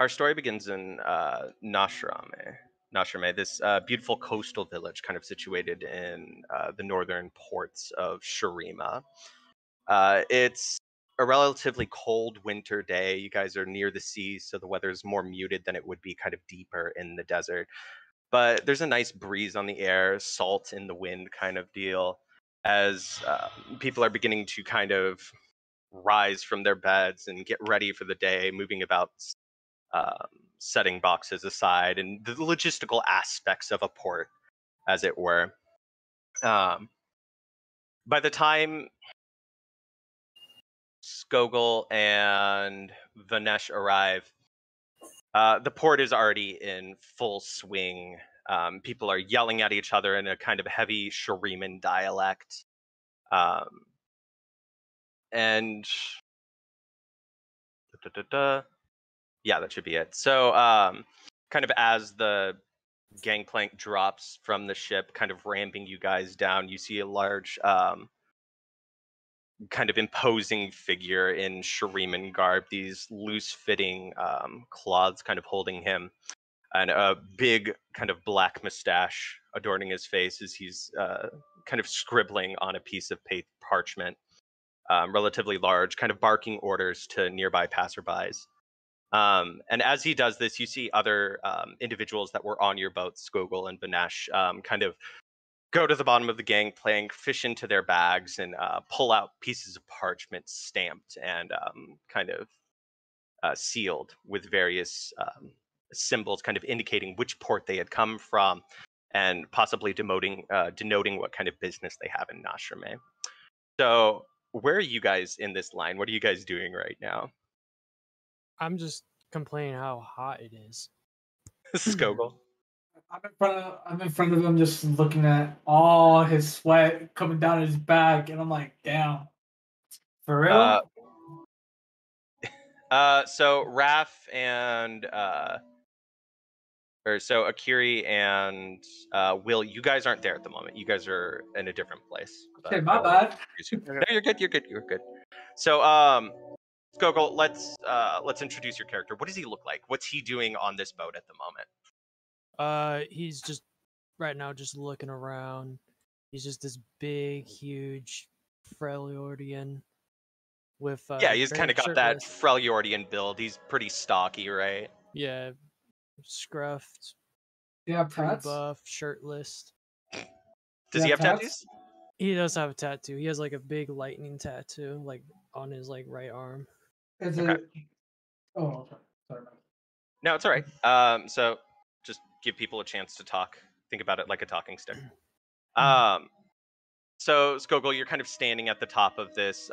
Our story begins in Nashrame, this beautiful coastal village kind of situated in the northern ports of Shurima. It's a relatively cold winter day. You guys are near the sea, so the weather is more muted than it would be kind of deeper in the desert. But there's a nice breeze on the air, salt in the wind kind of deal, as people are beginning to kind of rise from their beds and get ready for the day, moving about, um, setting boxes aside, and the logistical aspects of a port, as it were. Um, by the time Skogul and Vanash arrive, the port is already in full swing. People are yelling at each other in a kind of heavy Shuriman dialect. Um, and yeah, that should be it. So, kind of as the gangplank drops from the ship, kind of ramping you guys down, you see a large, kind of imposing figure in Shuriman garb, these loose-fitting cloths kind of holding him, and a big kind of black mustache adorning his face as he's kind of scribbling on a piece of parchment, relatively large, kind of barking orders to nearby passerbys. And as he does this, you see other individuals that were on your boat, Skogul and Vanash, kind of go to the bottom of the gangplank, fish into their bags, and pull out pieces of parchment stamped and kind of sealed with various symbols, kind of indicating which port they had come from, and possibly denoting what kind of business they have in Nashrame. So, where are you guys in this line? What are you guys doing right now? I'm just complaining how hot it is. Skogul. I'm in front of him, just looking at all his sweat coming down his back, and I'm like, damn, for real. So Raph and so Akiri and Will, you guys aren't there at the moment. You guys are in a different place. Okay, my bad. No, you're good. You're good. You're good. So, Skogul, let's introduce your character. What does he look like? What's he doing on this boat at the moment? He's just right now just looking around. He's just this big, huge Freljordian with Yeah, he's kind of got that shirtless. Freljordian build. He's pretty stocky, right? Yeah, scruffed, Yeah, pretty tats. buff, shirtless. Does he have tattoos? He does have a tattoo. He has like a big lightning tattoo, like on his like right arm. Is Okay. it? Oh, okay. Sorry. No, it's all right. So just give people a chance to talk. Think about it like a talking stick. So Skogul, you're kind of standing at the top of this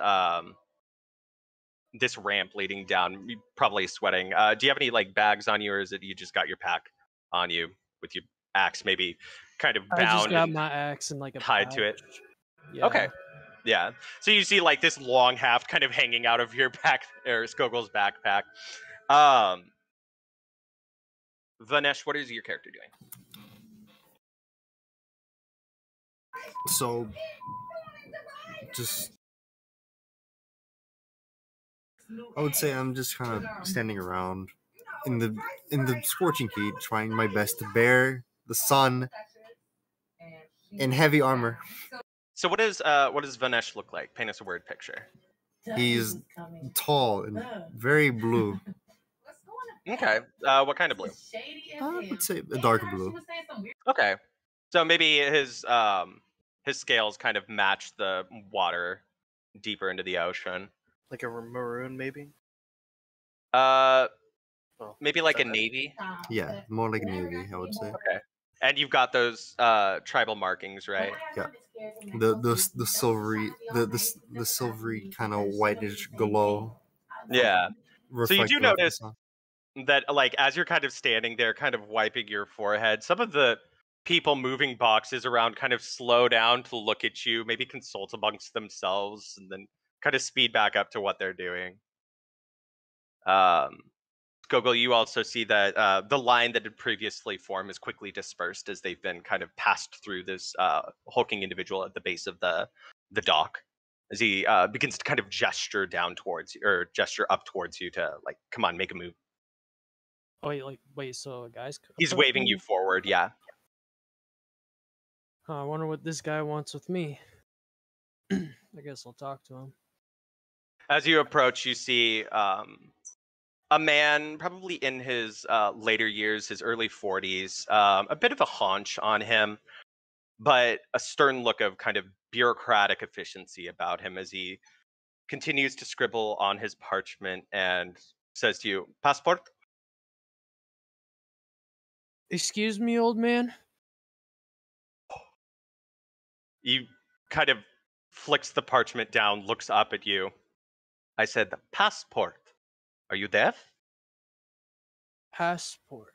this ramp leading down, probably sweating. Do you have any like bags on you, or is it you just got your pack on you with your axe, maybe kind of bound? I just got my axe and like a tied pouch. to it. Yeah. Okay. Yeah. So you see like this long haft kind of hanging out of your back or Skogul's backpack. Vanash, what is your character doing? So, just I would say I'm just kind of standing around in the scorching heat, trying my best to bear the sun in heavy armor. So what does Vanash look like? Paint us a word picture. He's tall and very blue. Okay. What kind of blue? I would say a dark blue. Okay. So maybe his scales kind of match the water deeper into the ocean. Like a maroon, maybe? Maybe like a navy? Yeah, more like a navy, I would say. Okay. And you've got those tribal markings, right? Yeah. The silvery kind of whitish glow. Yeah. So you do notice sun. that, like, as you're kind of standing there, kind of wiping your forehead, some of the people moving boxes around kind of slow down to look at you, maybe consult amongst themselves, and then kind of speed back up to what they're doing. Skogul, you also see that the line that had previously formed is quickly dispersed as they've been kind of passed through this hulking individual at the base of the dock, as he begins to kind of gesture down towards you, or gesture up towards you to, like, come on, make a move. Oh, wait, so a guy's He's approaching waving you me? forward, yeah. I wonder what this guy wants with me. I guess I'll talk to him. As you approach, you see a man, probably in his later years, his early 40s, a bit of a haunch on him, but a stern look of kind of bureaucratic efficiency about him as he continues to scribble on his parchment and says to you, "Passport?" Excuse me, old man? He kind of flicks the parchment down, looks up at you. I said, "Passport. Are you deaf?" Passport.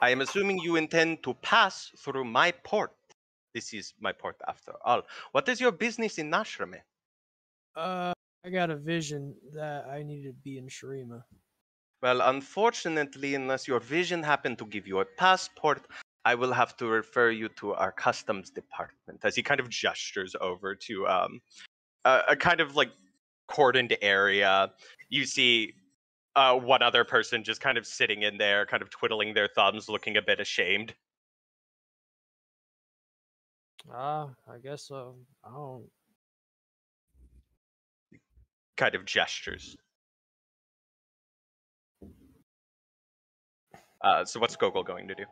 I am assuming you intend to pass through my port. This is my port after all. What is your business in Nashrame? I got a vision that I need to be in Shurima. Well, unfortunately, unless your vision happened to give you a passport, I will have to refer you to our customs department. As he kind of gestures over to a kind of like cordoned area. You see one other person just kind of sitting in there, kind of twiddling their thumbs, looking a bit ashamed. I guess so. I don't. Kind of gestures. So what's Skogul going to do?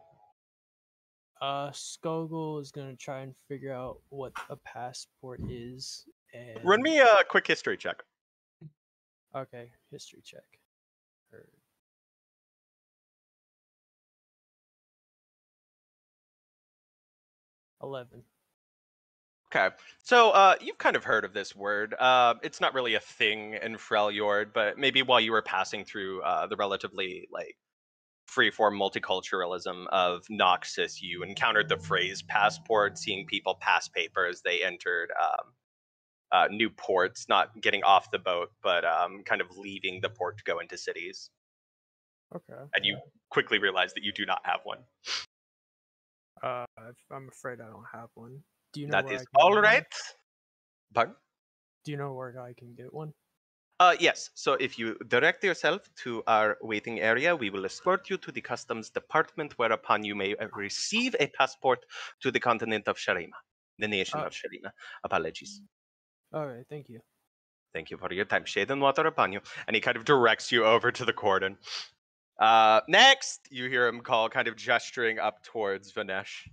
Skogul is gonna try and figure out what a passport is. And Run me a quick history check. okay, history check. Or 11. Okay, so you've kind of heard of this word. It's not really a thing in Freljord, but maybe while you were passing through the relatively like freeform multiculturalism of Noxus, you encountered the phrase passport, seeing people pass paper as they entered new ports, not getting off the boat, but kind of leaving the port to go into cities. Okay. And you quickly realize that you do not have one. I'm afraid I don't have one. Do you know That where is I can all get right. one? Pardon? Do you know where I can get one? Yes. So if you direct yourself to our waiting area, we will escort you to the customs department, whereupon you may receive a passport to the continent of Sharima, the nation of Sharima. Apologies. All right, thank you. Thank you for your time. Shade and water upon you. And he kind of directs you over to the cordon. Next, you hear him call, kind of gesturing up towards Vanash.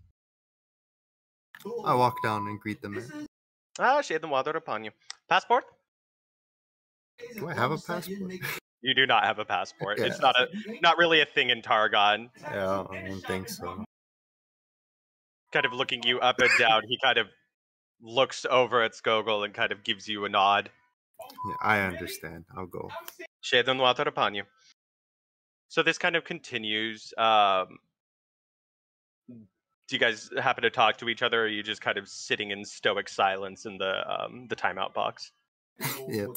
I walk down and greet them. Shade and water upon you. Passport? Do I have a passport? You do not have a passport. Yeah. It's not really a thing in Targon. Yeah, I don't think so. Kind of looking you up and down, he kind of looks over at Skogul and kind of gives you a nod. Yeah, I understand. I'll go. Shade and water upon you. So this kind of continues. Do you guys happen to talk to each other, or are you just kind of sitting in stoic silence in the timeout box? Yeah.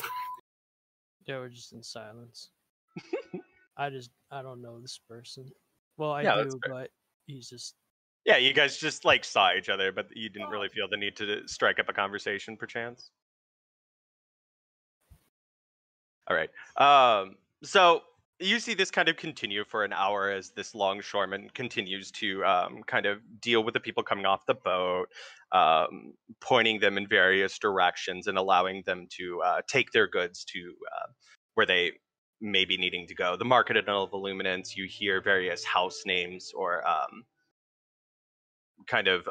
Yeah, we're just in silence. I don't know this person. Well, I Yeah, that's do, fair. but he's just. Yeah, you guys just like saw each other, but you didn't really feel the need to strike up a conversation, perchance. All right. So you see this kind of continue for an hour as this longshoreman continues to kind of deal with the people coming off the boat, pointing them in various directions and allowing them to take their goods to where they may be needing to go. The market of illuminance, you hear various house names or kind of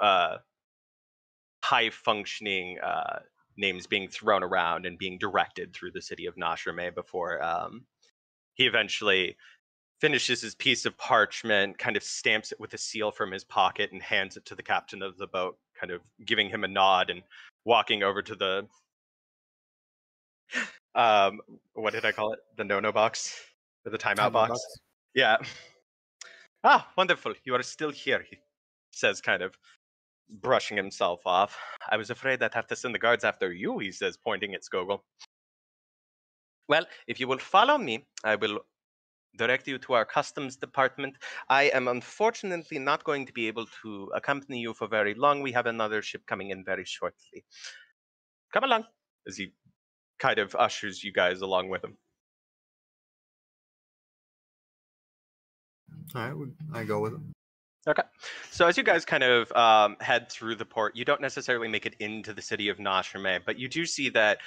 high functioning names being thrown around and being directed through the city of Nashrame before he eventually finishes his piece of parchment, kind of stamps it with a seal from his pocket and hands it to the captain of the boat, kind of giving him a nod and walking over to the what did I call it? The no-no box? Or the timeout box? Yeah. Ah, wonderful. You are still here, he says, kind of brushing himself off. I was afraid I'd have to send the guards after you, he says, pointing at Skogul. Well, if you will follow me, I will direct you to our customs department. I am unfortunately not going to be able to accompany you for very long. We have another ship coming in very shortly. Come along, as he kind of ushers you guys along with him. I go with it. Okay. So as you guys kind of head through the port, you don't necessarily make it into the city of Nashime, but you do see that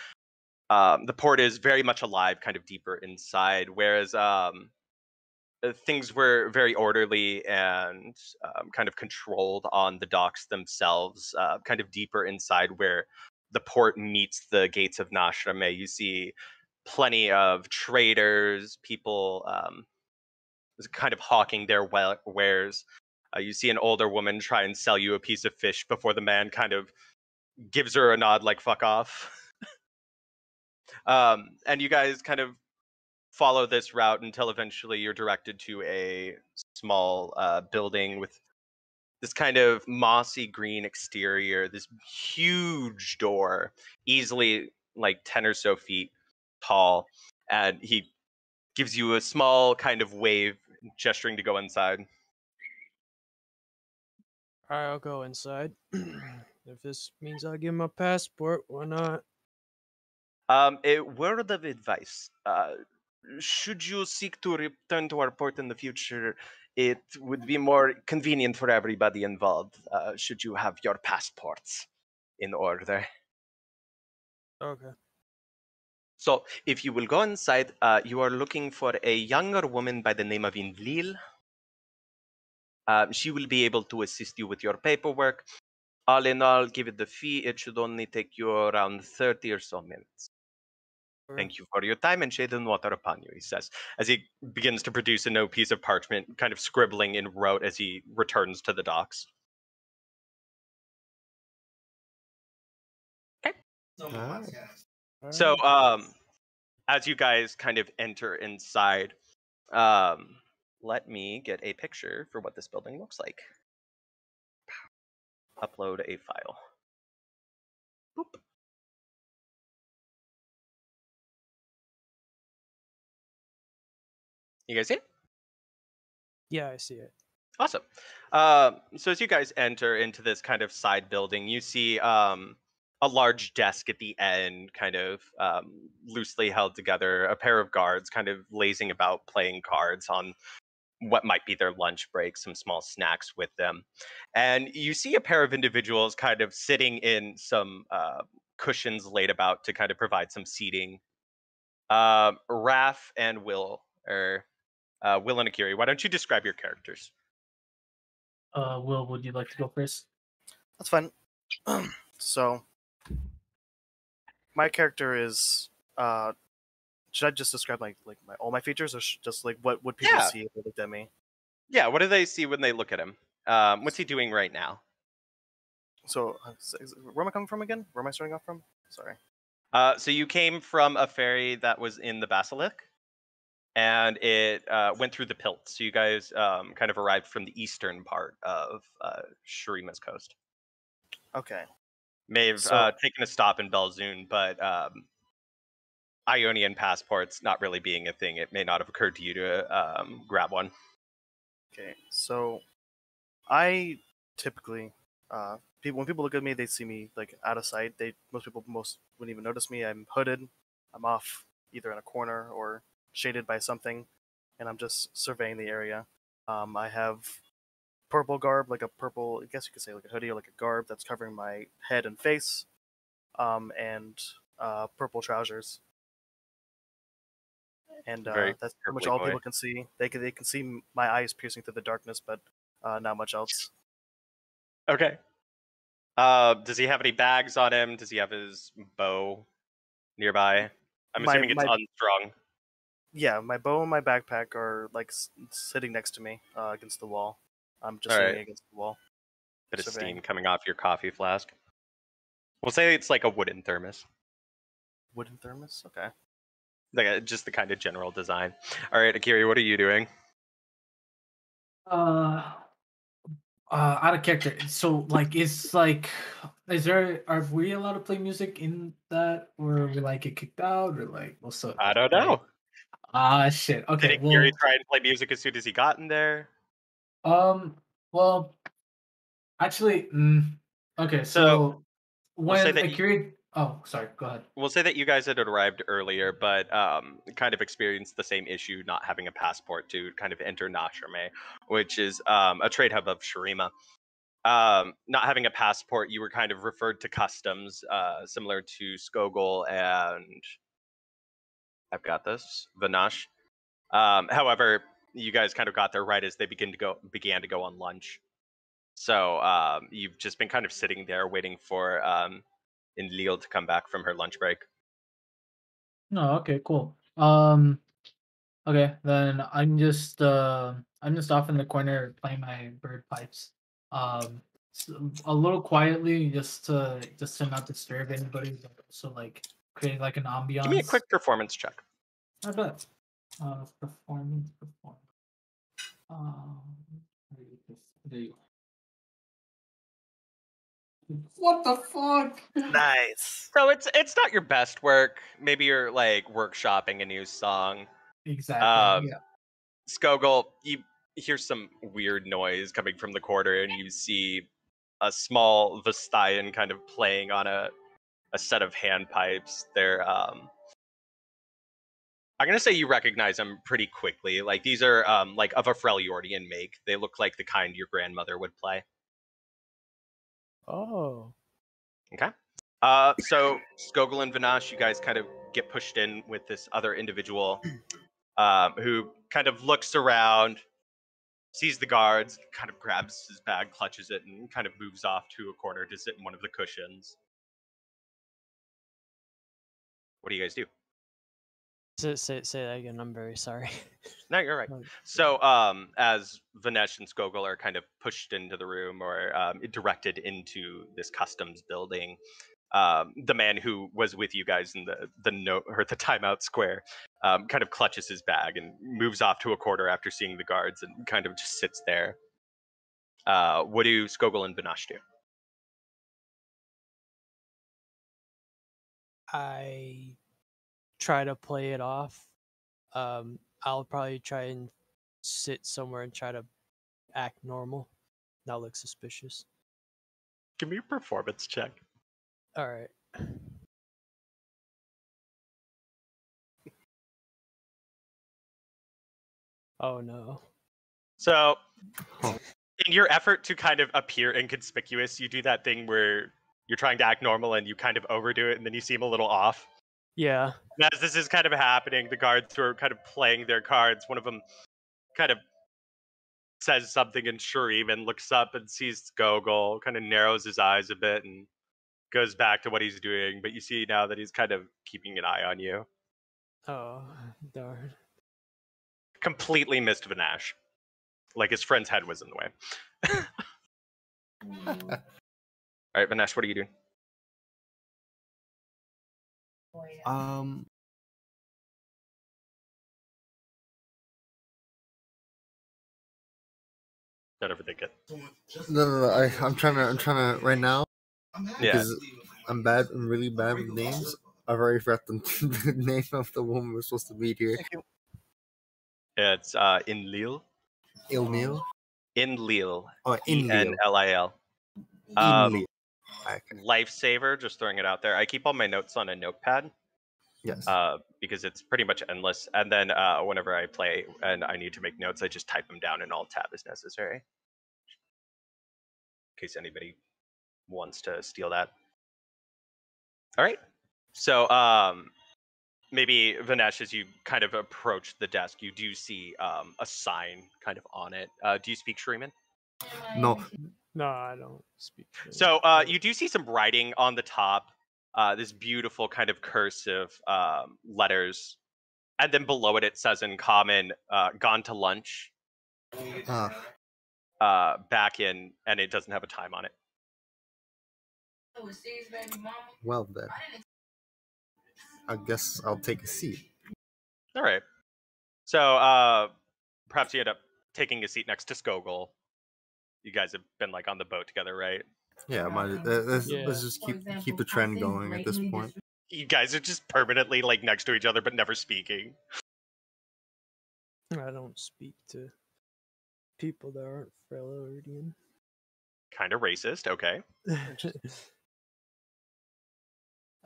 the port is very much alive, kind of deeper inside, whereas things were very orderly and kind of controlled on the docks themselves, kind of deeper inside where the port meets the gates of Nashime. You see plenty of traders, people kind of hawking their wares. You see an older woman try and sell you a piece of fish before the man kind of gives her a nod like fuck off. And you guys kind of follow this route until eventually you're directed to a small building with this kind of mossy green exterior, this huge door, easily like 10 or so feet tall. And he gives you a small kind of wave, gesturing to go inside. Alright, I'll go inside. If this means I give him a passport, why not? A word of advice. Should you seek to return to our port in the future, it would be more convenient for everybody involved should you have your passports in order. Okay. So, if you will go inside, you are looking for a younger woman by the name of Inlil. She will be able to assist you with your paperwork. All in all, give it the fee. It should only take you around 30 or so minutes. Thank you for your time and shade and water upon you, he says, as he begins to produce a note piece of parchment, kind of scribbling in rote as he returns to the docks. Okay. Alright. So, as you guys kind of enter inside, let me get a picture for what this building looks like. Upload a file. Boop. You guys see it? Yeah, I see it. Awesome. So as you guys enter into this kind of side building, you see a large desk at the end, kind of loosely held together, a pair of guards kind of lazing about playing cards on what might be their lunch break, some small snacks with them. And you see a pair of individuals kind of sitting in some cushions laid about to kind of provide some seating. Raph and Will, or Will and Akiri, why don't you describe your characters? Will, would you like to go first? That's fine. So, my character is. Should I just describe like all my features, or just like what would people see if they looked at me? Yeah, what do they see when they look at him? What's he doing right now? So, where am I coming from again? Where am I starting off from? Sorry. So you came from a ferry that was in the Basilisk, and it went through the Pilt. So you guys kind of arrived from the eastern part of Shurima's coast. Okay. May have taken a stop in Belzoon, but Ionian passports not really being a thing, it may not have occurred to you to grab one. Okay. So, I typically, when people look at me, they see me like out of sight. Most people wouldn't even notice me. I'm hooded. I'm off either in a corner or shaded by something, and I'm just surveying the area. I have purple garb, like a purple, I guess you could say like a hoodie or like a garb that's covering my head and face, and purple trousers. And that's pretty much all people can see. They can see my eyes piercing through the darkness, but not much else. Okay. Does he have any bags on him? Does he have his bow nearby? I'm assuming it's unstrung. Yeah, my bow and my backpack are like sitting next to me against the wall. I'm just sitting against the wall. Bit of steam coming off your coffee flask. We'll say it's like a wooden thermos. Wooden thermos? Okay. Like just the kind of general design. All right, Akiri, what are you doing? Out of character. So like, are we allowed to play music in that, or we like get kicked out, or like what's up? I don't know. Shit. Okay. Did Akiri try and play music as soon as he got in there? Well, actually, okay. So when we'll say that Akiri, Oh, sorry. Go ahead. We'll say that you guys had arrived earlier, but kind of experienced the same issue not having a passport to kind of enter Nashrame, which is a trade hub of Shurima. Not having a passport, you were kind of referred to customs, similar to Skogul and I've got this, Vanash. However, you guys kind of got there right as they began to go on lunch. So you've just been kind of sitting there waiting for Enlil to come back from her lunch break. No, okay, cool. Okay, then I'm just off in the corner playing my bird pipes. A little quietly, just to not disturb anybody, but also like create like an ambiance. Give me a quick performance check. I bet. Performance. There you go. What the fuck? Nice. So it's not your best work. Maybe you're like workshopping a new song. Exactly. Yeah. Skogul, you hear some weird noise coming from the corner, and you see a small Vestayan kind of playing on a set of handpipes. They're I'm gonna say you recognize them pretty quickly. Like these are like of a Freljordian make. They look like the kind your grandmother would play. Oh. Okay. So Skogul and Vanash, you guys kind of get pushed in with this other individual who kind of looks around, sees the guards, kind of grabs his bag, clutches it, and kind of moves off to a corner to sit in one of the cushions. What do you guys do? Say that again. I'm very sorry. No, you're right. Oh, So, as Vanesh and Skogul are kind of pushed into the room or directed into this customs building, the man who was with you guys in the note or the timeout square kind of clutches his bag and moves off to a corner after seeing the guards and kind of just sits there. What do Skogul and Vanash do? I try to play it off. I'll probably try and sit somewhere and try to act normal, not look suspicious. Give me a performance check. All right. Oh no. So, in your effort to kind of appear inconspicuous, you do that thing where you're trying to act normal and you kind of overdo it and then you seem a little off. Yeah. And as this is kind of happening, the guards who are kind of playing their cards, one of them kind of says something in Sharif and looks up and sees Skogul, kind of narrows his eyes a bit and goes back to what he's doing. But you see now that he's kind of keeping an eye on you. Oh darn. Completely missed Vanash. Like his friend's head was in the way. All right, Vanash, what are you doing? Don't overthink it. No. I'm trying to right now Yeah. because I'm really bad with names. I've already forgot the name of the woman we're supposed to meet here. It's Enlil. Ilnil. Enlil. Oh, Enlil. Enlil. Enlil. Okay. Lifesaver, just throwing it out there. I keep all my notes on a notepad. Yes. Because it's pretty much endless. And then whenever I play and I need to make notes, I just type them down in alt tab as necessary. In case anybody wants to steal that. All right. So maybe Vanesh, as you kind of approach the desk, you do see a sign kind of on it. Do you speak Shriman? No. No, I don't speak. So you do see some writing on the top, this beautiful kind of cursive letters, and then below it it says in common, "Gone to lunch." Back in, and it doesn't have a time on it. Well then, I guess I'll take a seat. All right. So perhaps you end up taking a seat next to Skogul. You guys have been like on the boat together, right? Yeah, let's just keep the trend going at this point. You guys are just permanently like next to each other but never speaking. I don't speak to people that aren't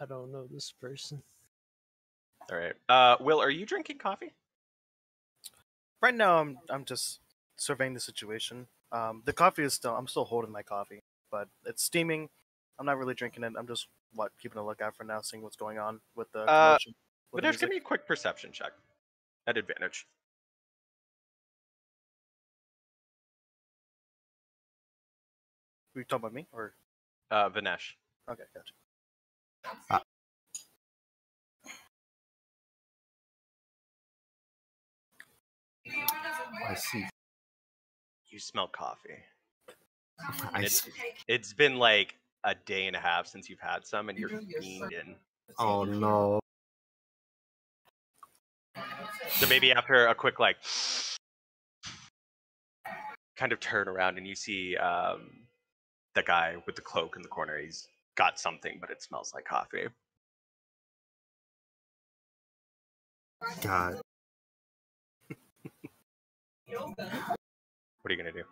I don't know this person. All right. Will, are you drinking coffee? Right now, I'm just surveying the situation. The coffee is I'm still holding my coffee, but it's steaming. I'm not really drinking it. I'm just keeping a lookout for now, seeing what's going on with the commotion. With the Vanash, give music. me a quick perception check at advantage. Were you talking about me or? Vanash. Okay, gotcha. I see. You smell coffee. I It's, see. it's been like a day and a half since you've had some, and you're fiending. Oh no. So maybe after a quick like, kind of turn around, and you see the guy with the cloak in the corner. He's got something, but it smells like coffee. God. What are you gonna do?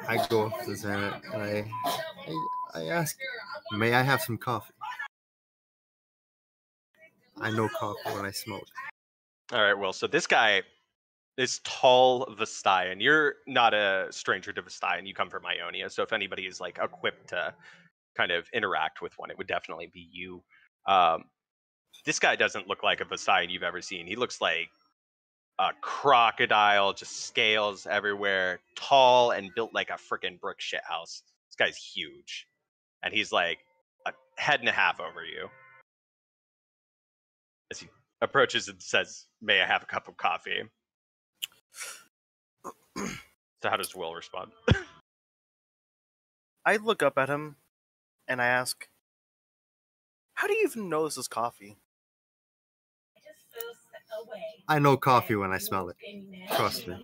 I go up to this man and I ask, may I have some coffee? I know coffee when I smell it. All right, well, so this guy is tall Vestayan. You're not a stranger to Vestayan. You come from Ionia, so if anybody is like equipped to kind of interact with one, it would definitely be you. This guy doesn't look like a Vestayan you've ever seen. He looks like a crocodile, just scales everywhere, tall and built like a freaking brick shit house. This guy's huge, and he's like a head and a half over you. As he approaches and says, "May I have a cup of coffee?" So how does Will respond? I look up at him, and I ask, "How do you even know this is coffee?" I know coffee when I smell it. Trust me.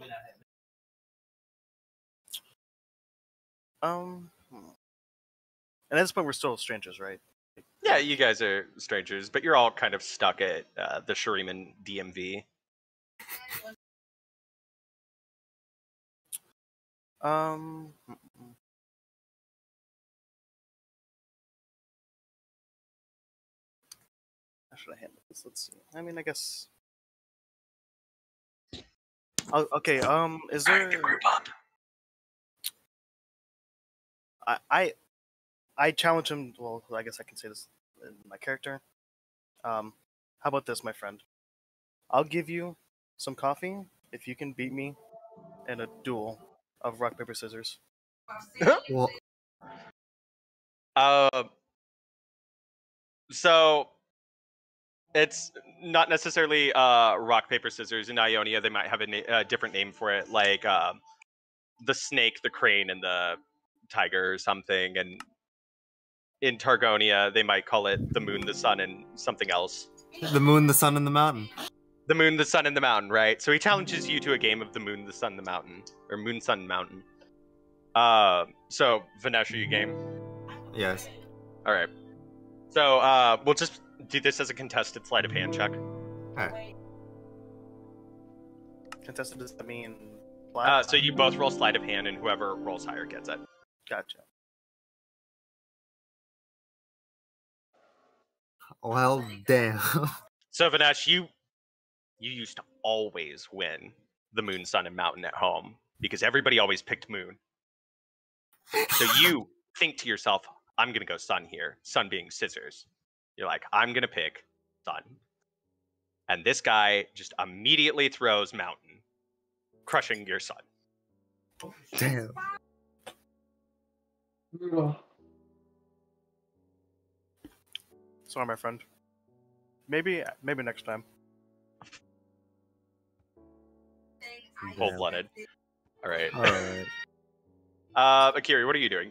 And at this point, we're still strangers, right? Yeah, you guys are strangers, but you're all kind of stuck at the Shuriman DMV. How should I handle this? Let's see. I mean, I guess. Oh, okay. Is there? I challenge him. Well, I guess I can say this in my character. How about this, my friend? I'll give you some coffee if you can beat me in a duel of rock paper scissors. Well, So it's not necessarily rock paper scissors. In Ionia, they might have a different name for it, like the snake, the crane, and the tiger, or something. And in Targonia, they might call it the moon, the sun, and something else. the moon, the sun, and the mountain. The moon, the sun, and the mountain, right? So he challenges you to a game of the moon, the sun, the mountain, or moon, sun, mountain. So Vanash, are you game? Yes. All right. So we'll just do this as a contested sleight of hand check. Alright. Contested, does that mean? So you both roll sleight of hand, and whoever rolls higher gets it. Gotcha. Well, damn. So Vanash, you used to always win the moon, sun, and mountain at home because everybody always picked moon. So you think to yourself, I'm gonna go sun here. Sun being scissors. You're like, I'm gonna pick sun. And this guy just immediately throws mountain, crushing your sun. Damn. Sorry, my friend. Maybe next time. Full-blooded. All right. Alright. Akiri, what are you doing?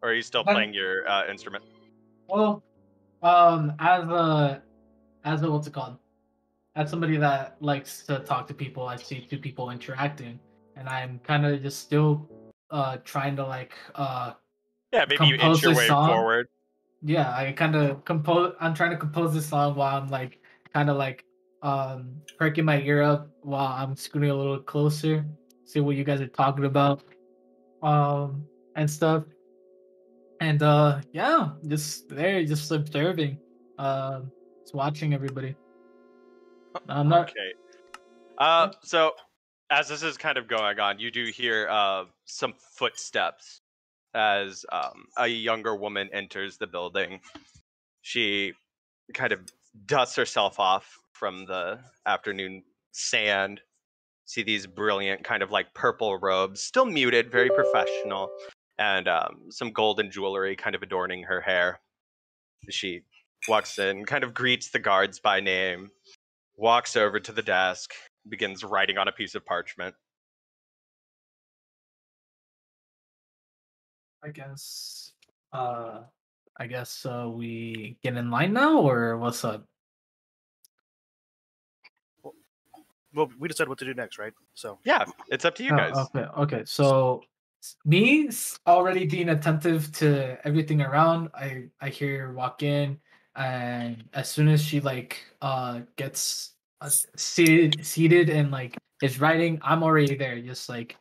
Or are you still playing your instrument? Well, as a what's it called? As somebody that likes to talk to people, I see two people interacting, and I'm kind of just still trying to Yeah, maybe you inch your way forward. Yeah, I kind of compose. I'm trying to compose this song while I'm perking my ear up while I'm scooting a little closer, see what you guys are talking about, and stuff. And yeah, just there, just observing, just watching everybody. I'm not. Okay. Yeah. So as this is kind of going on, you do hear some footsteps as a younger woman enters the building. She kind of dusts herself off from the afternoon sand. See these brilliant kind of like purple robes, still muted, very professional, and some golden jewelry kind of adorning her hair. She walks in, kind of greets the guards by name, walks over to the desk, begins writing on a piece of parchment. I guess. I guess we get in line now, or what's up? Well, we decided what to do next, right? So Yeah, it's up to you guys. Okay. So me already being attentive to everything around, I hear her walk in, and as soon as she like gets seated and like is writing, I'm already there. Just like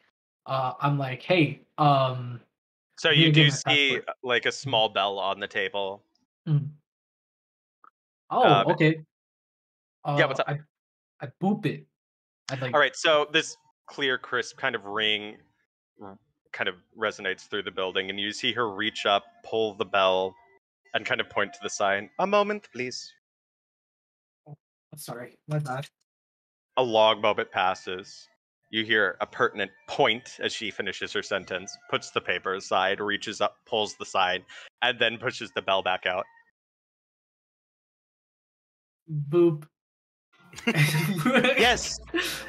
I'm like, hey, So here you to get do my see passport. like a small bell on the table. Mhm. Oh, Um, okay. yeah, what's up? I boop it. I like. All right, so this clear, crisp kind of ring kind of resonates through the building, and you see her reach up, pull the bell, and kind of point to the sign. A moment, please. Sorry, my bad. A long moment passes. You hear a pertinent point as she finishes her sentence, puts the paper aside, reaches up, pulls the sign, and then pushes the bell back out. Boop. Yes,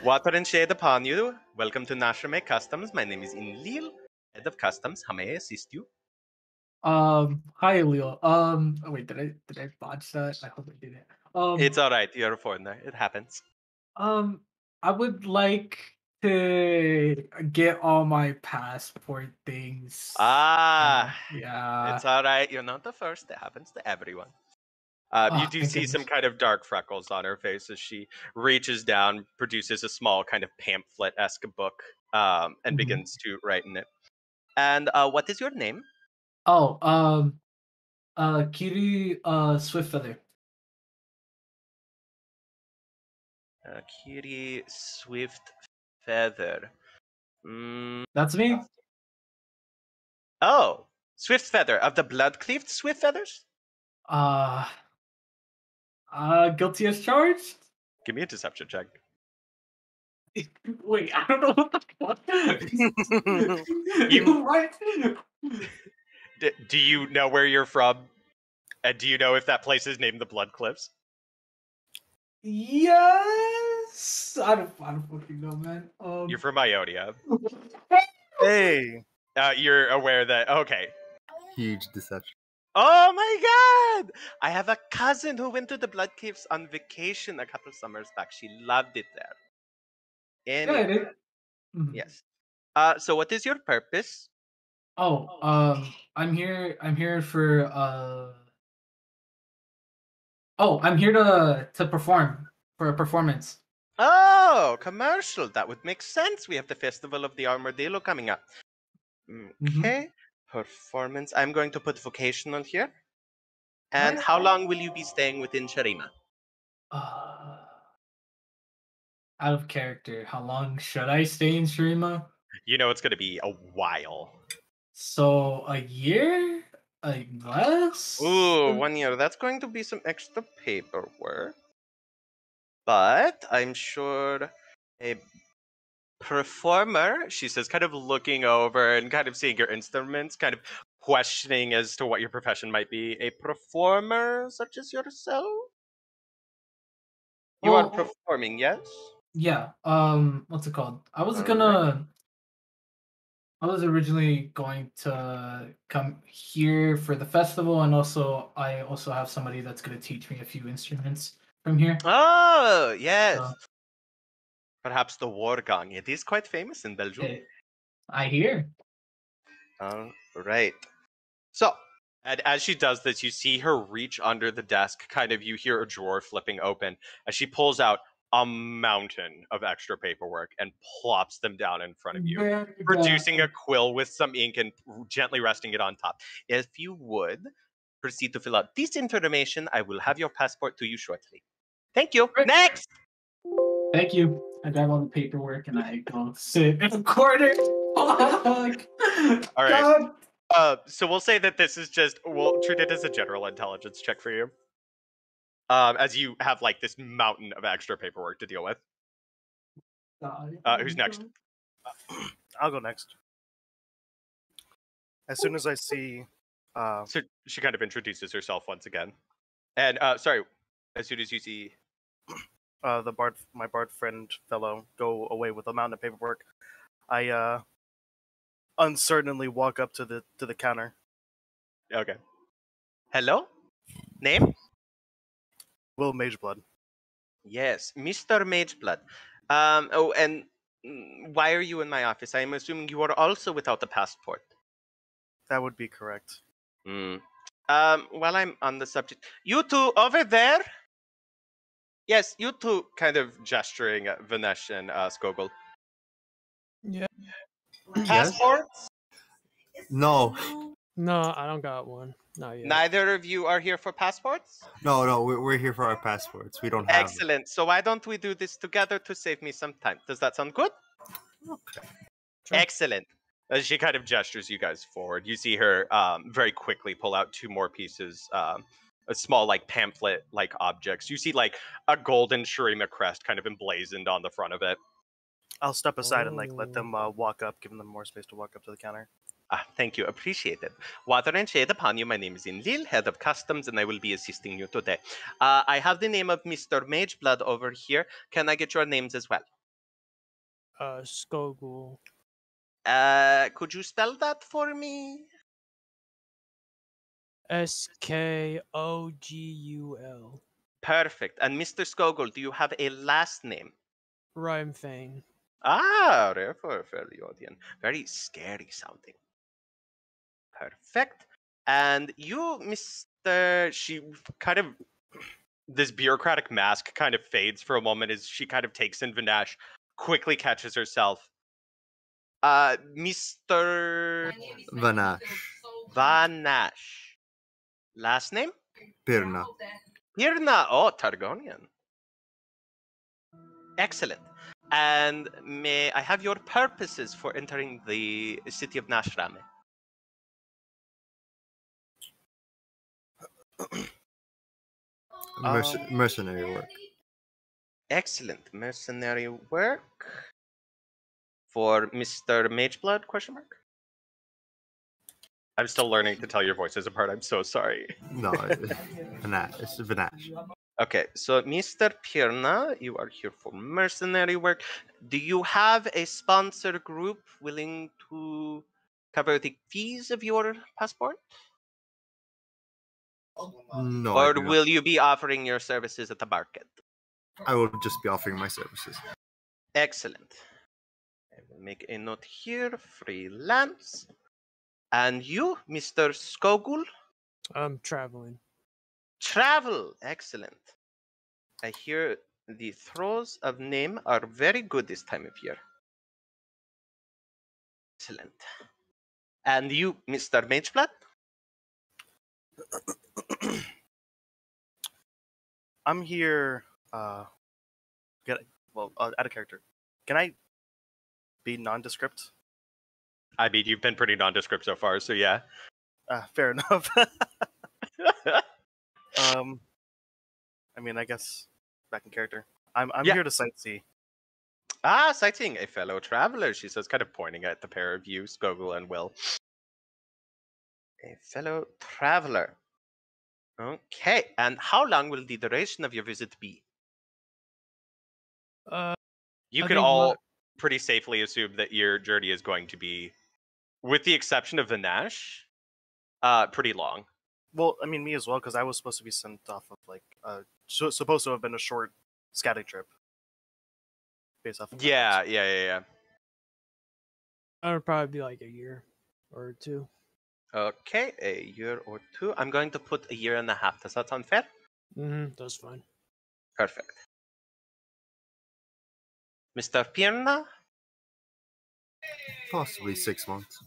water and shade upon you. Welcome to Nashrame Customs. My name is Inlil, head of customs. How may I assist you? Hi Leo. Oh, wait, did I botch that? I hope I didn't. It's all right. You're a foreigner. It happens. Um, I would like to get all my passport things. Yeah. It's all right. You're not the first. It happens to everyone. You Oh, do thank see some goodness. kind of dark freckles on her face as she reaches down, produces a small kind of pamphlet-esque book, and Mhm. begins to write in it. And what is your name? Oh, Akiri Swiftfeather. Akiri Swiftfeather. Mm, That's me. oh, Swiftfeather of the Bloodcleaved Swiftfeathers? Uh, guilty as charged. Give me a deception check. Wait, I don't know what the fuck. You- What? Do you know where you're from? And do you know if that place is named the Blood Cliffs? Yes. I don't fucking know, man. You're from Ionia. hey, You're aware that, okay. Huge deception. Oh my god! I have a cousin who went to the Blood Caves on vacation a couple summers back. She loved it there. Yeah, Anyway, it is. Mhm. yes. So what is your purpose? Oh, I'm here. I'm here for Oh, I'm here to perform for a performance. Oh, commercial. That would make sense. We have the Festival of the Armadillo coming up. Mm-hmm. Okay. Performance. I'm going to put vocational here. And Right. how long will you be staying within Sharima? Uh, Out of character. How long should I stay in Shurima? You know it's going to be a while. So a year? Less? Ooh, 1 year. That's going to be some extra paperwork. But I'm sure a performer, she says, kind of looking over and kind of seeing your instruments, kind of questioning as to what your profession might be. A performer such as yourself? You are Well, performing, yes? yeah. What's it called? Alright. I was originally going to come here for the festival, and I also have somebody that's gonna teach me a few instruments from here. Oh, yes. So, Perhaps the war gong. It is quite famous in Belgium. I hear. All right. So, and as she does this, you see her reach under the desk. Kind of, you hear a drawer flipping open as she pulls out a mountain of extra paperwork and plops them down in front of you, Very producing a bad. quill with some ink and gently resting it on top. If you would proceed to fill out this information, I will have your passport to you shortly. Thank you. Great. Next! Thank you. I grab all the paperwork and I go sit in a corner. Fuck. All right. God. So we'll say that this is just, we'll treat it as a general intelligence check for you. As you have like this mountain of extra paperwork to deal with. Who's next? I'll go next. As soon as I see, So she kind of introduces herself once again. And sorry, as soon as you see my bard friend fellow go away with a mountain of paperwork, I uncertainly walk up to the counter. Okay. Hello? Name? Will Mageblood. Yes, Mr. Mageblood. Oh, and why are you in my office? I'm assuming you are also without a passport. That would be correct. Hmm. While I'm on the subject, you two over there? Yes, you two, kind of gesturing at Vanash and Skogul. Yeah. Yes? Passports? No, No, I don't got one. Not yet. Neither of you are here for passports? no, we're here for our passports. We don't have them. Excellent. So why don't we do this together to save me some time? Does that sound good? Okay. Sure. Excellent. As she kind of gestures you guys forward, you see her very quickly pull out two more pieces, a small like pamphlet like objects. You see like a golden Shurima crest kind of emblazoned on the front of it. I'll step aside and let them Oh. walk up, giving them more space to walk up to the counter. Thank you, appreciate it. Water and shade upon you. My name is Enlil, head of customs, and I will be assisting you today. I have the name of Mr. Mageblood over here. Can I get your names as well? Skogul. Could you spell that for me? Skogul. Perfect. And Mr. Skogul, do you have a last name? Rimefang. Rare for a Fairlyodian. Very scary sounding. Perfect. And you, Mr. She kind of, this bureaucratic mask kind of fades for a moment as she kind of takes in Vanash, quickly catches herself. Mr. Vanash. Vanash. Last name? Pyrna. Pyrna. Oh, Targonian. Excellent. And may I have your purposes for entering the city of Nashrame? Mercenary work. Excellent. Mercenary work for Mr. Mageblood, question mark? I'm still learning to tell your voices apart. I'm so sorry. No, Vanash. It's Vanash. Okay, so Mr. Pyrna, you are here for mercenary work. Do you have a sponsor group willing to cover the fees of your passport? No, I Or do not. will you be offering your services at the market? I will just be offering my services. Excellent. I will make a note here, freelance. And you, Mr. Skogul? I'm traveling. Travel. Excellent. I hear the throws of name are very good this time of year. Excellent. And you, Mr. Mageblood? I'm here. Out of character. Can I be nondescript? I mean, you've been pretty nondescript so far, so yeah. Fair enough. I mean, I guess back in character. I'm Yeah. here to sightsee. Sightseeing a fellow traveler, she says, kind of pointing at the pair of you, Skogul and Will. A fellow traveler. Okay, and how long will the duration of your visit be? You I can think all pretty safely assume that your journey is going to be, with the exception of Vanash, pretty long. Well, I mean, me as well, because I was supposed to be sent off of supposed to have been a short scouting trip. Based off of my Yeah. notes. It would probably be like a year or two. Okay, a year or two. I'm going to put a year and a half. Does that sound fair? That's fine. Perfect. Mr. Pyrna? Possibly 6 months.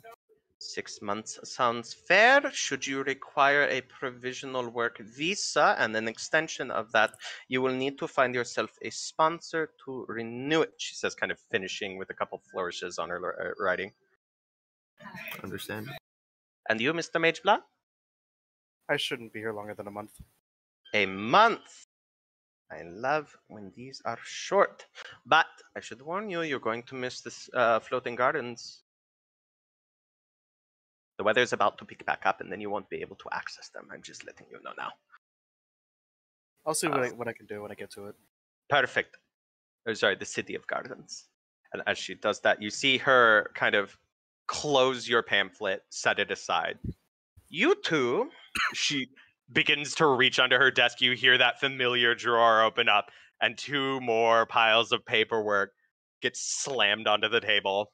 6 months sounds fair. Should you require a provisional work visa and an extension of that, you will need to find yourself a sponsor to renew it, she says, kind of finishing with a couple flourishes on her writing. Understand? And you, Mr. Mageblood? I shouldn't be here longer than a month. A month. I love when these are short. But I should warn you, you're going to miss this floating gardens. The weather's about to pick back up, and then you won't be able to access them. I'm just letting you know now. I'll see what I can do when I get to it. Perfect. Oh, sorry, the City of Gardens. And as she does that, you see her kind of close your pamphlet, set it aside. You two, she begins to reach under her desk. You hear that familiar drawer open up, and 2 more piles of paperwork get slammed onto the table.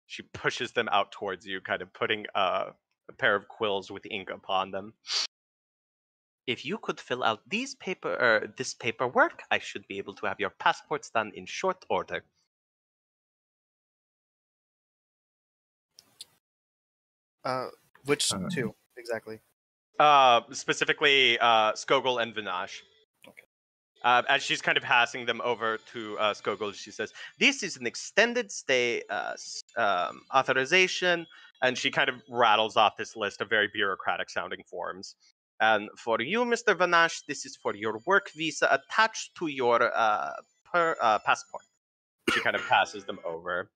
She pushes them out towards you, kind of putting a pair of quills with ink upon them. If you could fill out this paperwork, I should be able to have your passports done in short order. Which 2 exactly? Specifically, Skogul and Vanash. As she's kind of passing them over to Skogul, she says, "This is an extended stay authorization," and she kind of rattles off this list of very bureaucratic-sounding forms. And for you, Mr. Vanash, this is for your work visa attached to your passport. She kind of passes them over.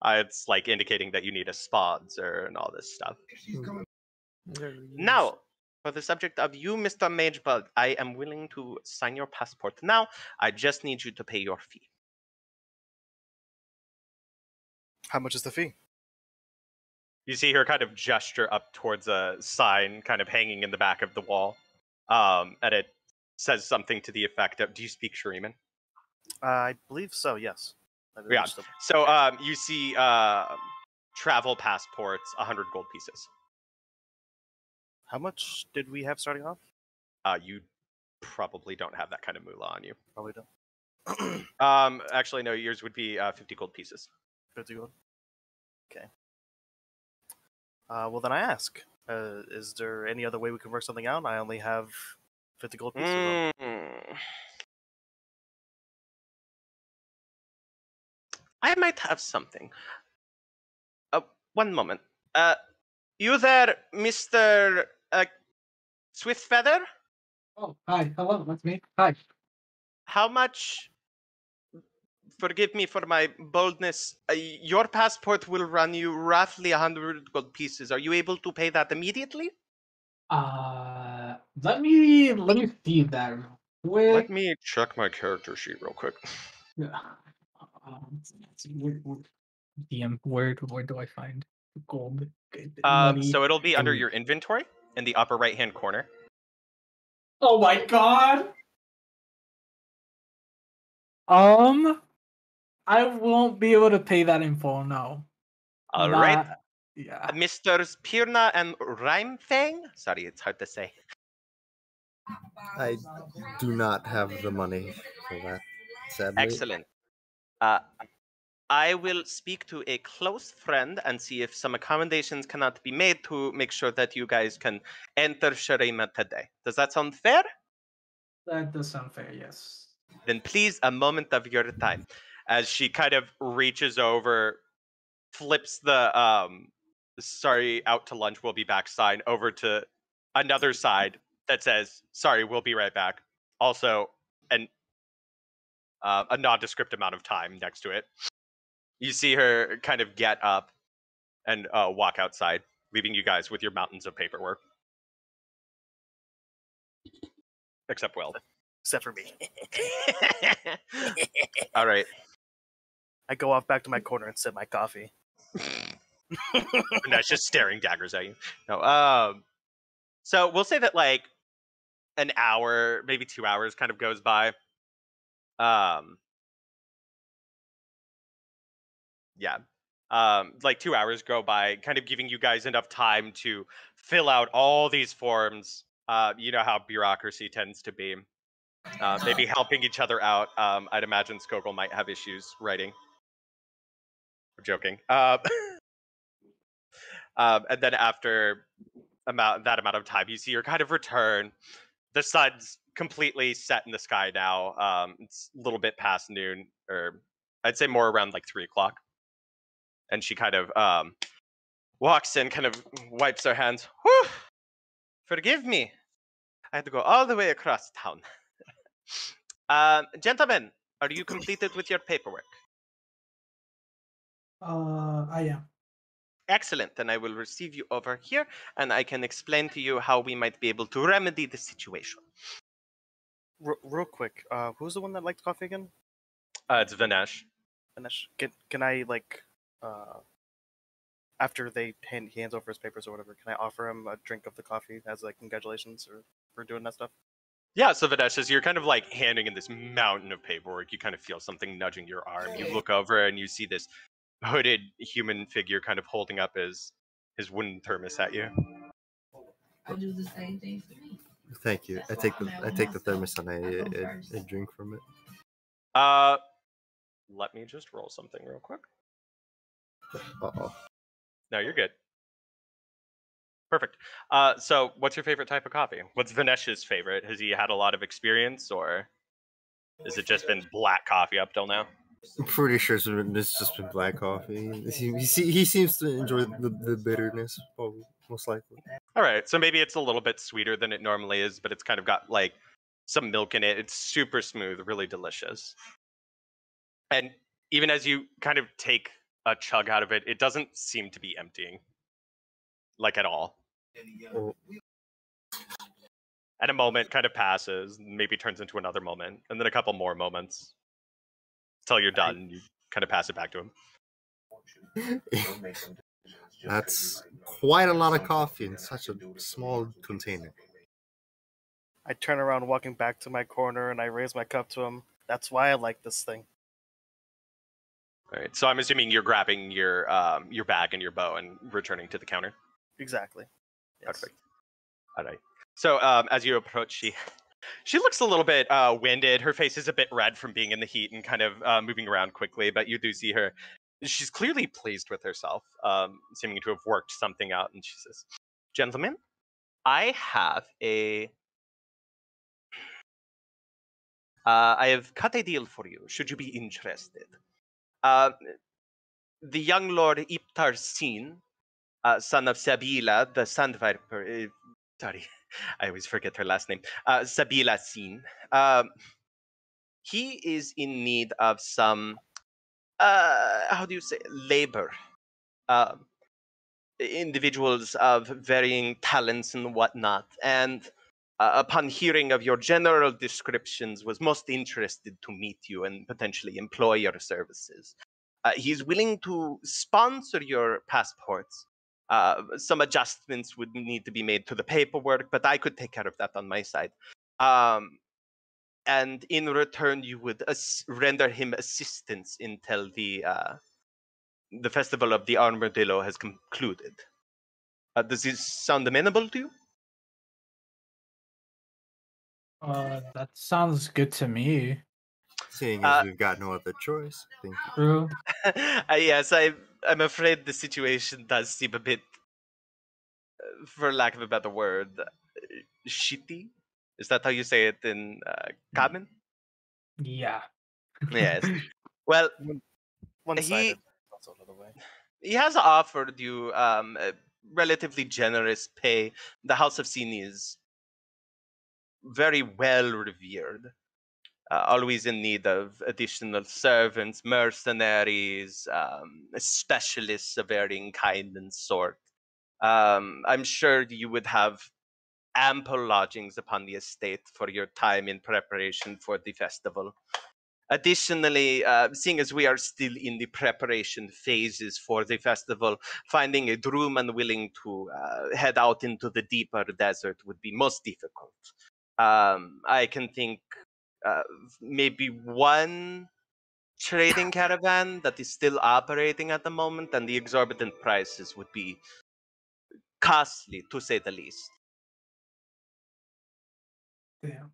It's like indicating that you need a sponsor and all this stuff. Now, for the subject of you, Mr. Mageblood, I am willing to sign your passport now. I just need you to pay your fee. How much is the fee? You see her kind of gesture up towards a sign kind of hanging in the back of the wall. And it says something to the effect of, do you speak Shuriman? I believe so, yes. Yeah. So you see travel passports, 100 gold pieces. How much did we have starting off? You probably don't have that kind of moolah on you. Probably don't. Actually, no, yours would be 50 gold pieces. 50 gold? Okay. Well, then I ask, is there any other way we can work something out? I only have 50 gold pieces. I might have something. One moment. You there, Mr. Swiftfeather? Oh, hi. Hello, that's me. Hi. How much? Forgive me for my boldness. Your passport will run you roughly 100 gold pieces. Are you able to pay that immediately? Let me see that real quick. Let me check my character sheet real quick. DM, where do I find gold? Money. So it'll be under your inventory in the upper right-hand corner. Oh my god! I won't be able to pay that in full, no. All right. Yeah. Mr. Pyrna and Rimefang? Sorry, it's hard to say. I do not have the money for that, sadly. Excellent. I will speak to a close friend and see if some accommodations cannot be made to make sure that you guys can enter Shurima today. Does that sound fair? That does sound fair, yes. Then please, a moment of your time. As she kind of reaches over, flips the sorry, out to lunch, we'll be back sign over to another side that says, sorry, we'll be right back. Also, a nondescript amount of time next to it. You see her kind of get up and walk outside, leaving you guys with your mountains of paperwork. Except Will. Except for me. All right. I go off back to my corner and sip my coffee. And that's just staring daggers at you. No, so we'll say that like an hour, maybe 2 hours kind of goes by. Yeah. Like 2 hours go by, kind of giving you guys enough time to fill out all these forms. You know how bureaucracy tends to be. maybe helping each other out. I'd imagine Skogul might have issues writing. I'm joking. And then after that amount of time, you see her kind of return. The sun's completely set in the sky now. It's a little bit past noon, or I'd say more around like 3 o'clock. And she kind of walks in, kind of wipes her hands. Whew! Forgive me. I had to go all the way across town. Gentlemen, are you completed with your paperwork? I am. Excellent. Then I will receive you over here, and I can explain to you how we might be able to remedy the situation. Real quick, who's the one that liked coffee again? It's Vanash. Vanash. Can I after he hands over his papers or whatever, can I offer him a drink of the coffee as like congratulations or for doing that stuff? Yeah, so Vanash, as you're kind of like handing in this mountain of paperwork, you kind of feel something nudging your arm. You look over and you see this hooded human figure kind of holding up his wooden thermos at you. I do the same thing for me. Thank you. I take the thermos and I drink from it. Let me just roll something real quick. Uh-oh. No, you're good. Perfect. So what's your favorite type of coffee? What's Vanesh's favorite? Has he had a lot of experience, or has it just been black coffee up till now? I'm pretty sure it's just been black coffee. He seems to enjoy the bitterness, probably, most likely. All right, so maybe it's a little bit sweeter than it normally is, but it's kind of got like some milk in it. It's super smooth, really delicious. And even as you kind of take a chug out of it, it doesn't seem to be emptying, like at all. Oh. And a moment kind of passes, maybe turns into another moment, and then a couple more moments. Until you're done, you kind of pass it back to him. That's quite a lot of coffee in such a small container. I turn around walking back to my corner and I raise my cup to him. That's why I like this thing. All right, so I'm assuming you're grabbing your bag and your bow and returning to the counter. Exactly. Yes. Perfect. All right. So as you approach, she looks a little bit winded. Her face is a bit red from being in the heat and kind of moving around quickly, but you do see her. She's clearly pleased with herself, seeming to have worked something out. And she says, "Gentlemen, I have I have cut a deal for you, should you be interested. The young Lord Iptar Sin, son of Sabila, the Sand Viper, sorry, I always forget her last name, Sabila Sin, he is in need of some, how do you say, labor. Individuals of varying talents and whatnot, and upon hearing of your general descriptions, was most interested to meet you and potentially employ your services. He's willing to sponsor your passports. Some adjustments would need to be made to the paperwork, but I could take care of that on my side. And in return, you would render him assistance until the festival of the Armadillo has concluded. Does this sound amenable to you? That sounds good to me. Seeing as we've got no other choice, I think. True. Yes, I'm afraid the situation does seem a bit, for lack of a better word, shitty. Is that how you say it in Kamen? Yeah. Yes. Well, One-sided. That's out of the way. he has offered you a relatively generous pay. The House of Sin is very well revered. Always in need of additional servants, mercenaries, specialists of varying kind and sort. I'm sure you would have ample lodgings upon the estate for your time in preparation for the festival. Additionally, seeing as we are still in the preparation phases for the festival, finding a drooman willing to head out into the deeper desert would be most difficult. I can think maybe one trading caravan that is still operating at the moment, and the exorbitant prices would be costly, to say the least. Damn.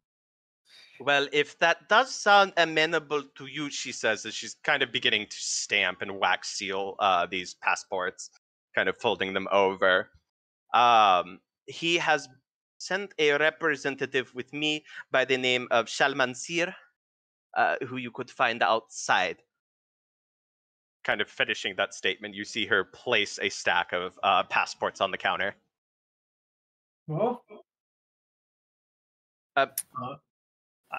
Well, if that does sound amenable to you, she says, as she's kind of beginning to stamp and wax seal these passports, kind of folding them over. He has sent a representative with me by the name of Shalmansir, who you could find outside. Kind of finishing that statement, you see her place a stack of passports on the counter. Well,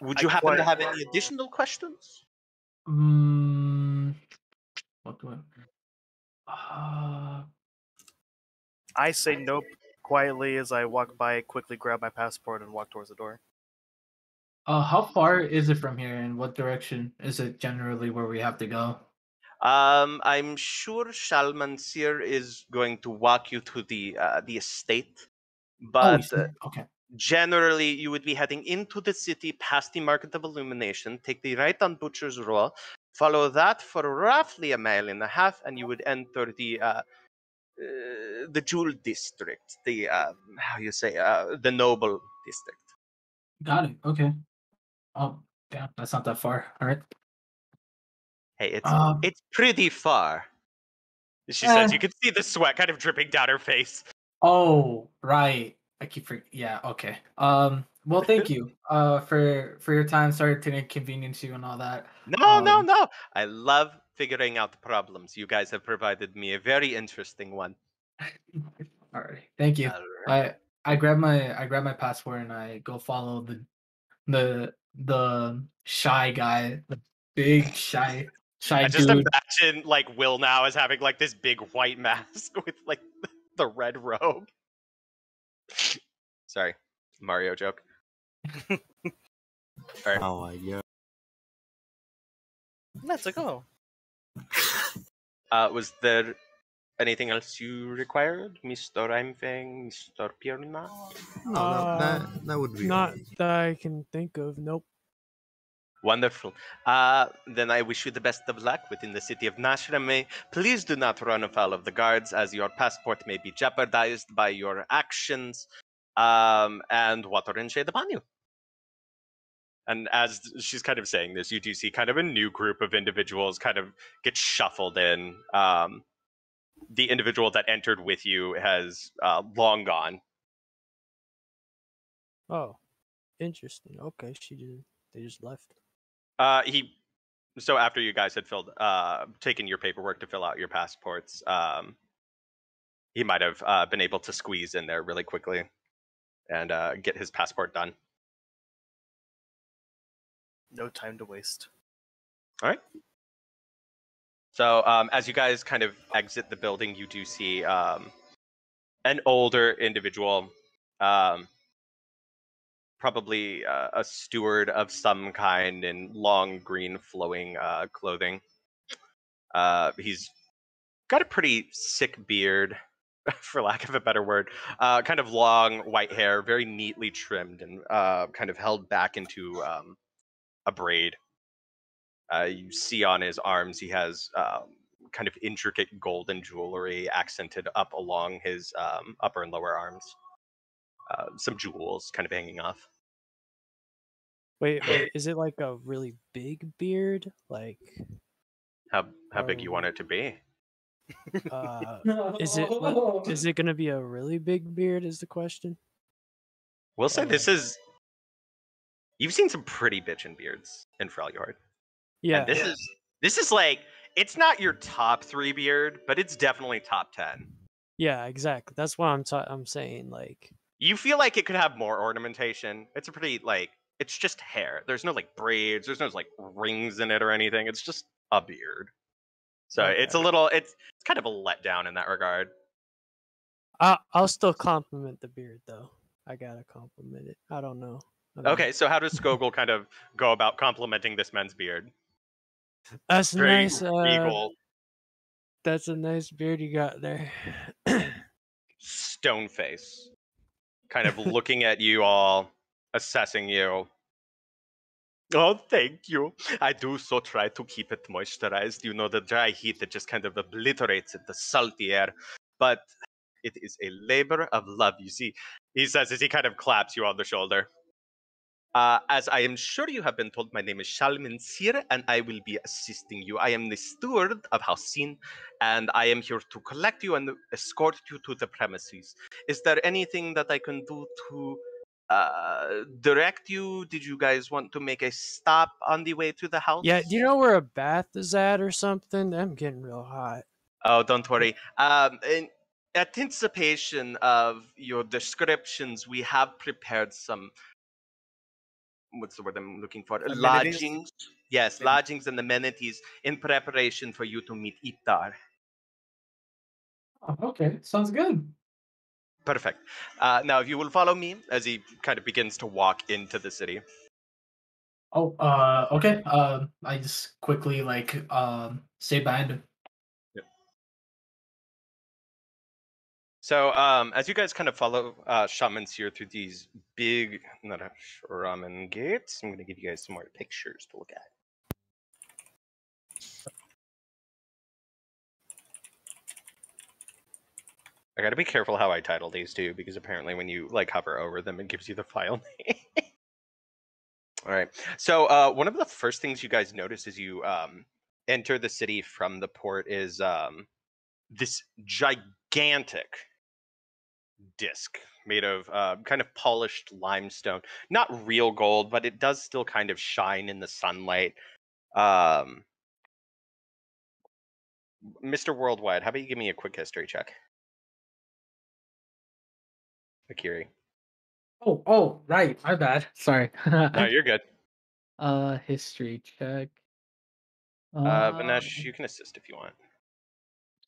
Would you happen to have any additional questions? what do I say nope quietly as I walk by, quickly grab my passport, and walk towards the door. how far is it from here, and what direction is it generally where we have to go? I'm sure Shalmansir is going to walk you to the estate, but Okay. generally you would be heading into the city past the Market of Illumination, take the right on Butcher's Row, follow that for roughly a mile and a half, and you would enter the Jewel District, the the Noble District. Got it. Okay. Oh, damn, that's not that far. All right. Hey, Um, it's pretty far. She Eh. says, you can see the sweat kind of dripping down her face. Oh, right. I keep yeah, okay. Well, thank you for your time. Sorry to inconvenience you and all that. No. I love figuring out problems. You guys have provided me a very interesting one. All right. Thank you. All right. I grab my passport and I go follow the shy guy, the big shy I just dude. imagine like Will now as having like this big white mask with like the red robe. Sorry, Mario joke. All right. Oh my god. Let's go. Was there anything else you required, Mr. Rimefang, Mr. Pyrna? No, that would be Not all. that I can think of. Nope. Wonderful. Then I wish you the best of luck within the city of Nashrame. Please do not run afoul of the guards, as your passport may be jeopardized by your actions. And water and shade upon you. And as she's kind of saying this, you do see kind of a new group of individuals kind of get shuffled in. The individual that entered with you has long gone. Oh, interesting. Okay, they just left. So after you guys had taken your paperwork to fill out your passports, he might have been able to squeeze in there really quickly and get his passport done. No time to waste. All right. So as you guys kind of exit the building, you do see an older individual, probably a steward of some kind in long green flowing clothing. He's got a pretty sick beard, for lack of a better word. Kind of long white hair, very neatly trimmed and kind of held back into a braid. You see on his arms he has kind of intricate golden jewelry accented up along his upper and lower arms. Some jewels kind of hanging off. Wait, is it like a really big beard? Like How big you want it to be? Is it gonna be a really big beard? Is the question. We'll say this is. You've seen some pretty bitchin' beards in Freljord. Yeah. And this is like, it's not your top 3 beard, but it's definitely top 10. Yeah, exactly. That's what I'm saying. Like, You feel like it could have more ornamentation. It's a pretty like, it's just hair. There's no like braids. There's no like rings in it or anything. It's just a beard. So okay. it's kind of a letdown in that regard. I'll still compliment the beard though. I gotta compliment it. I don't know. Okay, so how does Skogul kind of go about complimenting this man's beard? That's Very nice. regal. That's a nice beard you got there. Stone face. Kind of looking at you all, assessing you. Oh, thank you. I do so try to keep it moisturized. You know, the dry heat that just kind of obliterates it, the salty air. But it is a labor of love, you see. He says as he kind of claps you on the shoulder. As I am sure you have been told, my name is Shalmin Sir, and I will be assisting you. I am the steward of House Sin, and I am here to collect you and escort you to the premises. Is there anything that I can do to direct you? Did you guys want to make a stop on the way to the house? Yeah, do you know where a bath is at or something? I'm getting real hot. Oh, don't worry. In anticipation of your descriptions, we have prepared some. What's the word I'm looking for? Amenities? Lodgings. Yes, lodgings and amenities in preparation for you to meet Iftar. Oh, okay, sounds good. Perfect. Now, if you will follow me as he kind of begins to walk into the city. Oh, okay. I just quickly stay behind him. So, as you guys kind of follow shamans here through these big, not ramen gates, I'm going to give you guys some more pictures to look at. I got to be careful how I title these too, because apparently when you like hover over them, it gives you the file name. All right. So, one of the first things you guys notice as you enter the city from the port is this gigantic disc made of kind of polished limestone. Not real gold, but it does still kind of shine in the sunlight. Mr. Worldwide, how about you give me a quick history check? Akiri. Oh, right. My bad. Sorry. No, you're good. History check. Vanash, you can assist if you want.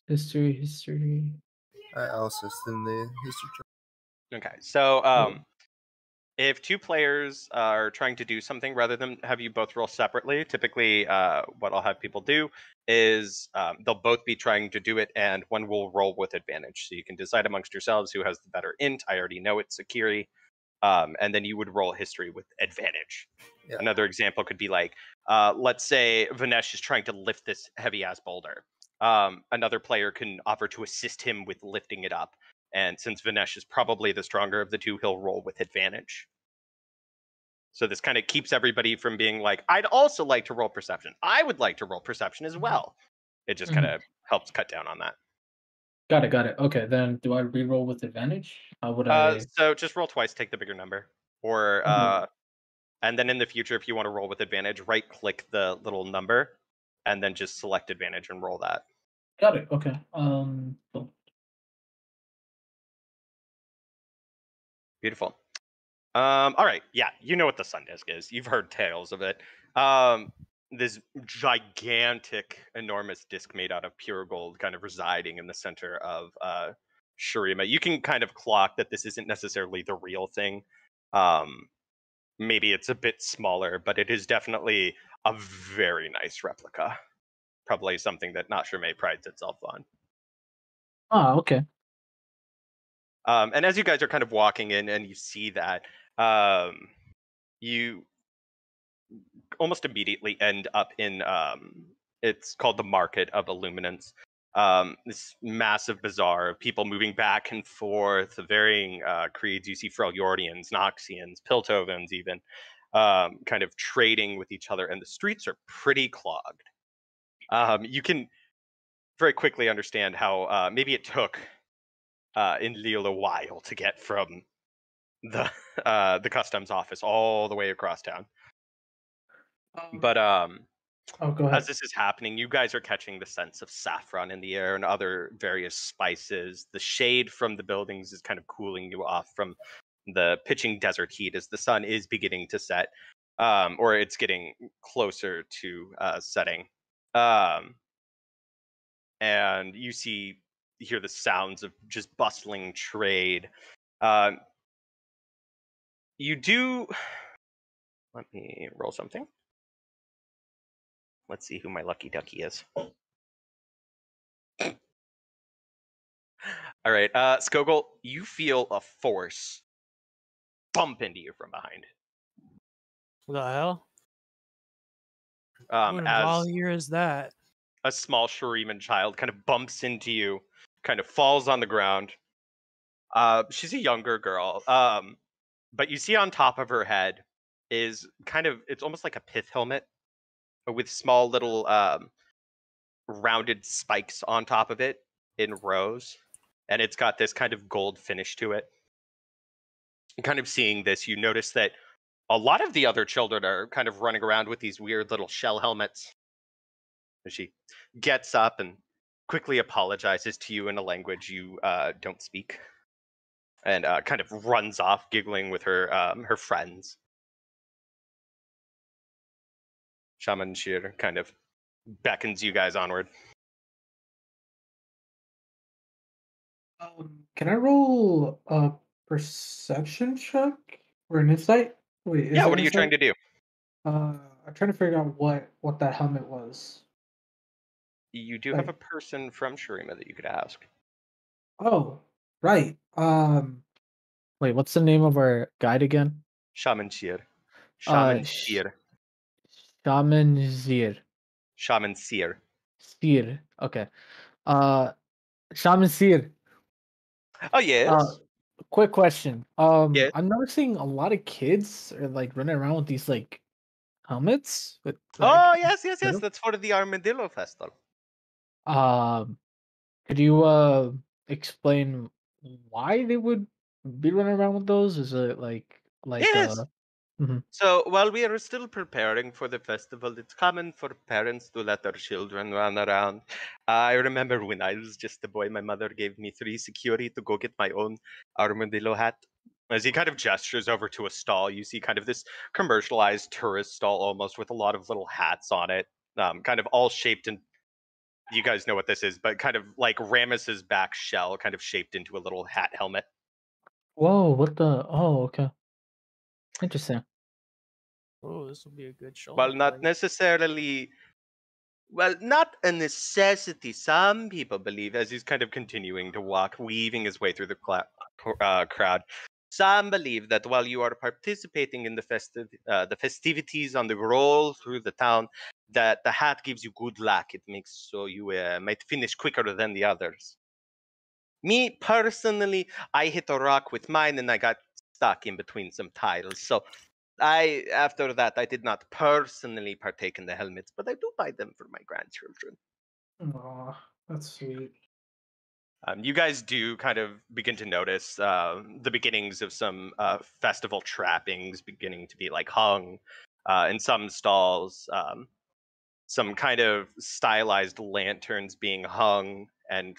History. I'll assist in the history check. Okay, so if two players are trying to do something, rather than have you both roll separately, typically what I'll have people do is they'll both be trying to do it, and one will roll with advantage. So you can decide amongst yourselves who has the better int. I already know it's Akiri. And then you would roll history with advantage. Yeah. Another example could be like, let's say Vanash is trying to lift this heavy-ass boulder. Another player can offer to assist him with lifting it up. And since Vanash is probably the stronger of the two, he'll roll with advantage. So this kind of keeps everybody from being like, I'd also like to roll perception. I would like to roll perception as well. It just kind of helps cut down on that. Got it. Okay, then do I re-roll with advantage? How would I? So just roll twice, take the bigger number. Or and then in the future, if you want to roll with advantage, right-click the little number, and then just select advantage and roll that. Got it. Okay. Cool. Beautiful. All right. Yeah, you know what the sun disk is. You've heard tales of it. This gigantic, enormous disc made out of pure gold, kind of residing in the center of Shurima. You can kind of clock that this isn't necessarily the real thing. Maybe it's a bit smaller, but it is definitely a very nice replica. Probably something that Not Sure May prides itself on. Oh, okay. And as you guys are kind of walking in and you see that, you almost immediately end up in, it's called the Market of Illuminance. This massive bazaar of people moving back and forth, of varying creeds. You see Freljordians, Noxians, Piltovans even, kind of trading with each other, and the streets are pretty clogged. You can very quickly understand how maybe it took in Lille a while to get from the customs office all the way across town. But go ahead. as this is happening, you guys are catching the sense of saffron in the air and other various spices. The shade from the buildings is kind of cooling you off from the pitching desert heat as the sun is beginning to set, or it's getting closer to setting. And you hear the sounds of just bustling trade. You do. Let me roll something. Let's see who my lucky ducky is. All right, Skogul, you feel a force bump into you from behind. What the hell? What As all here is that? a small Shuriman child kind of bumps into you, kind of falls on the ground. She's a younger girl, but you see on top of her head is it's almost like a pith helmet with small little rounded spikes on top of it in rows, and it's got this kind of gold finish to it. Kind of seeing this, you notice that a lot of the other children are kind of running around with these weird little shell helmets. She gets up and quickly apologizes to you in a language you don't speak, and kind of runs off, giggling with her friends. Shaman Shir kind of beckons you guys onward. Can I roll a perception check or an insight? Wait, is Yeah, it what are you trying to do? I'm trying to figure out what that helmet was. You do have a person from Shurima that you could ask. Oh, right. Wait, what's the name of our guide again? Shaman Shir. Uh, Shaman sh- Shir. Shaman Zir. Shaman Seer. Seer. Okay. Uh, Shaman Seer. Oh, yes. Quick question. Yes. I'm noticing a lot of kids are like running around with these like helmets with Oh, like. yes. That's for the Armadillo Festival. Um, could you explain why they would be running around with those? Is it Yes. mhm. So while we are still preparing for the festival, it's common for parents to let their children run around. I remember when I was just a boy, my mother gave me 3 security to go get my own armadillo hat. As he kind of gestures over to a stall, you see kind of this commercialized tourist stall almost with a lot of little hats on it, kind of all shaped in. You guys know what this is, but kind of like Rammus's back shell, kind of shaped into a little hat helmet. Whoa, what the? Oh, okay. Interesting. Oh, this will be a good shoulder While not fight. necessarily, well, not a necessity. Some people believe, as he's kind of continuing to walk, weaving his way through the crowd. Some believe that while you are participating in the festivities on the roll through the town, that the hat gives you good luck. It makes so you might finish quicker than the others. Me personally, I hit a rock with mine and I got stuck in between some tiles. So after that, I did not personally partake in the helmets, but I do buy them for my grandchildren. Aw, that's sweet. You guys do kind of begin to notice the beginnings of some festival trappings beginning to be like hung in some stalls. Some kind of stylized lanterns being hung and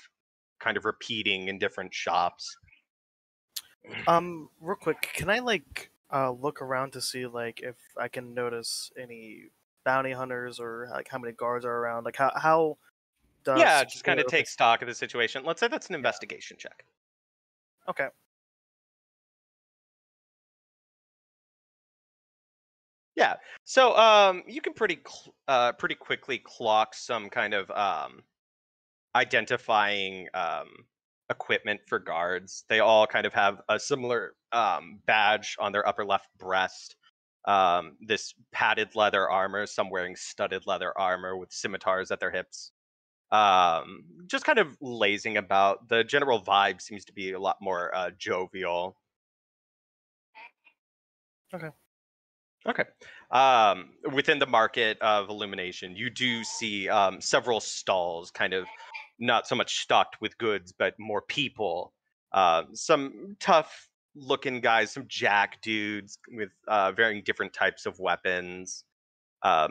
kind of repeating in different shops. Real quick, can I look around to see like if I can notice any bounty hunters or like how many guards are around? Like how does Yeah, just kind of secure take stock of the situation. Let's say that's an investigation check. Okay. Yeah. So you can pretty quickly clock some kind of identifying equipment for guards. They all kind of have a similar badge on their upper left breast. This padded leather armor, some wearing studded leather armor with scimitars at their hips. Just kind of lazing about. The general vibe seems to be a lot more jovial. Okay. Okay. Within the market of illumination, you do see several stalls, kind of not so much stocked with goods, but more people. Some tough looking guys, some jack dudes with varying different types of weapons.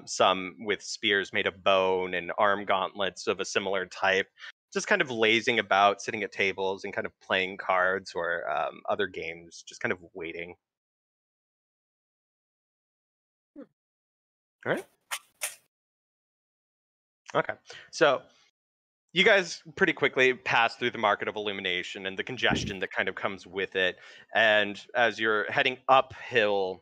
Some with spears made of bone and arm gauntlets of a similar type. Just kind of lazing about, sitting at tables and kind of playing cards or other games, just kind of waiting. All right. Okay. So you guys pretty quickly pass through the market of illumination and the congestion that kind of comes with it. And as you're heading uphill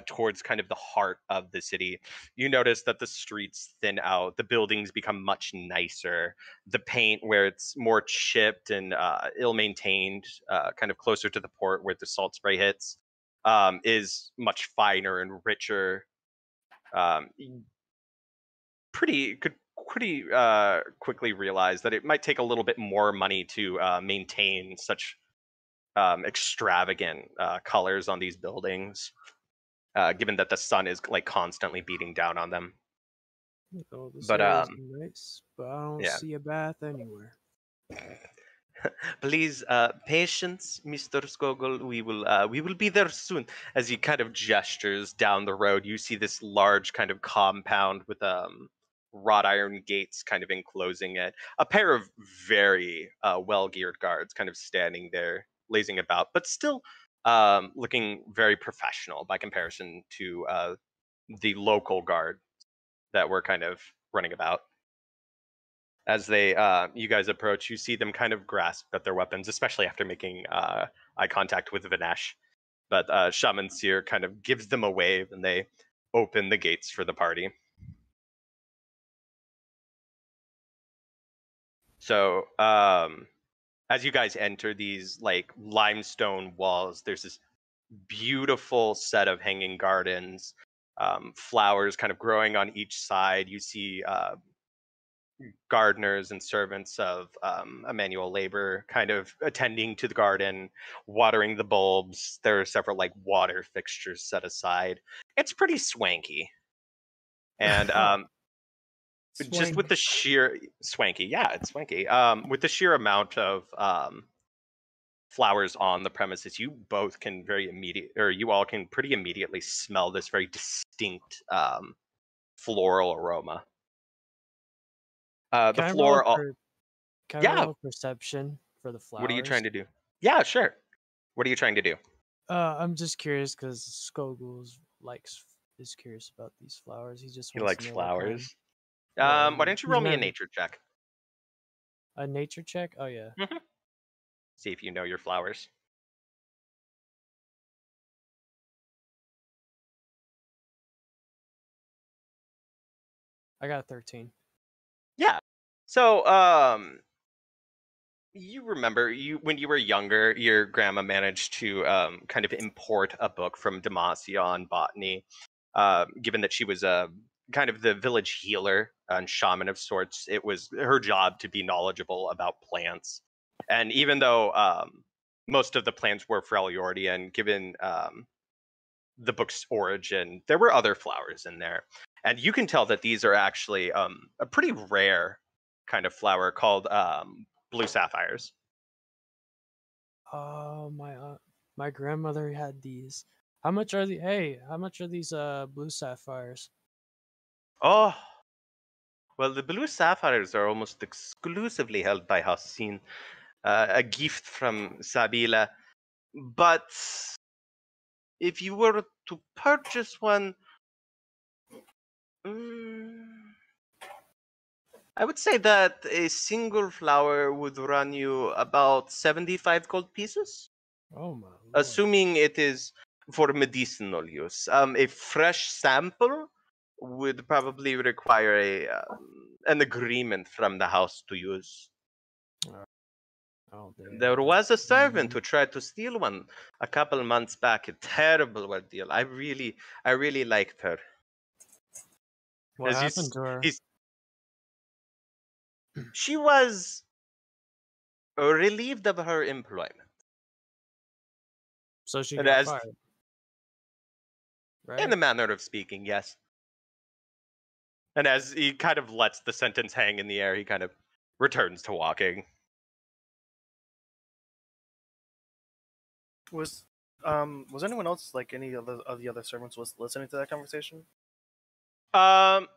towards kind of the heart of the city, you notice that the streets thin out, the buildings become much nicer. The paint, where it's more chipped and ill-maintained, kind of closer to the port where the salt spray hits, is much finer and richer. Could pretty quickly realize that it might take a little bit more money to maintain such extravagant colors on these buildings. given that the sun is like constantly beating down on them. Oh, this But area is nice, but I don't yeah. see a bath anywhere. Please, patience, Mr. Skogul. We will be there soon. As he kind of gestures down the road, you see this large kind of compound with wrought iron gates kind of enclosing it. A pair of very well-geared guards kind of standing there, lazing about, but still looking very professional by comparison to the local guard that were kind of running about. As you guys approach, you see them kind of grasp at their weapons, especially after making eye contact with Vanash. But Shaman Seer kind of gives them a wave, and they open the gates for the party. So, as you guys enter these like limestone walls, there's this beautiful set of hanging gardens, flowers kind of growing on each side. You see gardeners and servants of manual labor kind of attending to the garden, watering the bulbs. There are several like water fixtures set aside. It's pretty swanky. And just with the sheer swanky, yeah, it's swanky. With the sheer amount of flowers on the premises, you both can you all can pretty immediately smell this very distinct floral aroma. The Can I floor, can I yeah. roll perception for the flowers? What are you trying to do? Yeah, sure. What are you trying to do? I'm just curious because Skogul is curious about these flowers. He just He wants likes to know what kind. flowers. Yeah, Why don't you roll me a nature check? A nature check? Oh yeah. See if you know your flowers. I got a 13. Yeah. So, you remember when you were younger, your grandma managed to kind of import a book from Demacia on botany, given that she was a kind of the village healer and shaman of sorts. It was her job to be knowledgeable about plants. And even though most of the plants were Freljordian, given the book's origin, there were other flowers in there. And you can tell that these are actually a pretty rare kind of flower called blue sapphires. Oh, my grandmother had these. How much are the? Hey, how much are these blue sapphires? Oh, well, the blue sapphires are almost exclusively held by Hassin, a gift from Sabila. But if you were to purchase one, I would say that a single flower would run you about 75 gold pieces, Oh my lord. assuming it is for medicinal use. A fresh sample would probably require an agreement from the house to use. Oh, damn. There was a servant who tried to steal one a couple months back. A terrible ordeal. I really liked her. What As happened to her? She was relieved of her employment. So she And got as fired. Right? in the manner of speaking, yes. And as he kind of lets the sentence hang in the air, he kind of returns to walking. Was anyone else, like any of the other servants, was listening to that conversation? Do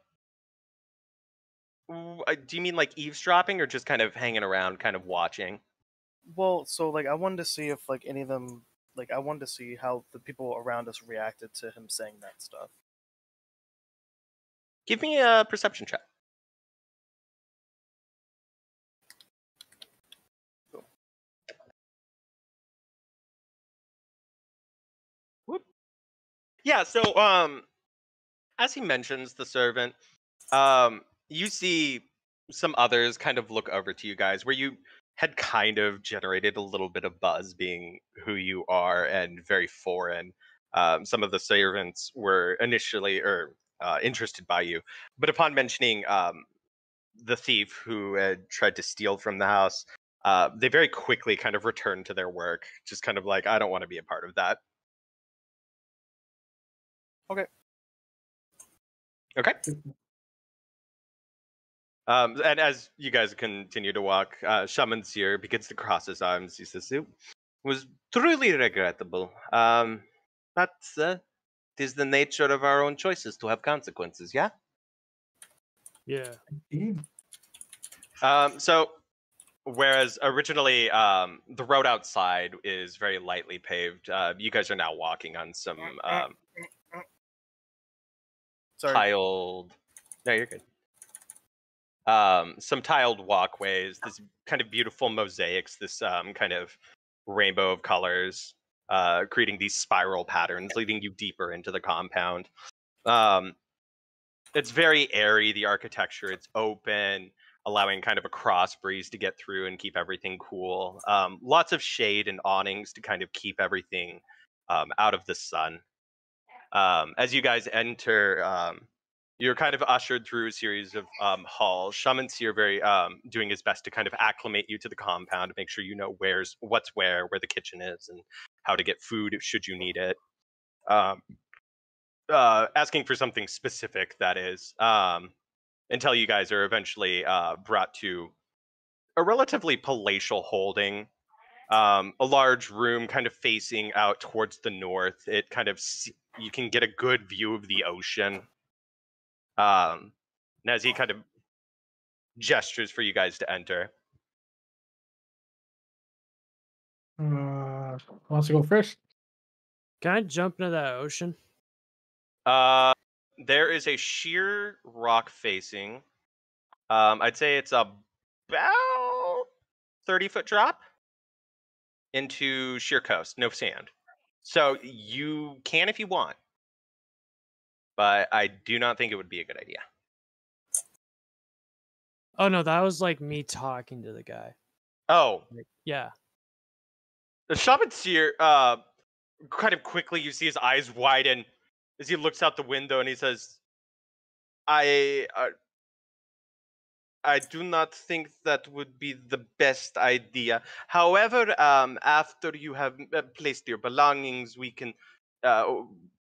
you mean like eavesdropping or just kind of hanging around, kind of watching? Well, so like I wanted to see if like any of them, like I wanted to see how the people around us reacted to him saying that stuff. Give me a perception check. Cool. Whoop. Yeah, so as he mentions the servant, you see some others kind of look over to you guys where you had kind of generated a little bit of buzz being who you are and very foreign. Some of the servants were initially interested by you, but upon mentioning the thief who had tried to steal from the house, they very quickly kind of returned to their work, just kind of like, I don't want to be a part of that. Okay. Okay. And as you guys continue to walk, Shaman Seer begins to cross his arms. He says, "It was truly regrettable. But it is the nature of our own choices to have consequences, yeah?" Yeah. So, whereas originally the road outside is very lightly paved, you guys are now walking on some Sorry. tiled... No, you're good. Some tiled walkways, this kind of beautiful mosaics, this kind of rainbow of colors, creating these spiral patterns, leading you deeper into the compound. It's very airy, the architecture. It's open, allowing kind of a cross breeze to get through and keep everything cool. Lots of shade and awnings to kind of keep everything out of the sun. As you guys enter, you're kind of ushered through a series of halls. Shaman Seer very doing his best to kind of acclimate you to the compound, to make sure you know what's where the kitchen is, and how to get food should you need it. Asking for something specific, that is, until you guys are eventually brought to a relatively palatial holding. A large room kind of facing out towards the north. It kind of you can get a good view of the ocean. And as he kind of gestures for you guys to enter. Wants to go first? Can I jump into that ocean? There is a sheer rock facing. I'd say it's about 30-foot drop into sheer coast, no sand. So you can if you want, but I do not think it would be a good idea. Oh no, that was like me talking to the guy. Oh, Yeah. the Shaman Seer, kind of quickly, you see his eyes widen as he looks out the window and he says, I do not think that would be the best idea. However, after you have placed your belongings, we can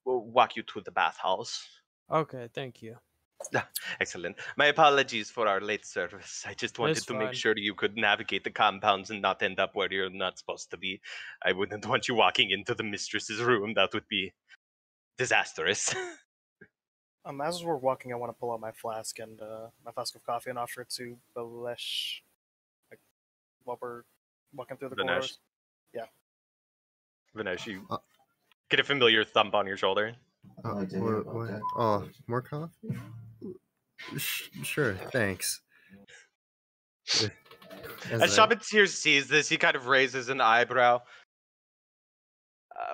walk you to the bathhouse. Okay, thank you. Excellent. My apologies for our late service. I just wanted It's to make fine. sure you could navigate the compounds and not end up where you're not supposed to be. I wouldn't want you walking into the mistress's room. That would be disastrous. As we're walking, I want to pull out my flask and my flask of coffee and offer it to Balesh, like, while we're walking through the Vanash. corridors. Yeah. Vanash, you get a familiar thump on your shoulder. What? Oh, more coffee? Sure, thanks. As Shaman Seer sees this, he kind of raises an eyebrow.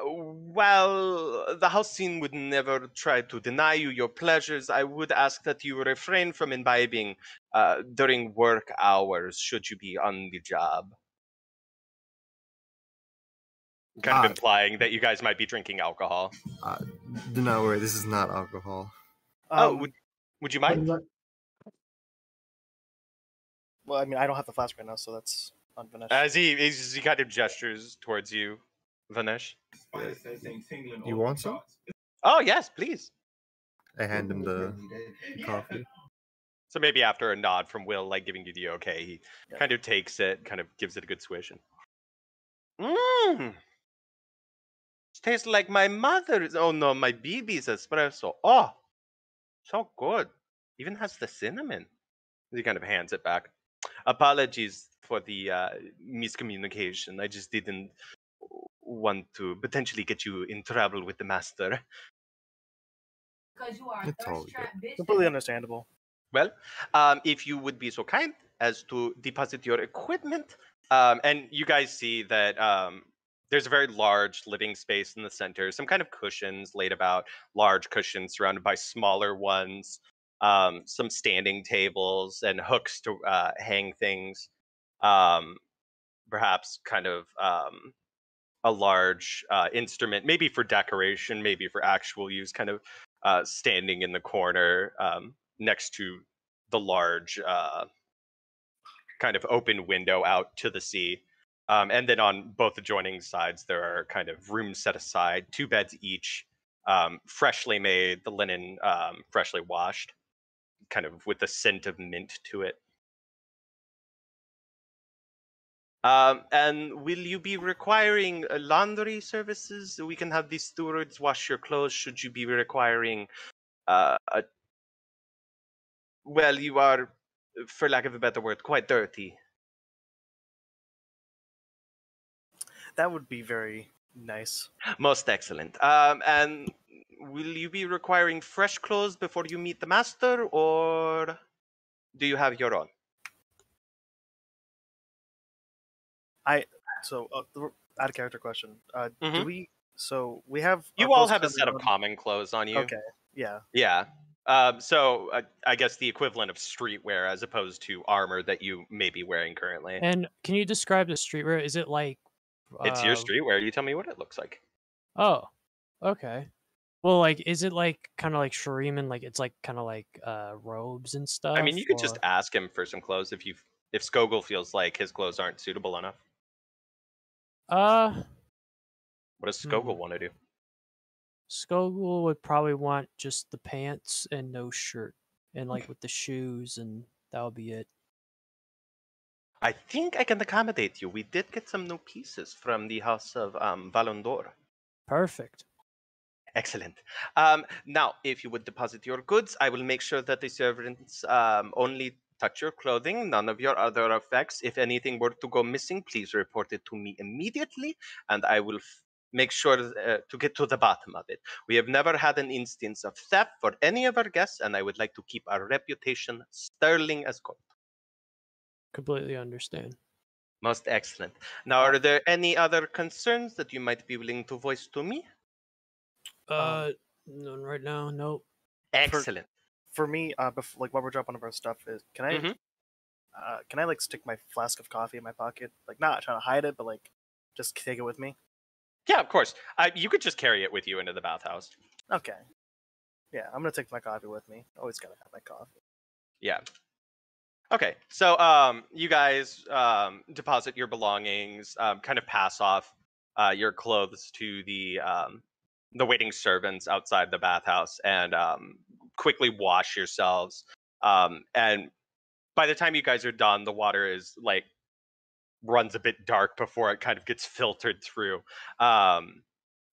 While the house scene would never try to deny you your pleasures, I would ask that you refrain from imbibing during work hours, should you be on the job. Kind of implying that you guys might be drinking alcohol. Do not worry, this is not alcohol. Would you mind? Well, I mean, I don't have the flask right now, so that's on Vanash. As he kind of gestures towards you, Vanash. You want some? Oh, yes, please. I hand him the coffee. So maybe after a nod from Will, like giving you the okay, he kind of takes it, kind of gives it a good swish. Mmm. Tastes like my mother's. Oh no, my BB's espresso. Oh, so good. Even has the cinnamon. He kind of hands it back. Apologies for the miscommunication. I just didn't want to potentially get you in trouble with the master. Because you are a It's all thirst trap bitch. Completely understandable. Well, if you would be so kind as to deposit your equipment, and you guys see that there's a very large living space in the center, some kind of cushions laid about, large cushions surrounded by smaller ones, some standing tables and hooks to hang things, perhaps kind of a large instrument, maybe for decoration, maybe for actual use, kind of standing in the corner next to the large kind of open window out to the sea. And then on both adjoining sides, there are kind of rooms set aside, 2 beds each, freshly made, the linen freshly washed, kind of with the scent of mint to it. And will you be requiring laundry services? We can have the stewards wash your clothes. Should you be requiring, well, you are, for lack of a better word, quite dirty. That would be very nice. Most excellent. And will you be requiring fresh clothes before you meet the master, or do you have your own? Out of character question. Do Mhm. we? So we have. our You all clothes have a covered set of on- common clothes on you. Okay. Yeah. Yeah. So I guess the equivalent of streetwear as opposed to armor that you may be wearing currently. And can you describe the streetwear? Is it like? It's your streetwear. You tell me what it looks like. Oh, okay. Well, like, is it like kind of like Shuriman? Like, it's like kind of like robes and stuff. I mean, you could just or- ask him for some clothes if Skogul feels like his clothes aren't suitable enough. Uh, What does Skogul Hmm. want to do? Skogul would probably want just the pants and no shirt, and like with the shoes, and that would be it. I think I can accommodate you. We did get some new pieces from the house of Valondor. Perfect. Excellent. Now, if you would deposit your goods, I will make sure that the servants only touch your clothing, none of your other effects. If anything were to go missing, please report it to me immediately, and I will make sure to get to the bottom of it. We have never had an instance of theft for any of our guests, and I would like to keep our reputation sterling as gold. Completely understand. Most excellent. Now, are there any other concerns that you might be willing to voice to me? None right now. Nope. Excellent. For me, like while we're dropping off our stuff, can I Mhm. can I like stick my flask of coffee in my pocket? Like not trying to hide it, but like just take it with me. Yeah, of course. You could just carry it with you into the bathhouse. Okay. Yeah, I'm gonna take my coffee with me. Always gotta have my coffee. Yeah. Okay, so you guys deposit your belongings, kind of pass off your clothes to the waiting servants outside the bathhouse, and quickly wash yourselves. And by the time you guys are done, the water is like runs a bit dark before it kind of gets filtered through.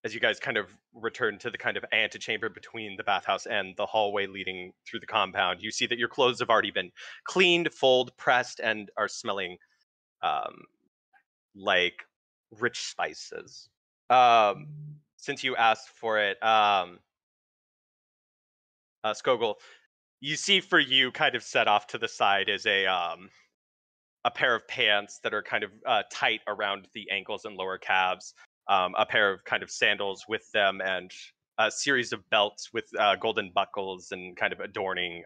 As you guys kind of return to the kind of antechamber between the bathhouse and the hallway leading through the compound, you see that your clothes have already been cleaned, folded, pressed, and are smelling like rich spices. Since you asked for it, Skogul, you see for you kind of set off to the side is a pair of pants that are kind of tight around the ankles and lower calves, a pair of kind of sandals with them, and a series of belts with golden buckles and kind of adorning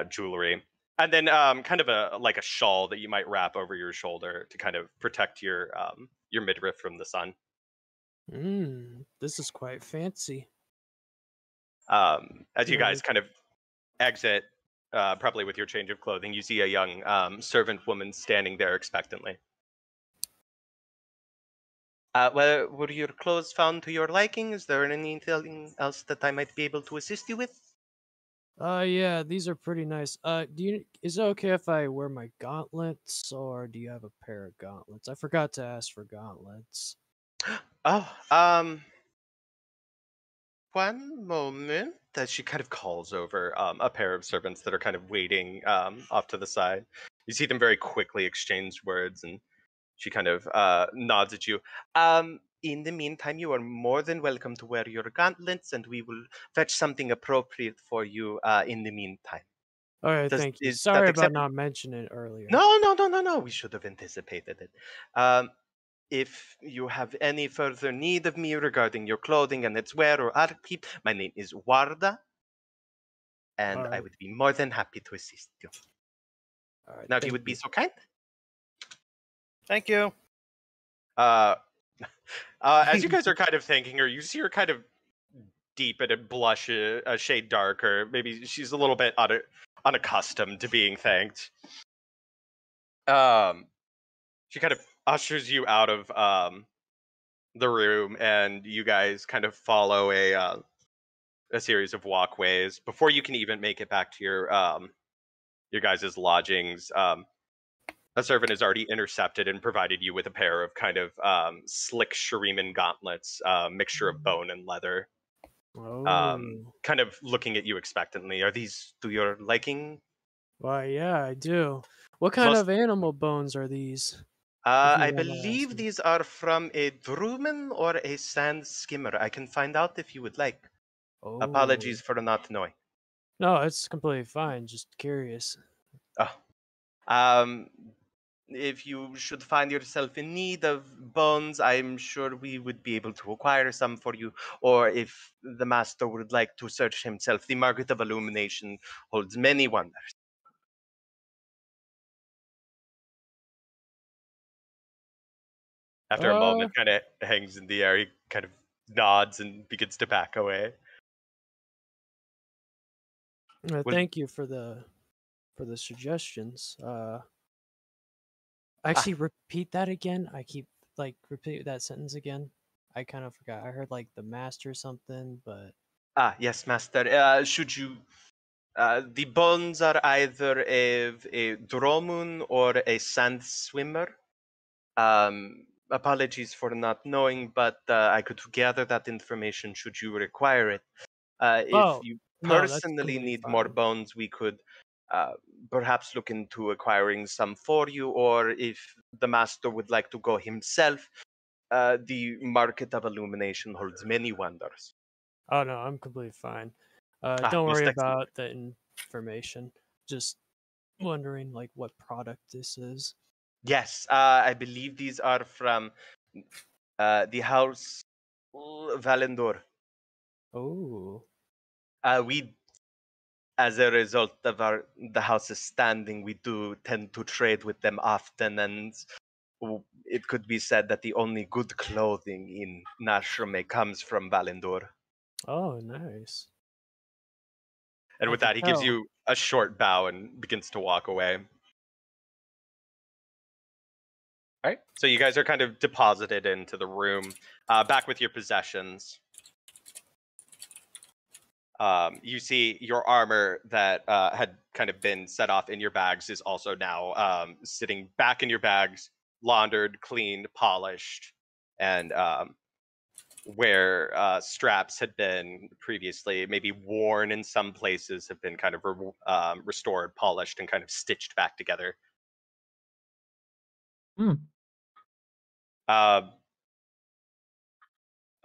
jewelry. And then kind of a shawl that you might wrap over your shoulder to kind of protect your midriff from the sun. This is quite fancy. As you Yeah, guys kind of exit, probably with your change of clothing, you see a young servant woman standing there expectantly. Well, were your clothes found to your liking? Is there anything else that I might be able to assist you with? Yeah, these are pretty nice. Is it okay if I wear my gauntlets, or do you have a pair of gauntlets? I forgot to ask for gauntlets. Oh, one moment. As she kind of calls over a pair of servants that are kind of waiting off to the side. You see them very quickly exchange words, and she kind of nods at you. In the meantime, you are more than welcome to wear your gauntlets, and we will fetch something appropriate for you in the meantime. All right, thank you. Is Sorry that about acceptable? not mentioning it earlier. No. We should have anticipated it. If you have any further need of me regarding your clothing and its wear or upkeep, my name is Warda, and I Alright. would be more than happy to assist you. All right. Now, if you thank would be so kind. Thank you. As you guys are kind of thanking her, you see her kind of deepen and blush a shade darker. Maybe she's a little bit unaccustomed to being thanked. She kind of ushers you out of the room, and you guys kind of follow a series of walkways before you can even make it back to your guys' lodgings. A servant has already intercepted and provided you with a pair of kind of slick Shuriman gauntlets, mixture of bone and leather. Oh. Kind of looking at you expectantly. Are these to your liking? Why, yeah, I do. What kind Most- of animal bones are these? If you I don't mind believe asking. these are from a drumen or a sand skimmer. I can find out if you would like. Oh. Apologies for not knowing. No, it's completely fine. Just curious. Oh. Um, if you should find yourself in need of bones, I'm sure we would be able to acquire some for you. Or if the master would like to search himself, the Market of Illumination holds many wonders. After a moment, kind of hangs in the air, he kind of nods and begins to back away. Thank you for the suggestions. Actually, repeat that again. I keep repeat that sentence again. I kind of forgot. I heard like the master something, but Yes, master. Should you? The bones are either a dromun or a sand swimmer. Apologies for not knowing, but I could gather that information should you require it. If you no, that's personally completely need more fine. bones, we could perhaps look into acquiring some for you, or if the master would like to go himself, the Market of Illumination holds many wonders. Oh no, I'm completely fine. Don't Most worry excellent. about the information. Just wondering like what product this is. Yes, I believe these are from the house Valendor. Oh. We, as a result of the house's standing, we do tend to trade with them often, and it could be said that the only good clothing in Nashrame comes from Valendor. Oh, nice. And I with can that, he gives tell. you a short bow and begins to walk away. All right, so you guys are kind of deposited into the room, back with your possessions. You see your armor that had kind of been set off in your bags is also now sitting back in your bags, laundered, cleaned, polished, and where straps had been previously maybe worn in some places have been kind of restored, polished, and kind of stitched back together. Hmm.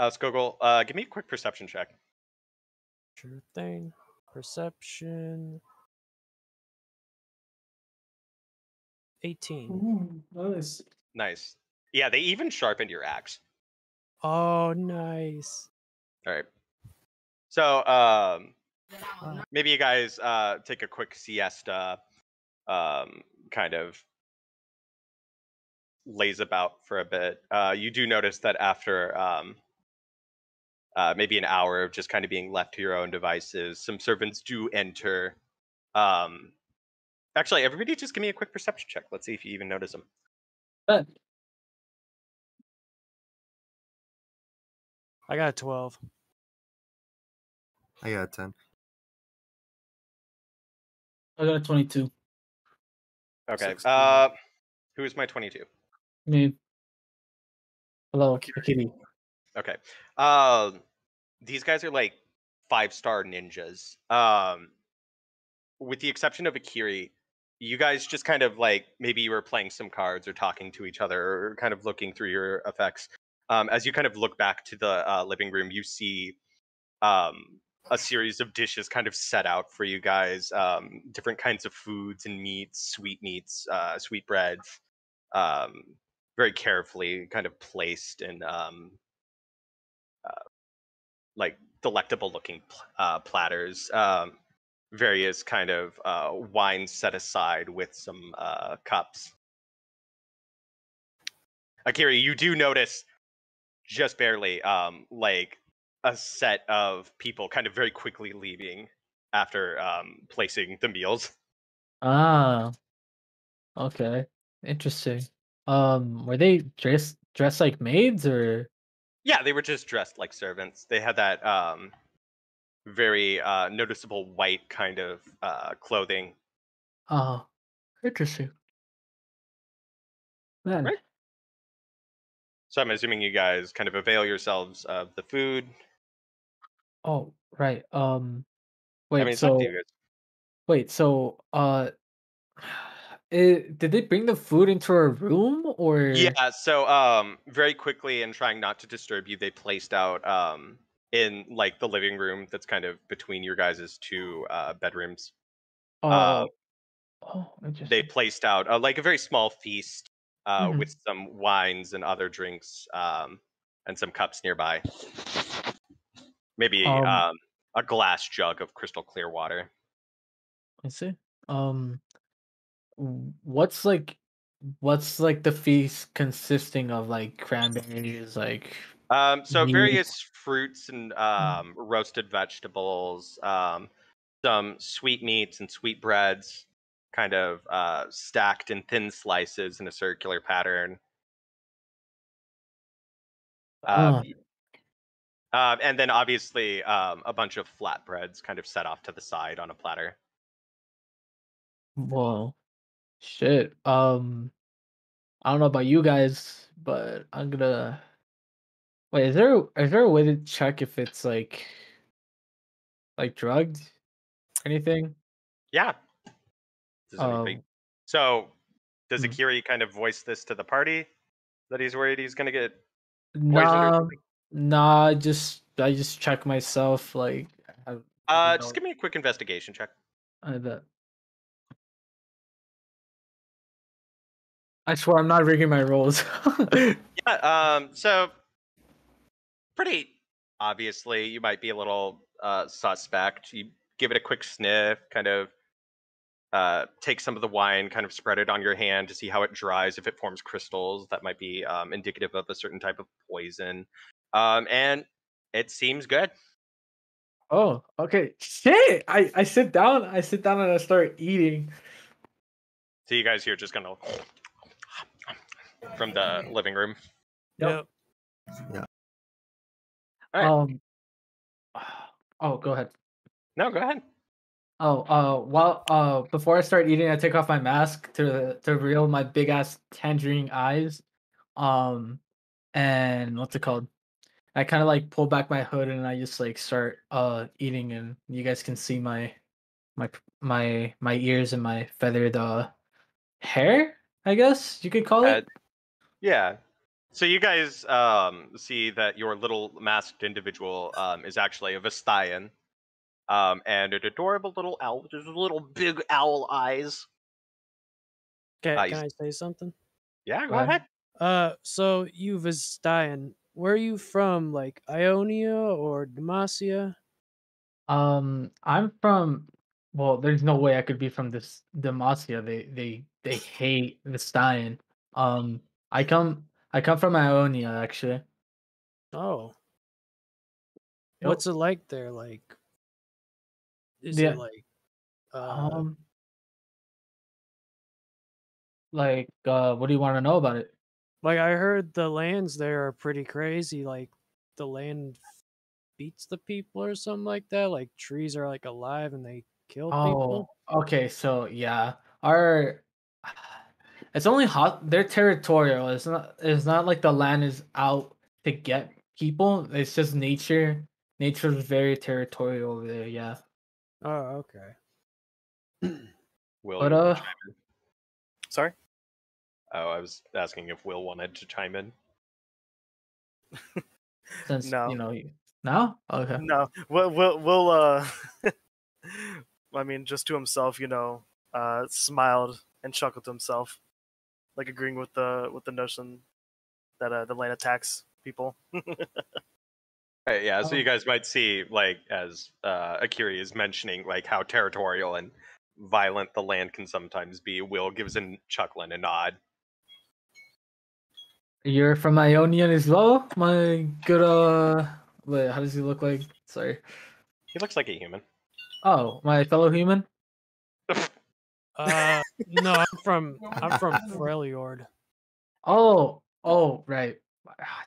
Skogul, give me a quick perception check. Sure thing. Perception. 18. Ooh, nice. Nice. Yeah, they even sharpened your axe. Oh, nice. All right. So, maybe you guys take a quick siesta, kind of lays about for a bit. You do notice that after maybe an hour of just kind of being left to your own devices, some servants do enter. Actually, everybody just give me a quick perception check. Let's see if you even notice them. I got a 12. I got a 10. I got a 22. Okay. 16. Who's my 22? Me. Hello, Akiri. Okay. These guys are like 5-star ninjas. With the exception of Akiri, you guys just kind of like maybe you were playing some cards or talking to each other or kind of looking through your effects. As you kind of look back to the living room, you see a series of dishes kind of set out for you guys, different kinds of foods and meats, sweet breads, very carefully kind of placed in like delectable looking platters. Various kind of wines set aside with some cups. Akiri, you do notice just barely like a set of people kind of very quickly leaving after placing the meals. Ah, okay. Interesting. Were they dressed like maids or? Yeah, they were just dressed like servants. They had that very noticeable white kind of clothing. Oh, interesting. Man. Right. So I'm assuming you guys kind of avail yourselves of the food. Oh, right. I mean, Wait, it's up to you so guys. wait, so did they bring the food into our room or Yeah, so very quickly and trying not to disturb you, they placed out in like the living room that's kind of between your guys' two bedrooms. Uh oh oh they interesting. placed out like a very small feast Mhm. with some wines and other drinks and some cups nearby. Maybe Um a glass jug of crystal clear water. I see. Um what's like the feast consisting of, like cranberries, like So meat? various fruits and Mm. roasted vegetables, some sweetmeats and sweetbreads, kind of stacked in thin slices in a circular pattern. Uh, Oh, and then obviously a bunch of flatbreads kind of set off to the side on a platter. well, shit. I don't know about you guys, but I'm gonna wait, is there a way to check if it's like drugged or anything? Yeah. Does anybody? Um, So does hmm. Akiri kind of voice this to the party that he's worried he's going to get poisoned or Nah, something? nah, I just check myself, like you Just know, give me a quick investigation check. I bet. I swear I'm not rigging my rolls. Yeah. So pretty obviously you might be a little suspect. You give it a quick sniff, kind of take some of the wine, kind of spread it on your hand to see how it dries. If it forms crystals, that might be indicative of a certain type of poison. And it seems good. Oh, okay. Shit. I sit down and I start eating. So you guys here just gonna from the living room. Yep. Yep. All right. Um oh, go ahead. No, go ahead. Oh, before I start eating, I take off my mask to reveal my big ass tangerine eyes. Um, and what's it called? I kind of like pull back my hood and I just like start eating, and you guys can see my ears and my feathered hair. I guess you could call Uh, it. yeah. So you guys see that your little masked individual is actually a Vestayan, and an adorable little owl with his little big owl eyes. Can He's, I say something? yeah, Go go ahead. ahead. So you Vistayan, where are you from? Like Ionia or Demacia? I'm from. Well, there's no way I could be from this Demacia. They hate the Stein. Um, I come from Ionia actually. Oh, Yep. what's it like there? Like, is it Yeah. like, Um, what do you want to know about it? like I heard the lands there are pretty crazy. Like, the land beats the people or something like that. Like trees are like alive and they kill Oh, people. okay. So yeah, our it's only hot. They're territorial. It's not like the land is out to get people. It's just nature. Nature is very territorial over there. Yeah. Oh, okay. Will, But you want to chime in? Sorry. Oh, I was asking if Will wanted to chime in. since No. no, okay. No. We'll I mean, just to himself, smiled and chuckled to himself, like agreeing with the notion that the land attacks people. Right, yeah, so you Oh, guys might see, like, as Akiri is mentioning, like, how territorial and violent the land can sometimes be. Will gives a chuckle and a nod. you're from Ionian as well, my good. Wait, how does he look like? Sorry. He looks like a human. Oh, my fellow human. No, I'm from Freljord. Oh, right.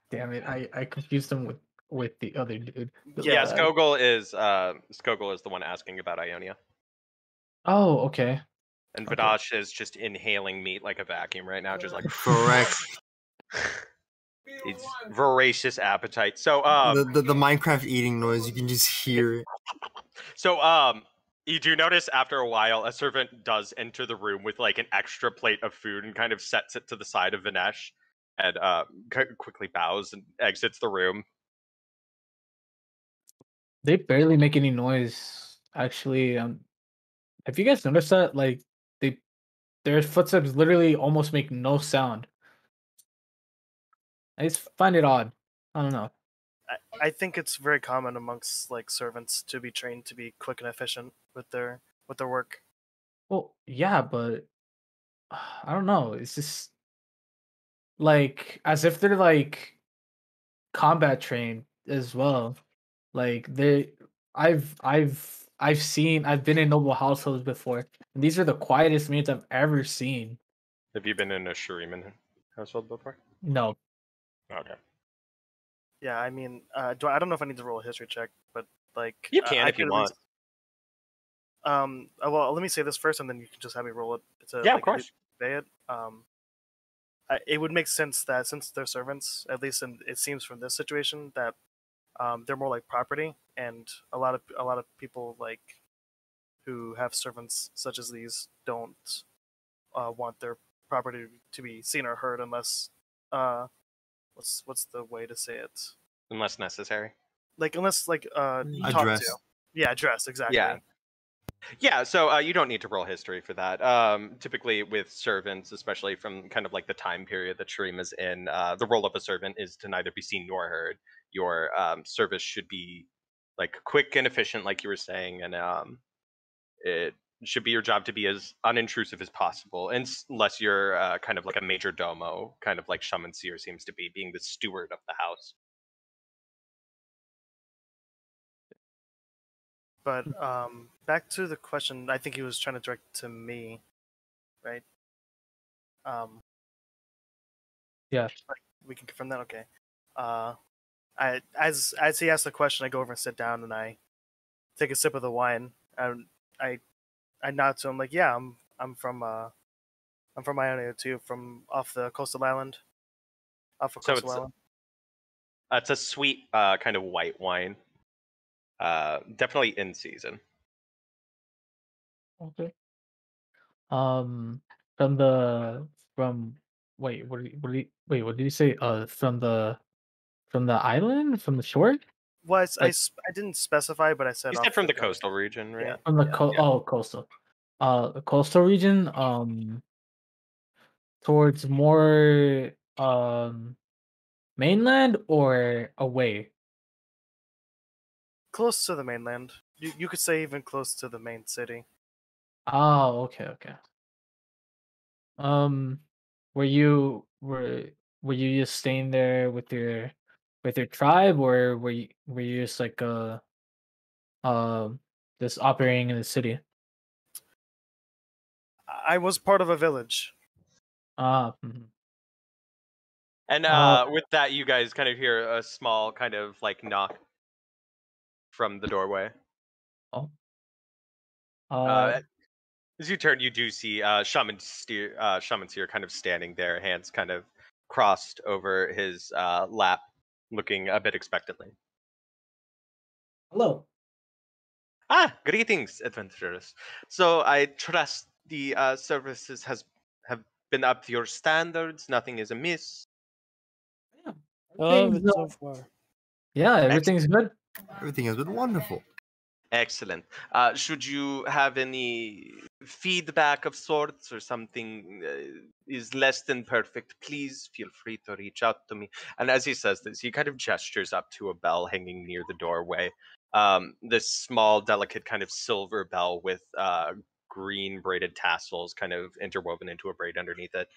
Damn it! I confused him with the other dude. Yeah, Uh, Skogul is the one asking about Ionia. Oh, okay. And Okay. Vanash is just inhaling meat like a vacuum right now, just like Correct. it's voracious appetite. So The Minecraft eating noise, you can just hear it. you do notice after a while a servant does enter the room with like an extra plate of food and kind of sets it to the side of Vanash and quickly bows and exits the room. They barely make any noise. Actually, have you guys noticed that? Like, their footsteps literally almost make no sound. I just find it odd. I don't know. I think it's very common amongst like servants to be trained to be quick and efficient with their work. Well, yeah, but I don't know. It's just like as if they're like combat trained as well. Like I've been in noble households before, and these are the quietest maids I've ever seen. Have you been in a Shuriman household before? No. Okay. Yeah, I mean, I don't know if I need to roll a history check, but like You can I if you could at want. well, let me say this first, and then you can just have me roll it. Yeah, of course. Convey it. It would make sense that since they're servants, at least it seems from this situation that they're more like property, and a lot of people like who have servants such as these don't want their property to be seen or heard unless what's the way to say it? Unless necessary. Like unless like talked Addressed. to. Yeah, addressed, exactly. Yeah, so you don't need to roll history for that. Typically with servants, especially from kind of like the time period that Shurima's in, the role of a servant is to neither be seen nor heard. Your service should be like quick and efficient, like you were saying, and it should be your job to be as unintrusive as possible, unless you're kind of like a major domo, kind of like Shaman Seer seems to be, being the steward of the house. But back to the question, I think he was trying to direct to me, right? Yeah. We can confirm that. Okay. As he asked the question, I go over and sit down and I take a sip of the wine and I nod to him like, yeah, I'm from Ionia too, from off the coastal island. Off of So coastal island. it's a sweet kind of white wine. Definitely in season. Okay. From the from wait, what did you say? From the island, from the shore, Well, I like didn't specify, but I said You off said from the coast. coastal region, right? Yeah. from the Yeah. coastal, the coastal region, towards more mainland or away. Close to the mainland. You could say even close to the main city. Oh, okay. Um, were you just staying there with your tribe, or were you just like just operating in the city? I was part of a village. Mhm. And Uh, with that, you guys kind of hear a small kind of like knock from the doorway. oh, Uh, as you turn, you do see Shaman Seer kind of standing there, hands kind of crossed over his lap, looking a bit expectantly. hello. Greetings, adventurers. So I trust the services have been up to your standards. Nothing is amiss. Yeah, I love everything's, it so far. yeah, everything's good. Everything has been wonderful. Excellent. Should you have any feedback of sorts or something is less than perfect, please feel free to reach out to me. And as he says this, he kind of gestures up to a bell hanging near the doorway. This small, delicate kind of silver bell with green braided tassels kind of interwoven into a braid underneath it.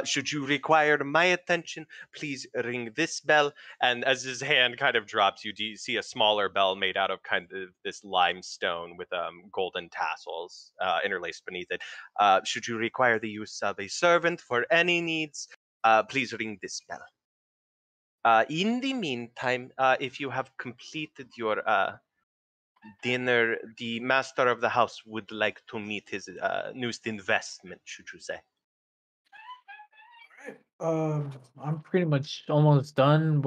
Should you require my attention, please ring this bell. And as his hand kind of drops, you do see a smaller bell made out of kind of this limestone with golden tassels interlaced beneath it. Should you require the use of a servant for any needs, please ring this bell. In the meantime, if you have completed your dinner, the master of the house would like to meet his newest investment, should you say? I'm pretty much almost done.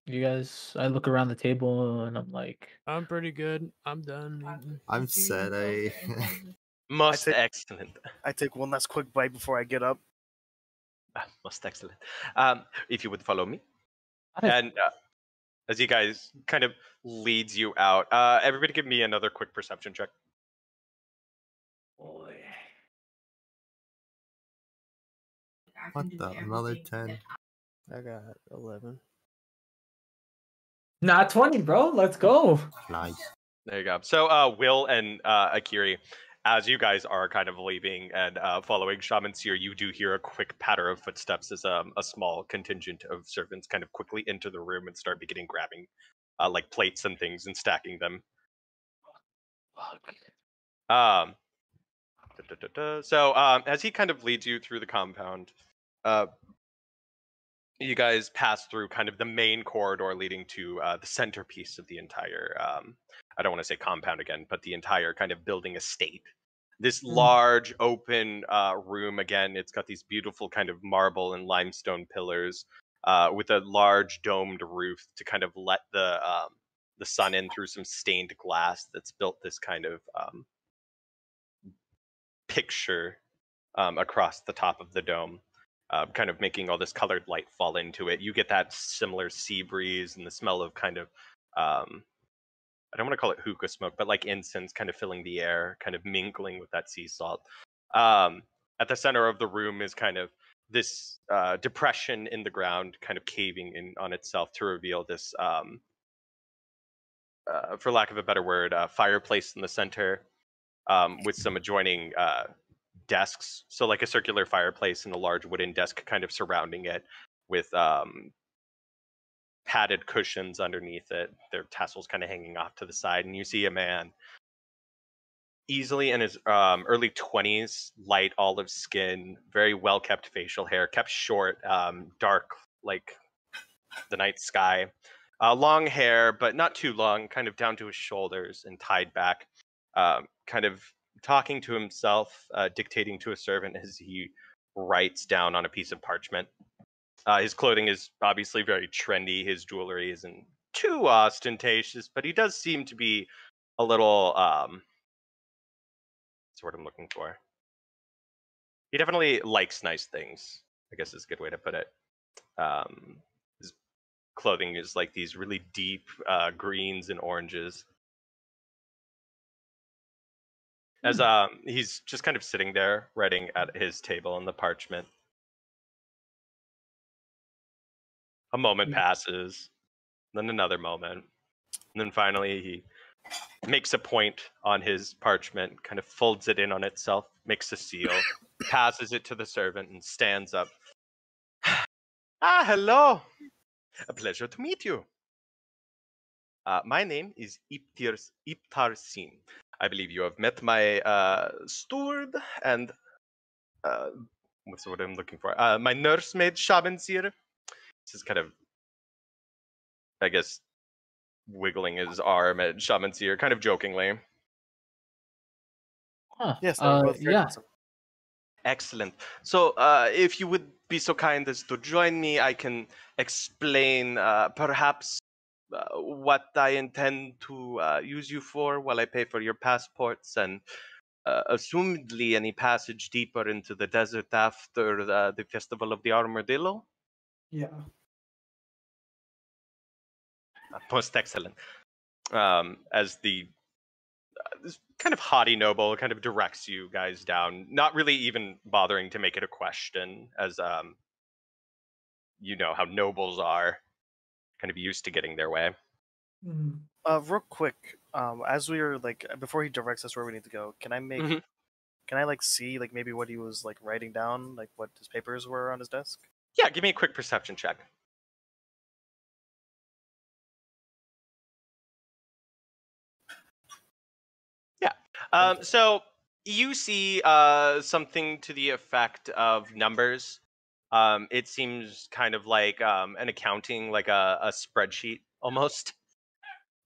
You guys? I look around the table and I'm like, I'm pretty good. I'm done eating. I'm sad. Most take- excellent. I take one last quick bite before I get up. Most excellent. If you would follow me. I- And as you guys kind of leads you out, everybody give me another quick perception check. boy. What the? Another 10. I got 11. Not 20, bro. Let's go. Nice. There you go. So Will and Akiri, as you guys are kind of leaving and following Shaman Seer, you do hear a quick patter of footsteps as a small contingent of servants kind of quickly enter the room and start beginning grabbing like plates and things and stacking them. Fuck. So as he kind of leads you through the compound, you guys pass through kind of the main corridor leading to the centerpiece of the entire, I don't want to say compound again, but the entire kind of building estate. This large open room, again, it's got these beautiful kind of marble and limestone pillars with a large domed roof to kind of let the sun in through some stained glass that's built this kind of picture across the top of the dome. Kind of making all this colored light fall into it. You get that similar sea breeze and the smell of kind of, I don't want to call it hookah smoke, but like incense kind of filling the air, kind of mingling with that sea salt. At the center of the room is kind of this depression in the ground, kind of caving in on itself to reveal this, for lack of a better word, fireplace in the center with some adjoining desks, so like a circular fireplace and a large wooden desk kind of surrounding it with padded cushions underneath it, their tassels kind of hanging off to the side, and you see a man easily in his early 20s, light olive skin, very well kept facial hair, kept short, dark like the night sky, long hair but not too long, kind of down to his shoulders and tied back, kind of talking to himself, dictating to a servant as he writes down on a piece of parchment. His clothing is obviously very trendy. His jewelry isn't too ostentatious, but he does seem to be a little, that's what I'm looking for. He definitely likes nice things, I guess is a good way to put it. His clothing is like these really deep greens and oranges. As he's just kind of sitting there writing at his table on the parchment. A moment passes, then another moment, and then finally he makes a point on his parchment, kind of folds it in on itself, makes a seal, passes it to the servant, and stands up. Ah, hello! A pleasure to meet you. My name is Iptar Sin. I believe you have met my steward and what's the word I'm looking for? My nursemaid Shabansir. This is kind of, I guess, wiggling his arm at Shabansir, kind of jokingly. Huh. Yes, they were both very yeah. handsome. Excellent. So, if you would be so kind as to join me, I can explain perhaps what I intend to use you for while I pay for your passports and assumedly any passage deeper into the desert after the Festival of the Armadillo. Yeah. Most excellent. As the this kind of haughty noble kind of directs you guys down, not really even bothering to make it a question, as you know how nobles are, kind of used to getting their way. Real quick, as we are like before he directs us where we need to go, can I make Mhm. can I like see like maybe what he was like writing down, like what his papers were on his desk? Yeah, give me a quick perception check. Yeah. So you see something to the effect of numbers It seems kind of like an accounting, like a spreadsheet almost,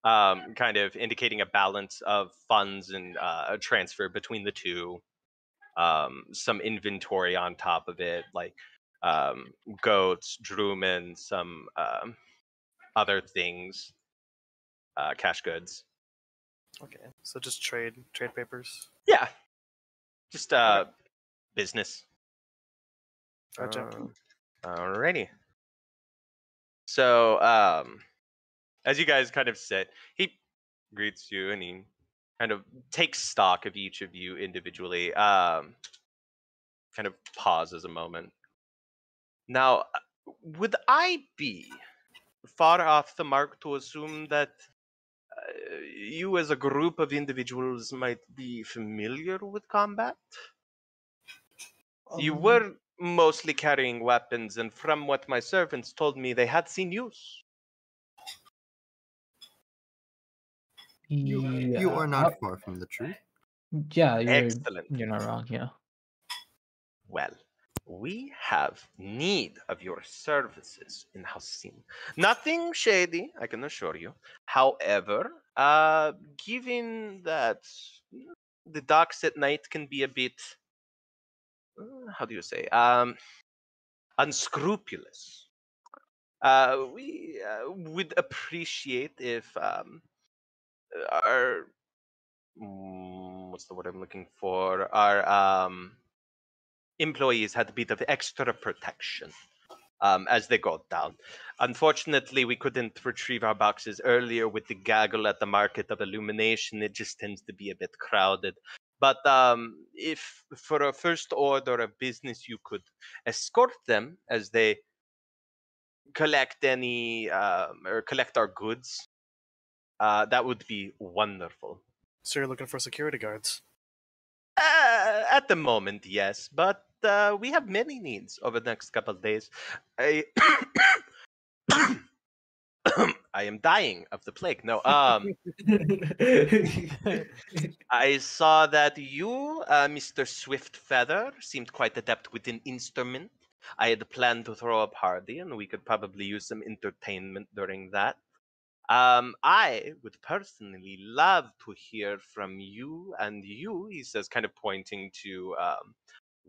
kind of indicating a balance of funds and a transfer between the two. Some inventory on top of it, like goats, drumen, some other things, cash goods. Okay, so just trade papers. Yeah, just Okay. business. Gotcha. Alrighty. So, as you guys kind of sit, he greets you and he kind of takes stock of each of you individually. Kind of pauses a moment. Now, would I be far off the mark to assume that you as a group of individuals might be familiar with combat? You were mostly carrying weapons, and from what my servants told me, they had seen use. You are not far from the truth. Yeah, Excellent. you're not wrong. Yeah. Well, we have need of your services in Hassim. Nothing shady, I can assure you. However, given that the docks at night can be a bit, how do you say, unscrupulous, we would appreciate if our, what's the word I'm looking for? Our employees had a bit of extra protection as they got down. Unfortunately, we couldn't retrieve our boxes earlier with the gaggle at the Market of Illumination. It just tends to be a bit crowded. But if for a first order of business you could escort them as they collect any or collect our goods, that would be wonderful. So you're looking for security guards. At the moment, yes, but we have many needs over the next couple of days. I I am dying of the plague. No, I saw that you, Mr. Swiftfeather, seemed quite adept with an instrument. I had planned to throw a party, and we could probably use some entertainment during that. I would personally love to hear from you and you, he says, kind of pointing to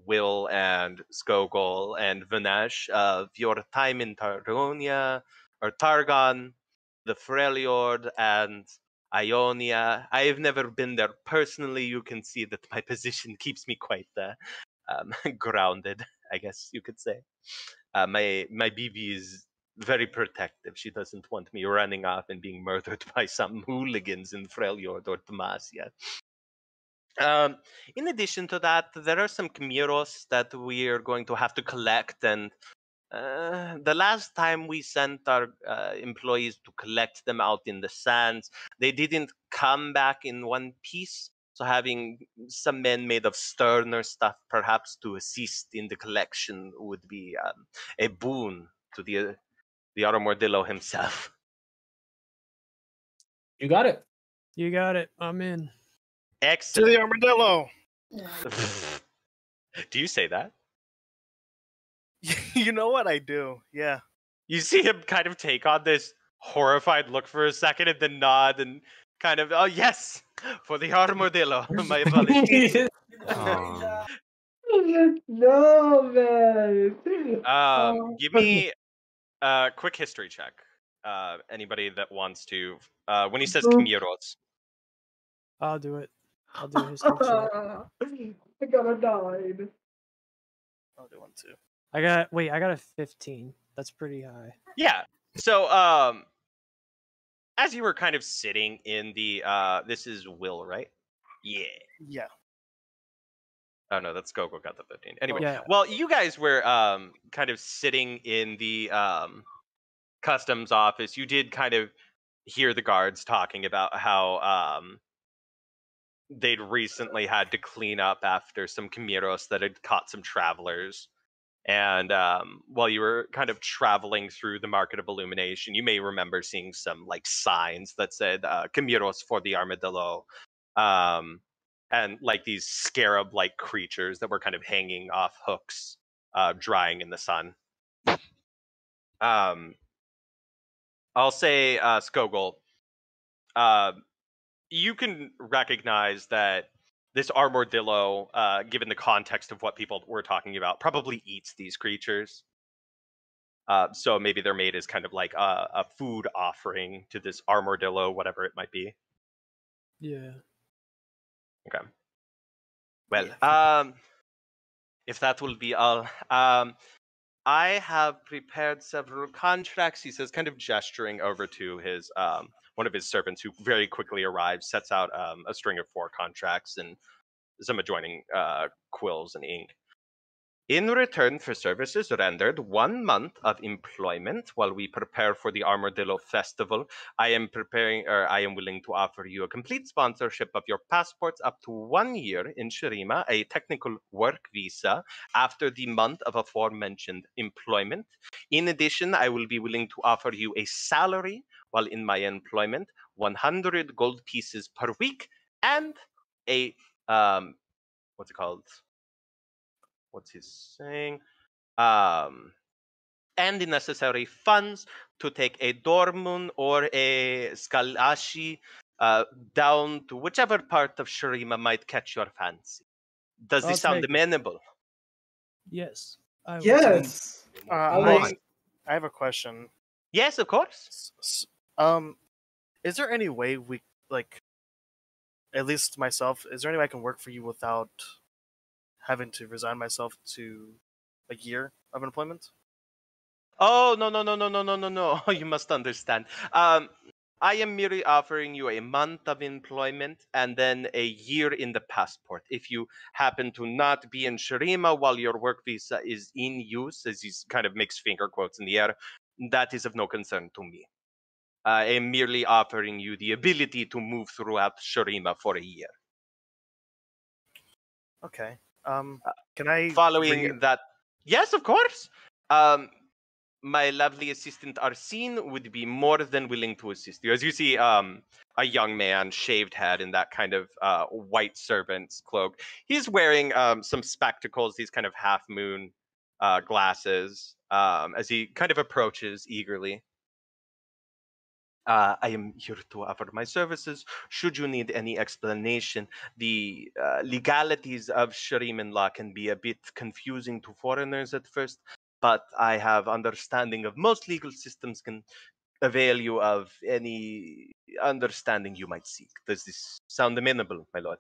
Will and Skogul and Vanash, of your time in Targonia or Targon, the Freljord, and Ionia. I have never been there personally. You can see that my position keeps me quite grounded, I guess you could say. My BB is very protective. She doesn't want me running off and being murdered by some hooligans in Freljord or Demacia. In addition to that, there are some Kamiros that we are going to have to collect, and the last time we sent our employees to collect them out in the sands, they didn't come back in one piece. So having some men made of sterner stuff, perhaps to assist in the collection, would be a boon to the Armordillo himself. You got it. You got it. I'm in. To Excellent. the armadillo. Do you say that? You know what I do? Yeah. You see him kind of take on this horrified look for a second and then nod and kind of, oh yes, for the Armadillo. My apologies. No, man. Give me a quick history check. Anybody that wants to. When he says Kamiros. I'll do it. I'll do a history check. I gotta die. I'll do one too. I got a 15. That's pretty high. Yeah. So, as you were kind of sitting in the, this is Will, right? Yeah. Yeah. Oh no, that's Gogo got the 15. Anyway, Yeah. well, you guys were kind of sitting in the customs office. You did kind of hear the guards talking about how they'd recently had to clean up after some Kamiros that had caught some travelers. And while you were kind of traveling through the Market of Illumination, you may remember seeing some like signs that said Kamiros for the Armadillo. And like these scarab-like creatures that were kind of hanging off hooks drying in the sun. I'll say, Skogul, you can recognize that this armadillo, given the context of what people were talking about, probably eats these creatures. So maybe they're made as kind of like a food offering to this armadillo, whatever it might be. Yeah. Okay. Well, Yeah. if that will be all, I have prepared several contracts. He says, kind of gesturing over to his one of his servants, who very quickly arrives, sets out a string of 4 contracts and some adjoining quills and ink. In return for services rendered, 1 month of employment while we prepare for the Armadillo Festival. I am willing to offer you a complete sponsorship of your passports up to 1 year in Shurima, a technical work visa after the month of aforementioned employment. In addition, I will be willing to offer you a salary while in my employment, 100 gold pieces per week, and a what's it called? What's he saying? And the necessary funds to take a Dormun or a Skalashi down to whichever part of Shurima might catch your fancy. Does I'll this sound take it. amenable? Yes. I will. Yes. I have a question. Yes, of course. Is there any way we, like, at least myself, is there any way I can work for you without having to resign myself to a year of employment? Oh, no. You must understand. I am merely offering you a month of employment and then a year in the passport. If you happen to not be in Shurima while your work visa is in use, as he kind of makes finger quotes in the air, that is of no concern to me. I am merely offering you the ability to move throughout Shurima for a year. Okay. Can I Following read? that, yes, of course. My lovely assistant Arsene would be more than willing to assist you. As you see, a young man, shaved head, in that kind of white servant's cloak. He's wearing some spectacles, these kind of half moon glasses, as he kind of approaches eagerly. I am here to offer my services. Should you need any explanation, the legalities of Shuriman law can be a bit confusing to foreigners at first, but I have understanding of most legal systems, can avail you of any understanding you might seek. Does this sound amenable, my lord?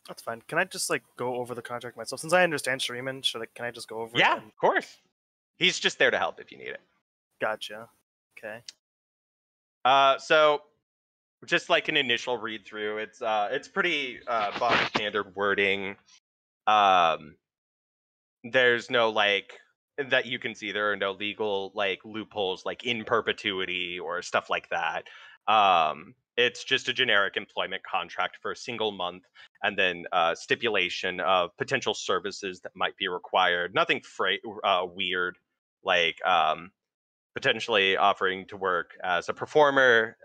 That's fine. Can I just go over the contract myself? Since I understand Shuriman, can I just go over it? Yeah, And... of course. He's just there to help if you need it. Gotcha. Okay. So just like an initial read through, it's pretty bog standard wording. There's no that you can see, there are no legal loopholes like in perpetuity or stuff like that. It's just a generic employment contract for a single month, and then stipulation of potential services that might be required. Nothing weird, like potentially offering to work as a performer,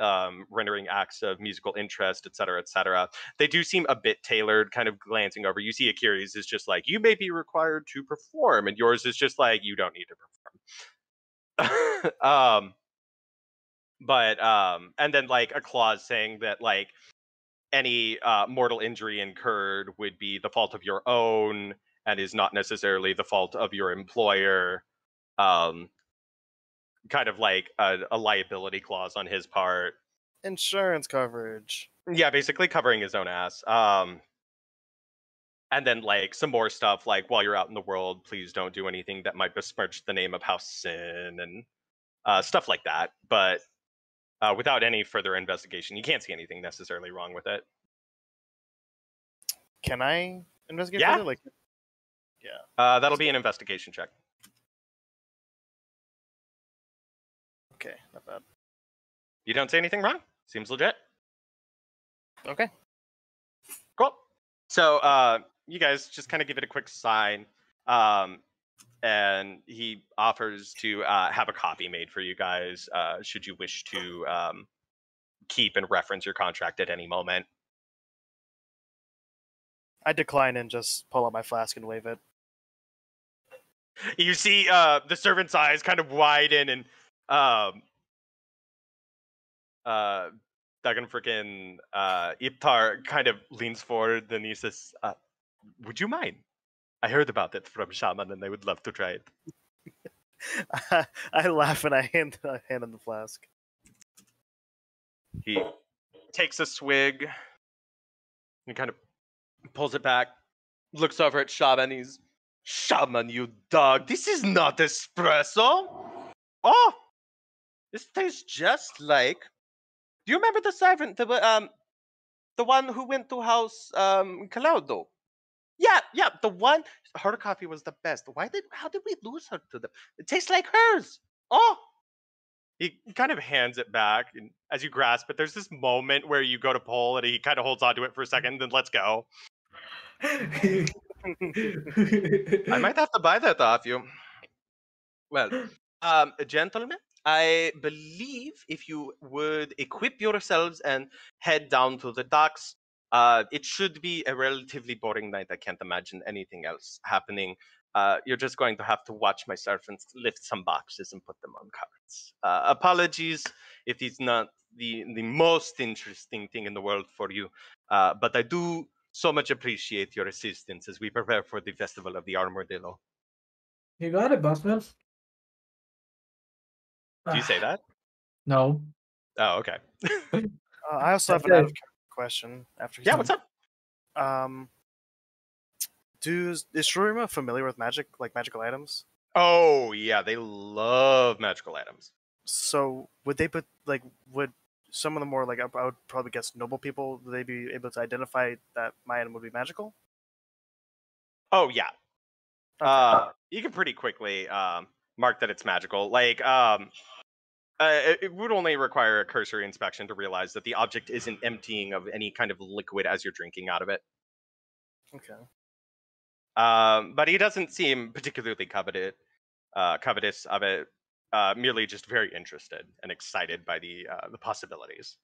rendering acts of musical interest, etc., etc. They do seem a bit tailored, kind of glancing over. You see Akiri's is just like, you may be required to perform, and yours is just like, you don't need to perform. And then a clause saying that any mortal injury incurred would be the fault of your own and is not necessarily the fault of your employer. Kind of like a liability clause on his part. Insurance coverage. Yeah, basically covering his own ass. And then some more stuff like, while you're out in the world, please don't do anything that might besmirch the name of House Sin and stuff like that. But without any further investigation, you can't see anything necessarily wrong with it. Can I investigate Yeah. further? That'll be an investigation check. Okay, not bad. You don't say anything wrong? Seems legit. Okay. Cool. So you guys just kind of give it a quick sign. And he offers to have a copy made for you guys should you wish to keep and reference your contract at any moment. I decline and just pull out my flask and wave it. You see the servant's eyes kind of widen, and Dagon freaking Iptar kind of leans forward, and he says, would you mind? I heard about it from Shaman, and I would love to try it. I laugh and I hand him the flask. He takes a swig and kind of pulls it back, looks over at Shaman. He's, Shaman, you dog, this is not espresso. Oh, this tastes just like. Do you remember the servant, the one who went to House Calaudo? Yeah, the one. Her coffee was the best. How did we lose her to them? It tastes like hers. Oh, he kind of hands it back, and as you grasp it, there's this moment where you go to pull, and he kind of holds onto it for a second, then lets go. I might have to buy that off you. Well, gentlemen, I believe if you would equip yourselves and head down to the docks, it should be a relatively boring night. I can't imagine anything else happening. You're just going to have to watch my servants lift some boxes and put them on carts. Apologies if it's not the most interesting thing in the world for you, but I do so much appreciate your assistance as we prepare for the Festival of the Armadillo. You got it, Busman. Do you say that? No. Oh, okay. I also have an out of question after. Yeah, what's up? Is Shurima familiar with magic, like magical items? Oh, yeah, they love magical items. So would some of the more, like, I would probably guess noble people, would they be able to identify that my item would be magical? Oh, yeah. Okay. You can pretty quickly mark that it's magical. Like, it would only require a cursory inspection to realize that the object isn't emptying of any kind of liquid as you're drinking out of it. Okay. But he doesn't seem particularly covetous of it. Merely just very interested and excited by the possibilities.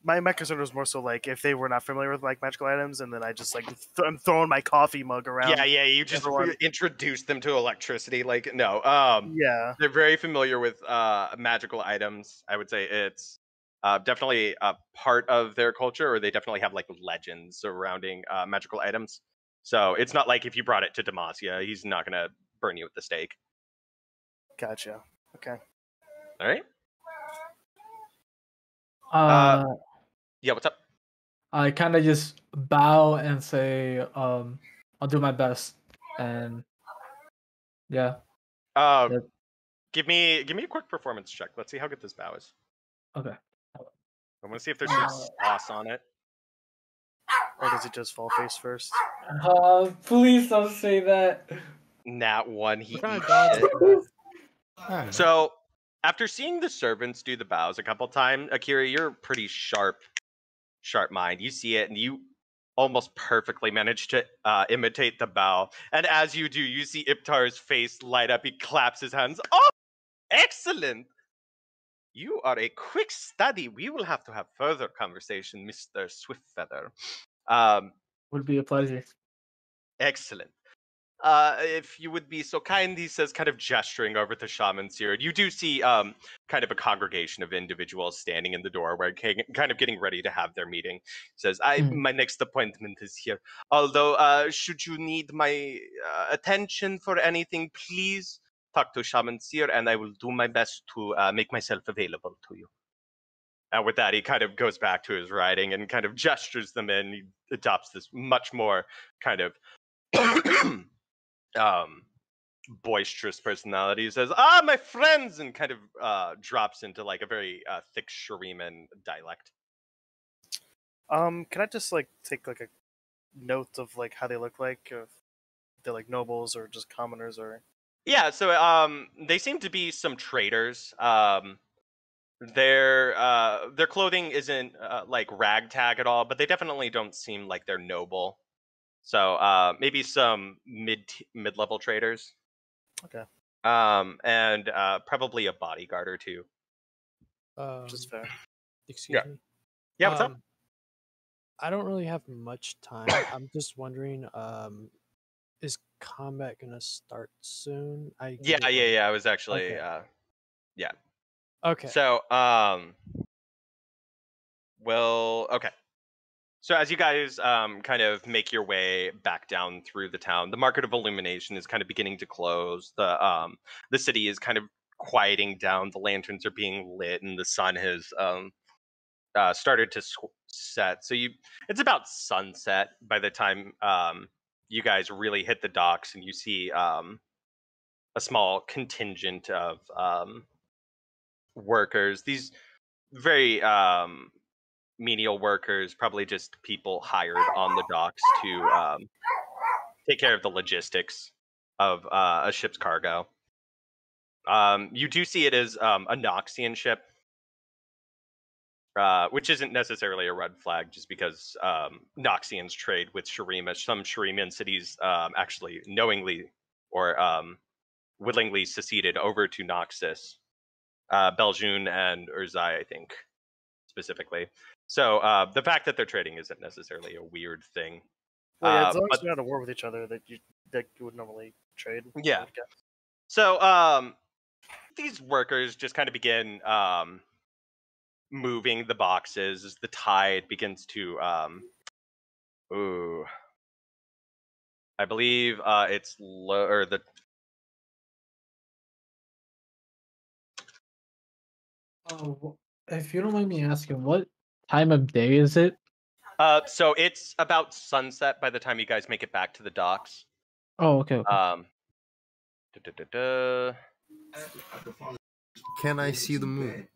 My concern was more so like if they were not familiar with like magical items, and then I just like I'm throwing my coffee mug around. Yeah, you just everyone. introduce them to electricity. Like, no, Yeah. they're very familiar with magical items. I would say it's definitely a part of their culture, or they definitely have like legends surrounding magical items. So it's not like if you brought it to Demacia, he's not gonna burn you at the stake. Gotcha. Okay. All right. Yeah, what's up? I kind of just bow and say, I'll do my best, and yeah. Yep. Give me a quick performance check. Let's see how good this bow is. Okay. I want to see if there's some sauce on it. Or does it just fall face first? Please don't say that. Nat 1, he What kind eats of dog it. is that? So, after seeing the servants do the bows a couple times, Akira, you're pretty sharp mind. You see it, and you almost perfectly manage to imitate the bow. And as you do, you see Iptar's face light up. He claps his hands. Oh, excellent! You are a quick study. We will have to have further conversation, Mr. Swiftfeather. Would be a pleasure. Excellent. If you would be so kind, he says, kind of gesturing over to Shaman Seer. You do see kind of a congregation of individuals standing in the doorway, kind of getting ready to have their meeting. He says, my next appointment is here. Although, should you need my attention for anything, please talk to Shaman Seer, and I will do my best to make myself available to you. And with that, he kind of goes back to his writing and kind of gestures them in. He adopts this much more kind of boisterous personality. He says, my friends, and kind of drops into like a very thick Shuriman dialect. Can I just like take like a note of like how they look like, if they're like nobles or just commoners, or? Yeah, so they seem to be some traders. Their clothing isn't like ragtag at all, but they definitely don't seem like they're noble. So maybe some mid-level traders. Okay. And probably a bodyguard or two. Which is fair. Excuse me. Yeah, what's up? I don't really have much time. I'm just wondering, Is combat gonna start soon? Yeah. I was actually Okay. yeah. Okay. So well, okay. So as you guys kind of make your way back down through the town, the Market of Illumination is kind of beginning to close. The city is kind of quieting down. The lanterns are being lit, and the sun has started to set. So it's about sunset by the time you guys really hit the docks, and you see a small contingent of workers. These very menial workers, probably just people hired on the docks to take care of the logistics of a ship's cargo. You do see it as a Noxian ship, which isn't necessarily a red flag, just because Noxians trade with Shurima. Some Shuriman cities actually knowingly or willingly seceded over to Noxus, Belgium and Urzai, I think, specifically. So the fact that they're trading isn't necessarily a weird thing. Well, yeah, as long as but you're not at war with each other, that you would normally trade. I Yeah. would guess. So these workers just kind of begin moving the boxes as the tide begins to I believe it's low, or the If you don't mind me asking, what time of day is it? so it's about sunset by the time you guys make it back to the docks. Oh, okay. Can I see the moon?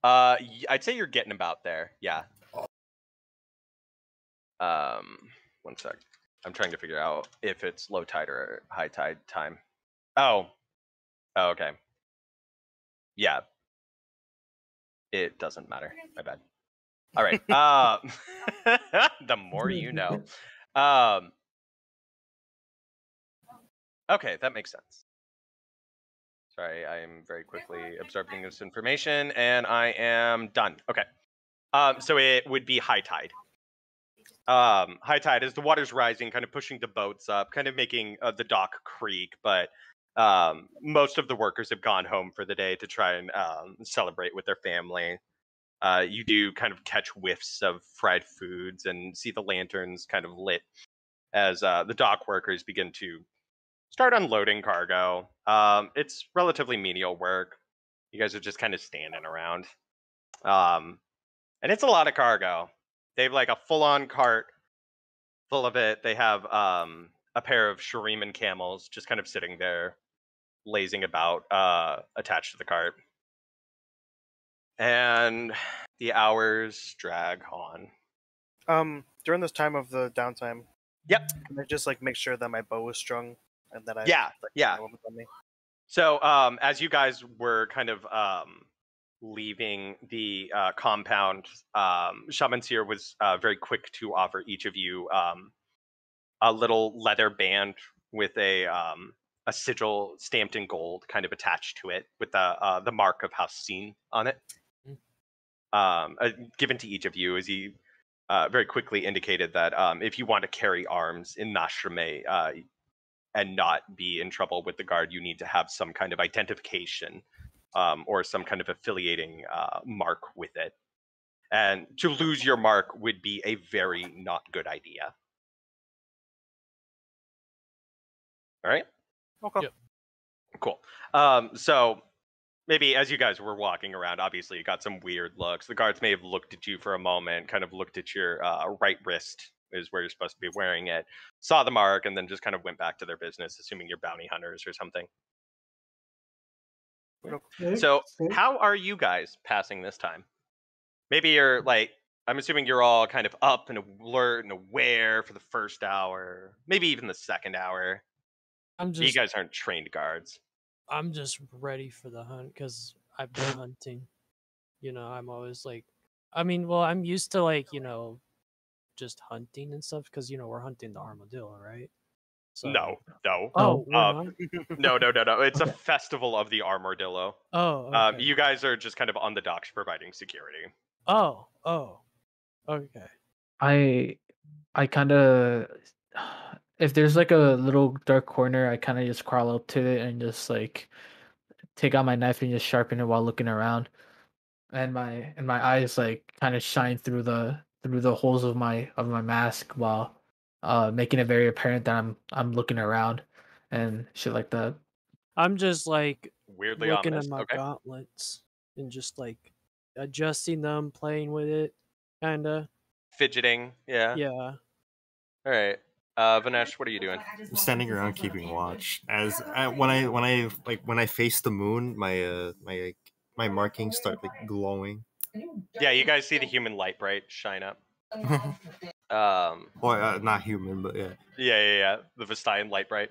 I'd say you're getting about there. Yeah. One sec. I'm trying to figure out if it's low tide or high tide time. Oh, okay. Yeah. It doesn't matter. My bad. All right. The more you know. Okay, that makes sense. Sorry, I am very quickly absorbing this information, and I am done. Okay. So it would be high tide. High tide as the water's rising, kind of pushing the boats up, kind of making the dock creak. But most of the workers have gone home for the day to try and celebrate with their family. You do kind of catch whiffs of fried foods and see the lanterns kind of lit as the dock workers begin to start unloading cargo. It's relatively menial work. You guys are just kind of standing around. And it's a lot of cargo. They have like a full-on cart full of it. They have a pair of Shuriman camels just kind of sitting there, lazing about, attached to the cart. And the hours drag on. During this time of the downtime, Yep. can I just like make sure that my bow is strung and that I Yeah. my weapons on me? So as you guys were kind of leaving the compound, Shamanseer was very quick to offer each of you a little leather band with a sigil stamped in gold, kind of attached to it, with the mark of House Seen on it. Given to each of you, as he very quickly indicated that if you want to carry arms in Nashrame and not be in trouble with the guard, you need to have some kind of identification or some kind of affiliating mark with it. And to lose your mark would be a very not good idea. All right? Okay. Yep. Cool. So maybe as you guys were walking around, obviously you got some weird looks. The guards may have looked at you for a moment, kind of looked at your right wrist is where you're supposed to be wearing it, saw the mark, and then just kind of went back to their business, assuming you're bounty hunters or something. So how are you guys passing this time? Maybe you're like, I'm assuming you're all kind of up and alert and aware for the first hour, maybe even the second hour. You guys aren't trained guards. I'm just ready for the hunt because I've been hunting. You know, I'm always like, I'm used to like, just hunting and stuff because we're hunting the armadillo, right? So No. Oh, we're not? No. It's a festival of the armadillo. Oh, okay. You guys are just kind of on the docks providing security. Oh, okay. I kind of if there's like a little dark corner, I kind of just crawl up to it and just like take out my knife and just sharpen it while looking around. And my eyes like kind of shine through the holes of my mask while making it very apparent that I'm looking around and shit like that. I'm just like Weirdly looking ominous. at my Okay. gauntlets and just like adjusting them, playing with it, kinda. Fidgeting. Yeah. Yeah. All right. Vanash, what are you doing? I'm standing around keeping watch. As when I face the moon, my markings start like glowing. Yeah, you guys see the human light bright shine up. Or not human, but yeah. Yeah. The Vestian light bright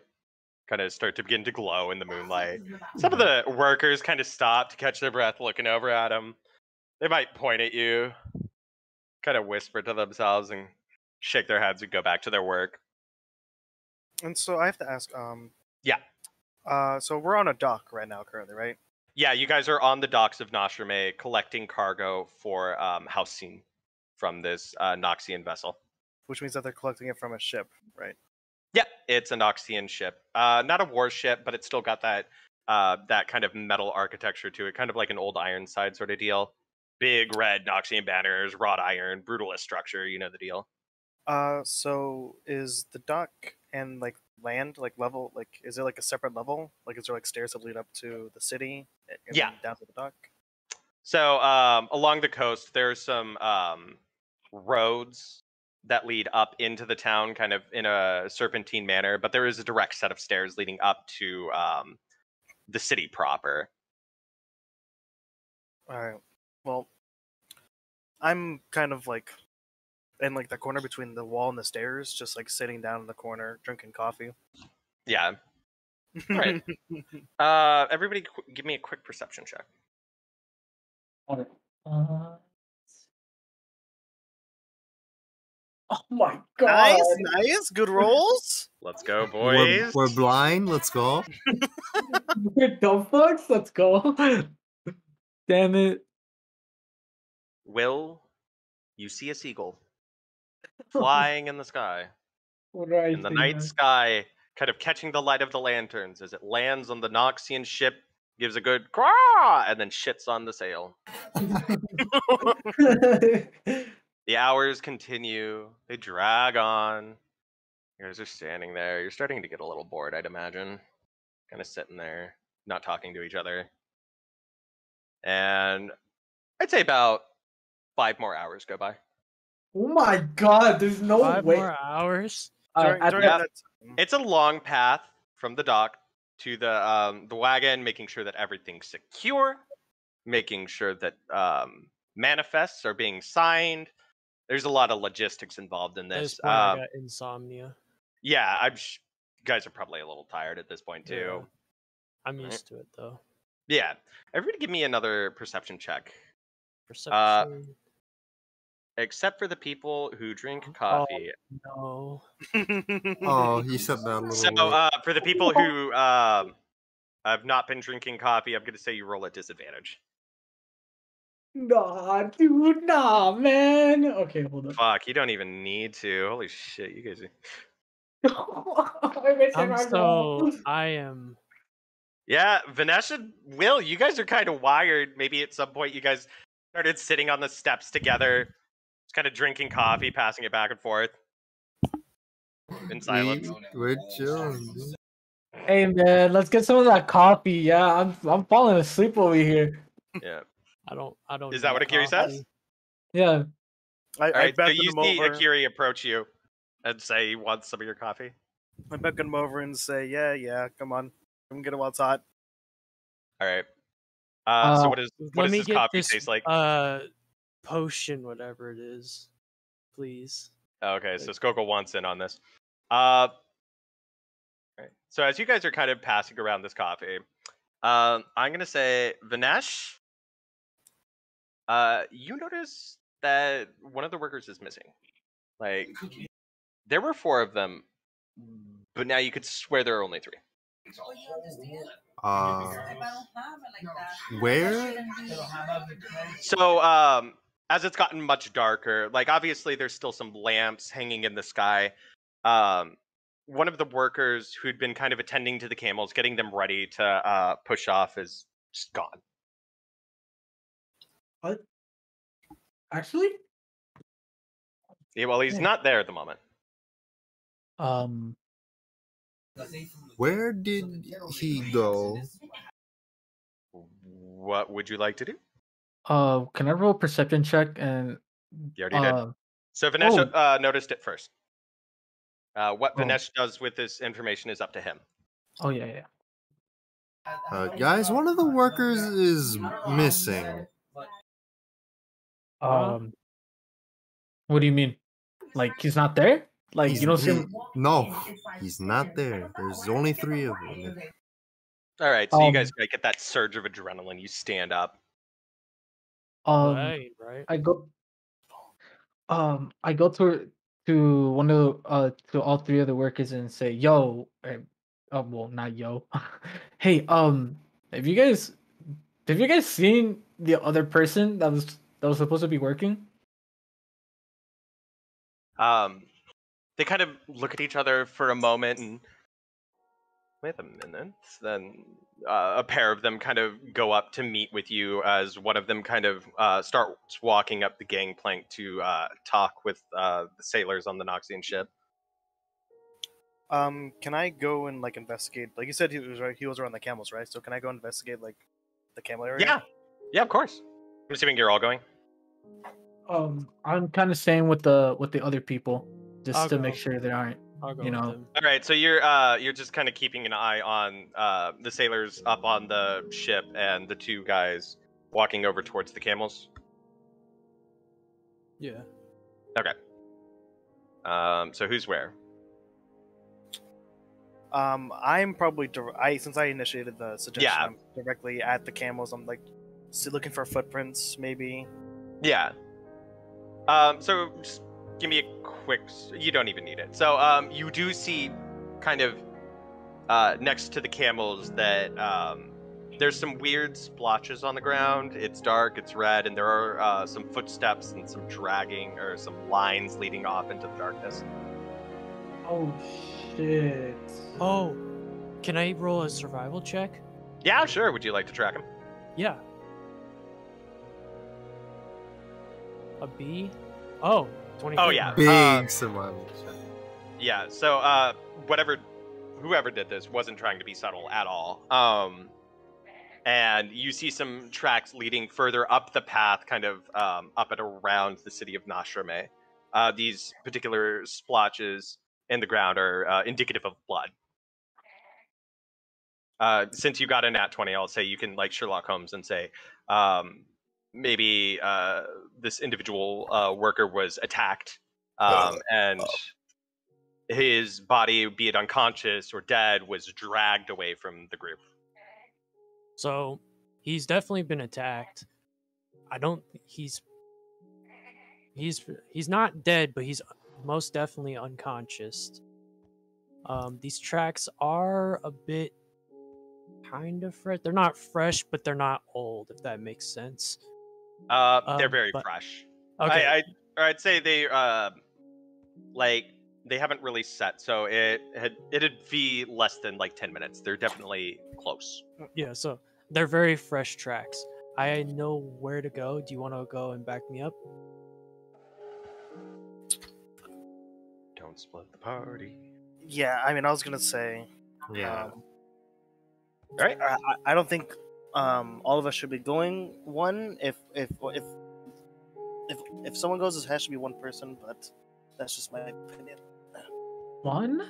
kind of start to begin to glow in the moonlight. Some of the workers kind of stop to catch their breath, looking over at him. They might point at you, kind of whisper to themselves, and shake their heads and go back to their work. And so I have to ask, Yeah. so we're on a dock right now currently, right? Yeah, you guys are on the docks of Nostrame collecting cargo for Halcyon from this Noxian vessel. Which means that they're collecting it from a ship, right? Yeah, it's a Noxian ship. Not a warship, but it's still got that that kind of metal architecture to it, kind of like an old Ironside sort of deal. Big red Noxian banners, wrought iron, brutalist structure, you know the deal. So is the dock and like land like level, like is it like a separate level? Like is there like stairs that lead up to the city and Yeah. then down to the dock? So along the coast, there's some roads that lead up into the town, kind of in a serpentine manner, but there is a direct set of stairs leading up to the city proper. All right. Well, I'm kind of like in like the corner between the wall and the stairs, just like sitting down in the corner drinking coffee. Yeah. Right. Everybody, give me a quick perception check. Okay. Oh my god! Nice, good rolls. Let's go, boys. We're blind. Let's go. We're dumb fucks. Let's go. Damn it! Will, you see a seagull flying in the sky, What do I in the see, night man? sky, kind of catching the light of the lanterns as it lands on the Noxian ship, gives a good craw, and then shits on the sail. The hours continue. They drag on. You guys are standing there. You're starting to get a little bored, I'd imagine. Kind of sitting there, not talking to each other. And I'd say about 5 more hours go by. Oh my god! There's no 5 way. more hours. During At that the- time, It's a long path from the dock to the wagon, making sure that everything's secure, making sure that manifests are being signed. There's a lot of logistics involved in At this. this point, I got insomnia. Yeah, you guys are probably a little tired at this point too. Yeah. I'm Right. used to it though. Yeah. Everybody give me another perception check. Perception. Except for the people who drink coffee. No. Oh, you said that a little. So late. for the people who have not been drinking coffee, I'm going to say you roll at disadvantage. Nah, dude, nah, man. Okay, hold on. Fuck, you don't even need to. Holy shit, you guys are... I am. Yeah, Vanessa, Will, you guys are kind of wired. Maybe at some point you guys started sitting on the steps together, just kind of drinking coffee, passing it back and forth in silence. We're chilling. Dude. Hey man, let's get some of that coffee. Yeah, I'm falling asleep over here. Yeah. I don't. Is that what Akiri says? Yeah. I All right, so beckon you him see over. Akiri approach you and say he wants some of your coffee. I beckon him over and say, "Yeah, come on, come get it while it's hot." All right. So what does Let me this get coffee this taste like? potion, whatever it is, please. Okay, so Skogul wants in on this. Right. So as you guys are kind of passing around this coffee, I'm gonna say, Vanash, you notice that one of the workers is missing. Like, there were 4 of them, but now you could swear there are only 3. Where? So, as it's gotten much darker, like obviously there's still some lamps hanging in the sky. one of the workers who'd been kind of attending to the camels, getting them ready to push off, is just gone. What? Actually? Yeah, well, he's Yeah. not there at the moment. Where did he go? What would you like to do? Can I roll a perception check and You already did. So Vanash noticed it first. What Vanash does with this information is up to him. Oh yeah. Guys, one of the workers is missing. What do you mean? Like he's not there? Like you don't see him? No, he's not there. There's only 3 of them. All right, so you guys get that surge of adrenaline. You stand up. Right. I go to one of the to all 3 of the workers and say, "Yo, well, not yo. Hey, have you guys seen the other person that was supposed to be working?" They kind of look at each other for a moment and wait a minute. Then a pair of them kind of go up to meet with you as one of them kind of starts walking up the gangplank to talk with the sailors on the Noxian ship. Can I go and like investigate? Like you said, he was around the camels, right? So can I go investigate like the camel area? Yeah, of course. I'm assuming you're all going. I'm kind of staying with the other people just I'll to go. make sure they aren't, I'll go you with know. them. All right, so you're just kind of keeping an eye on the sailors up on the ship and the 2 guys walking over towards the camels. Yeah. Okay. So who's where? I'm probably since I initiated the suggestion, Yeah. I'm directly at the camels. I'm like looking for footprints, maybe. Yeah. So just give me a quick. You don't even need it. So you do see, kind of, next to the camels that there's some weird splotches on the ground. It's dark, it's red, and there are some footsteps and some dragging or some lines leading off into the darkness. Oh shit. Oh, can I roll a survival check? Yeah, sure. Would you like to track him? Yeah. A B? Oh, 23. Oh yeah. Big survival. Yeah. So whoever did this wasn't trying to be subtle at all. And you see some tracks leading further up the path, kind of up and around the city of Nashrame. These particular splotches in the ground are indicative of blood. Since you got a nat 20, I'll say you can, like Sherlock Holmes, and say maybe this individual worker was attacked and his body, be it unconscious or dead, was dragged away from the group. So he's definitely been attacked. I don't. He's not dead, but he's most definitely unconscious. These tracks are a bit kind of fresh. They're not fresh, but they're not old, if that makes sense. They're very fresh. Okay. I'd say they they haven't really set, so it'd be less than like 10 minutes. They're definitely close. Yeah, so they're very fresh tracks. I know where to go. Do you want to go and back me up? Don't split the party. Yeah, I mean, I was gonna say. Yeah. All right. I don't think all of us should be going one. If someone goes, it has to be one person. But that's just my opinion. One?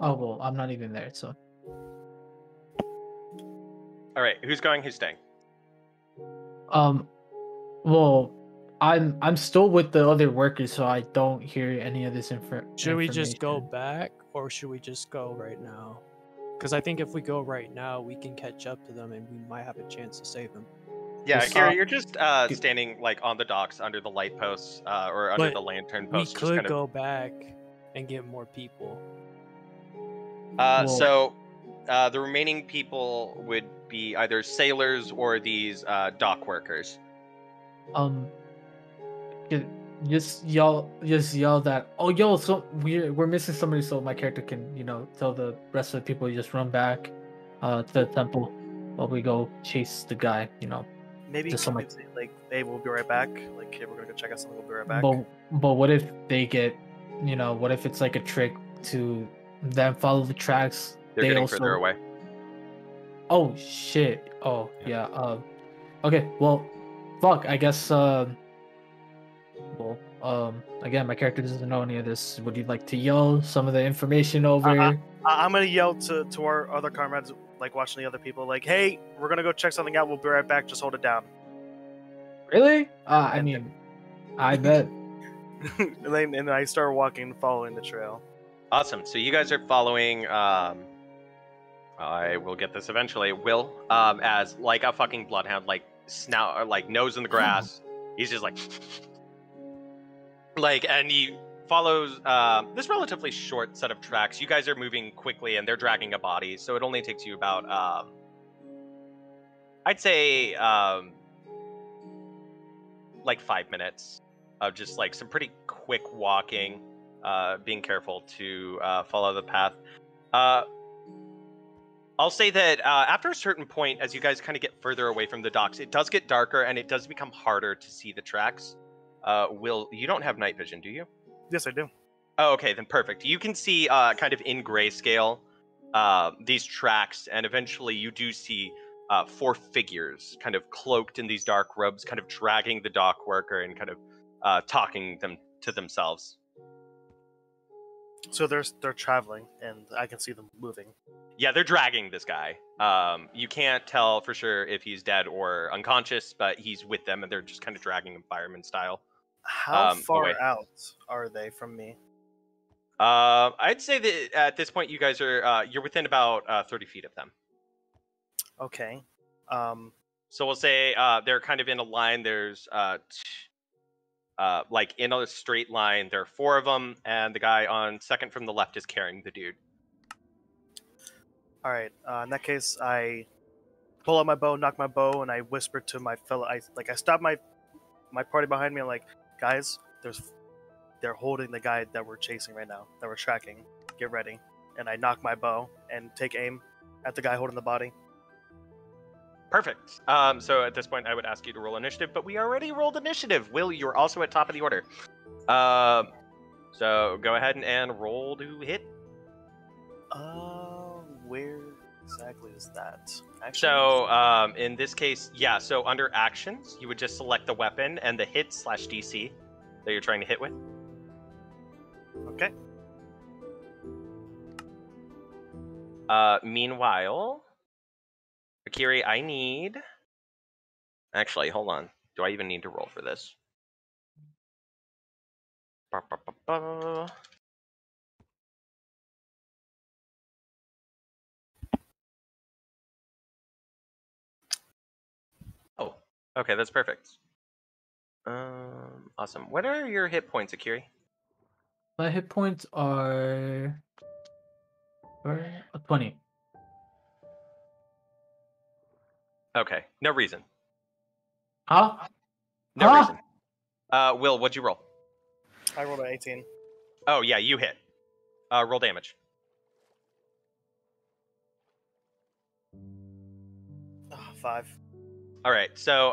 Oh well, I'm not even there, so. All right. Who's going? Who's staying? Well, I'm still with the other workers, so I don't hear any of this information. Should we just go back, or should we just go right now? Because I think if we go right now, we can catch up to them, and we might have a chance to save them. Yeah, Yes. Akira, you're just standing like on the docks under the light posts or under But the lantern We posts. could go back and get more people. So the remaining people would be either sailors or these dock workers. just yell that. Oh, yo, so we're missing somebody, so my character can, you know, tell the rest of the people to just run back, to the temple while we go chase the guy. You know, Maybe just can so we much. say like, hey, we'll be right back. Like, hey, we're gonna go check out something. We'll be right back. But what if they get, you know, what if it's like a trick to them follow the tracks? They're they getting also... further away. Oh shit. Oh yeah. Okay. Well, fuck. I guess. Well. Again, my character doesn't know any of this. Would you like to yell some of the information over? I'm gonna yell to our other comrades, like watching the other people, like, hey, we're gonna go check something out. We'll be right back. Just hold it down. Really? I And mean, I bet. and then I start walking, following the trail. Awesome. So you guys are following. I will get this eventually. Will, as like a fucking bloodhound, like snout or like nose in the grass. He's just like, and he follows this relatively short set of tracks. You guys are moving quickly, and they're dragging a body, so it only takes you about, I'd say, like 5 minutes of just like some pretty quick walking, being careful to follow the path. I'll say that after a certain point, as you guys kind of get further away from the docks, it does get darker and it does become harder to see the tracks. Will, you don't have night vision, do you? Yes, I do. Oh, okay, then perfect. You can see kind of in grayscale these tracks, and eventually you do see 4 figures kind of cloaked in these dark robes, kind of dragging the dock worker and kind of talking them to themselves. So they're traveling, and I can see them moving. Yeah, they're dragging this guy. You can't tell for sure if he's dead or unconscious, but he's with them, and they're just kind of dragging him fireman style. How far away. out are they from me? I'd say that at this point, you guys are you're within about 30 feet of them. Okay. So we'll say they're kind of in a line. There's like in a straight line, there are 4 of them, and the guy on second from the left is carrying the dude. All right. In that case, I pull out my bow, knock my bow, and I whisper to my fellow. I stop my party behind me. I'm like, guys, they're holding the guy that we're chasing right now, that we're tracking. Get ready. And I knock my bow and take aim at the guy holding the body. Perfect. So at this point, I would ask you to roll initiative, but we already rolled initiative. Will, you're also at top of the order. So go ahead and roll to hit. Where exactly is that? Actually, So in this case, yeah. So under actions, you would just select the weapon and the hit/DC that you're trying to hit with. Okay. Meanwhile, Akiri, I need. Actually, hold on. Do I even need to roll for this? Ba, ba, ba, ba. Oh, okay, that's perfect. Awesome. What are your hit points, Akiri? My hit points are 20. Okay, no reason. Huh? No Huh? reason. Will, what'd you roll? I rolled an 18. Oh, yeah, you hit. Roll damage. Oh, 5. All right, so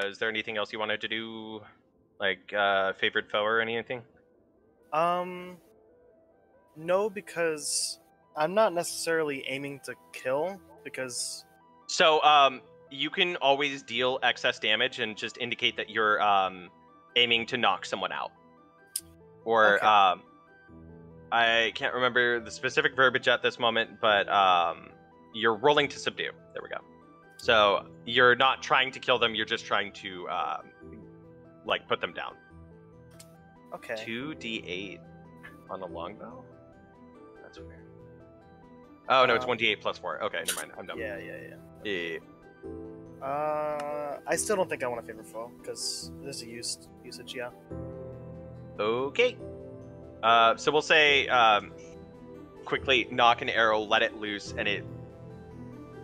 is there anything else you wanted to do, like favorite foe or anything? No, because I'm not necessarily aiming to kill, because... So, you can always deal excess damage and just indicate that you're aiming to knock someone out. Or, Okay. I can't remember the specific verbiage at this moment, but you're rolling to subdue. There we go. So, you're not trying to kill them, you're just trying to, like, put them down. Okay. 2d8 on the longbow? That's weird. Oh, no, it's 1d8 plus 4. Okay, never mind. I'm done. Yeah. Yeah. I still don't think I want a favorite foe, because there's a usage, yeah. Okay. So we'll say, quickly knock an arrow, let it loose, and it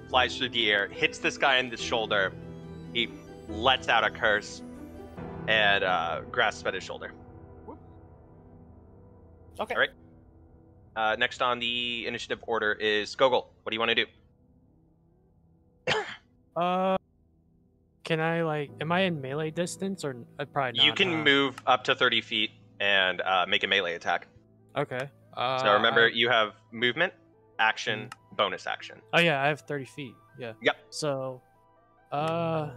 flies through the air, hits this guy in the shoulder. He lets out a curse, and grasps at his shoulder. Okay. All right. Next on the initiative order is Skogul. What do you want to do? Can I am I in melee distance or probably not? You can huh? move up to 30 feet and make a melee attack. Okay. So remember, you have movement, action, bonus action. Oh yeah, I have 30 feet. Yeah. Yep. So, can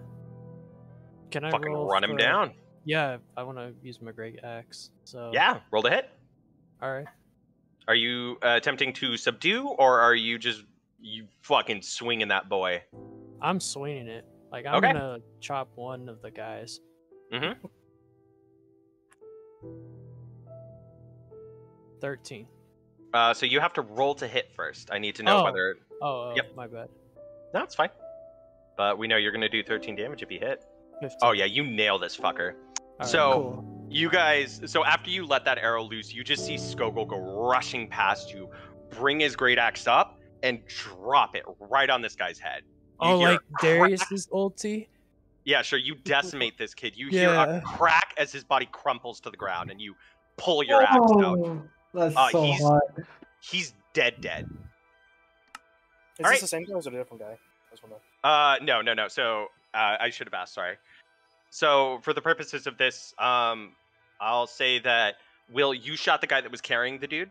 I Fucking roll run him for- down. Yeah, I want to use my great axe. So. Yeah, roll to hit. All right. Are you attempting to subdue, or are you just fucking swinging that boy? I'm swinging it. Like I'm Okay. gonna chop one of the guys. Mm-hmm. 13. So you have to roll to hit first. I need to know Oh. whether... Oh, Yep. my bad. No, it's fine. But we know you're going to do 13 damage if you hit. 15. Oh, yeah, you nail this fucker. All right, so, cool. you guys... So after you let that arrow loose, you just see Skogul go rushing past you, bring his great axe up, and drop it right on this guy's head. You Oh, hear like a crack. Darius's ulti? Yeah, sure, you decimate this kid. You hear a Yeah. crack as his body crumples to the ground, and you pull your axe out. Oh, that's so he's- hot. He's dead. Is All this right. the same guy or is it a different guy? I just wanna... No. So, I should have asked, sorry. So, for the purposes of this, I'll say that, Will, you shot the guy that was carrying the dude,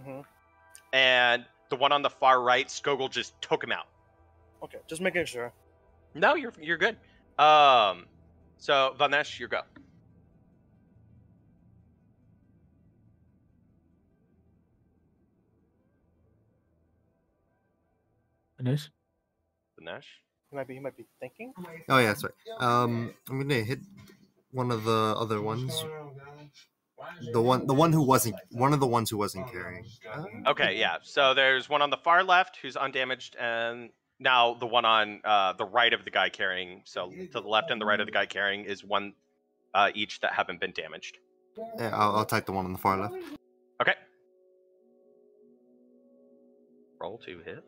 Mhm. and the one on the far right, Skogul just took him out. Okay, just making sure. No, you're good. So, Vanash, you go. Finish. Vanash? He might be thinking. Oh yeah, sorry. I'm gonna hit one of the other ones. One of the ones who wasn't carrying. Okay, yeah. So, there's one on the far left who's undamaged, and now the one on the right of the guy carrying. So, to the left and the right of the guy carrying is one each that haven't been damaged. Yeah, I'll take the one on the far left. Okay. Roll to hit.